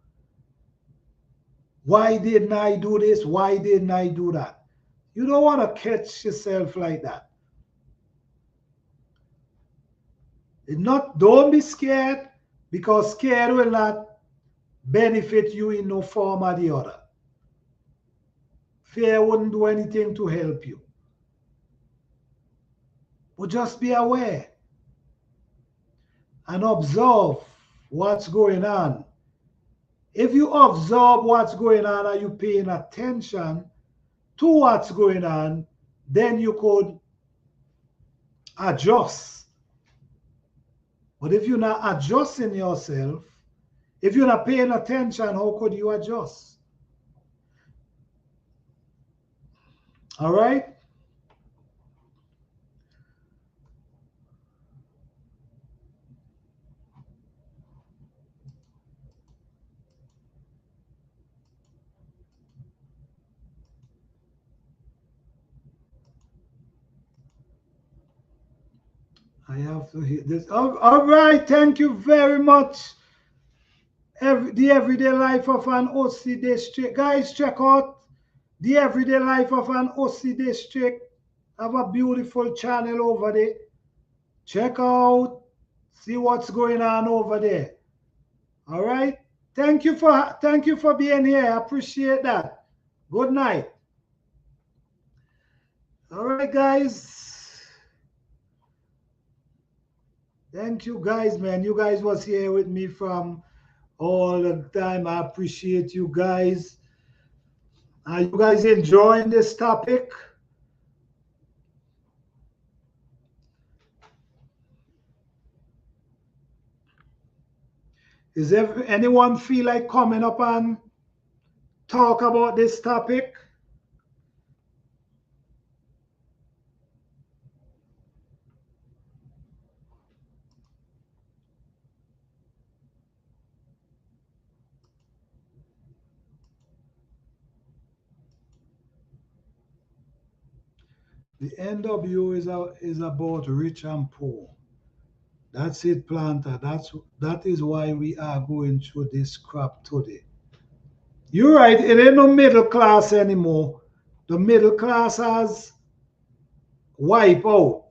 Speaker 1: why didn't I do this? Why didn't I do that? You don't want to catch yourself like that. It's not, don't be scared, because scared will not benefit you in no form or the other. Fear wouldn't do anything to help you. But just be aware and observe what's going on. If you observe what's going on and you paying attention to what's going on, then you could adjust. But if you're not adjusting yourself, if you're not paying attention, how could you adjust? All right? I have to hit this. All right, thank you very much. The Everyday Life of an OC District. Guys, check out The Everyday Life of an OC District. Have a beautiful channel over there. Check out, see what's going on over there. All right. Thank you for being here. I appreciate that. Good night. All right, guys. Thank you, guys, man. You guys was here with me from all the time. I appreciate you guys. Are you guys enjoying this topic? Is anyone feel like coming up and talk about this topic? The NW is about rich and poor. That's it, planter. That is why we are going through this crap today. You're right. It ain't no middle class anymore. The middle class has wiped out.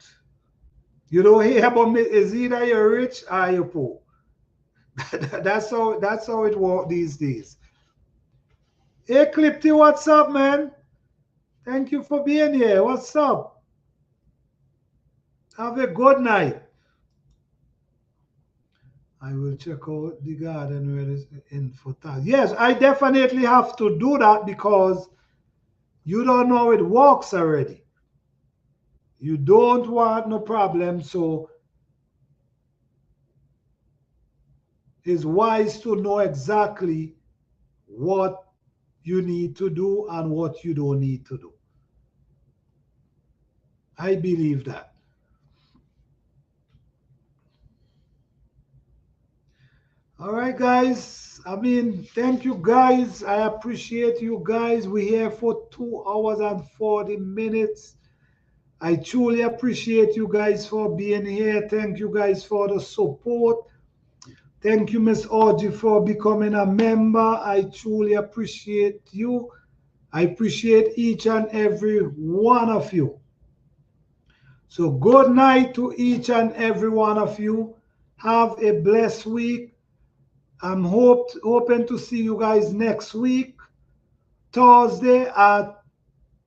Speaker 1: You don't hear about me. Is either you're rich or you're poor. That's how it works these days. Hey, Clipty, what's up, man? Thank you for being here. What's up? Have a good night. I will check out the garden where it's in for that. Yes, I definitely have to do that because you don't know it works already. You don't want no problem, so it's wise to know exactly what you need to do and what you don't need to do. I believe that. All right, guys. I mean, thank you, guys. I appreciate you guys. We're here for 2 hours and 40 minutes. I truly appreciate you guys for being here. Thank you guys for the support. Thank you, Miss Audrey, for becoming a member. I truly appreciate you. I appreciate each and every one of you. So, good night to each and every one of you. Have a blessed week. I'm hoping to see you guys next week, Thursday at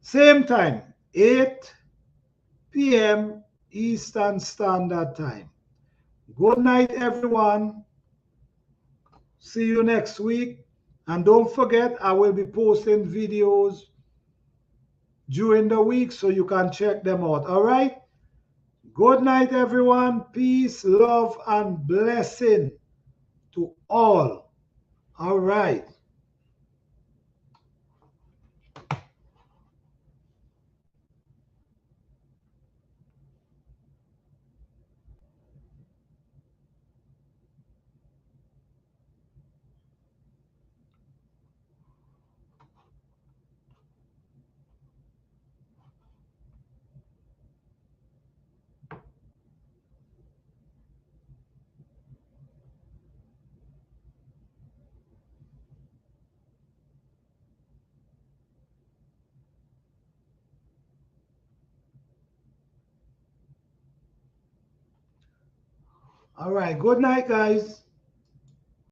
Speaker 1: same time, 8 p.m. Eastern Standard Time. Good night, everyone. See you next week. And don't forget, I will be posting videos during the week so you can check them out. All right? Good night, everyone. Peace, love, and blessing to all. All right. All right. Good night, guys.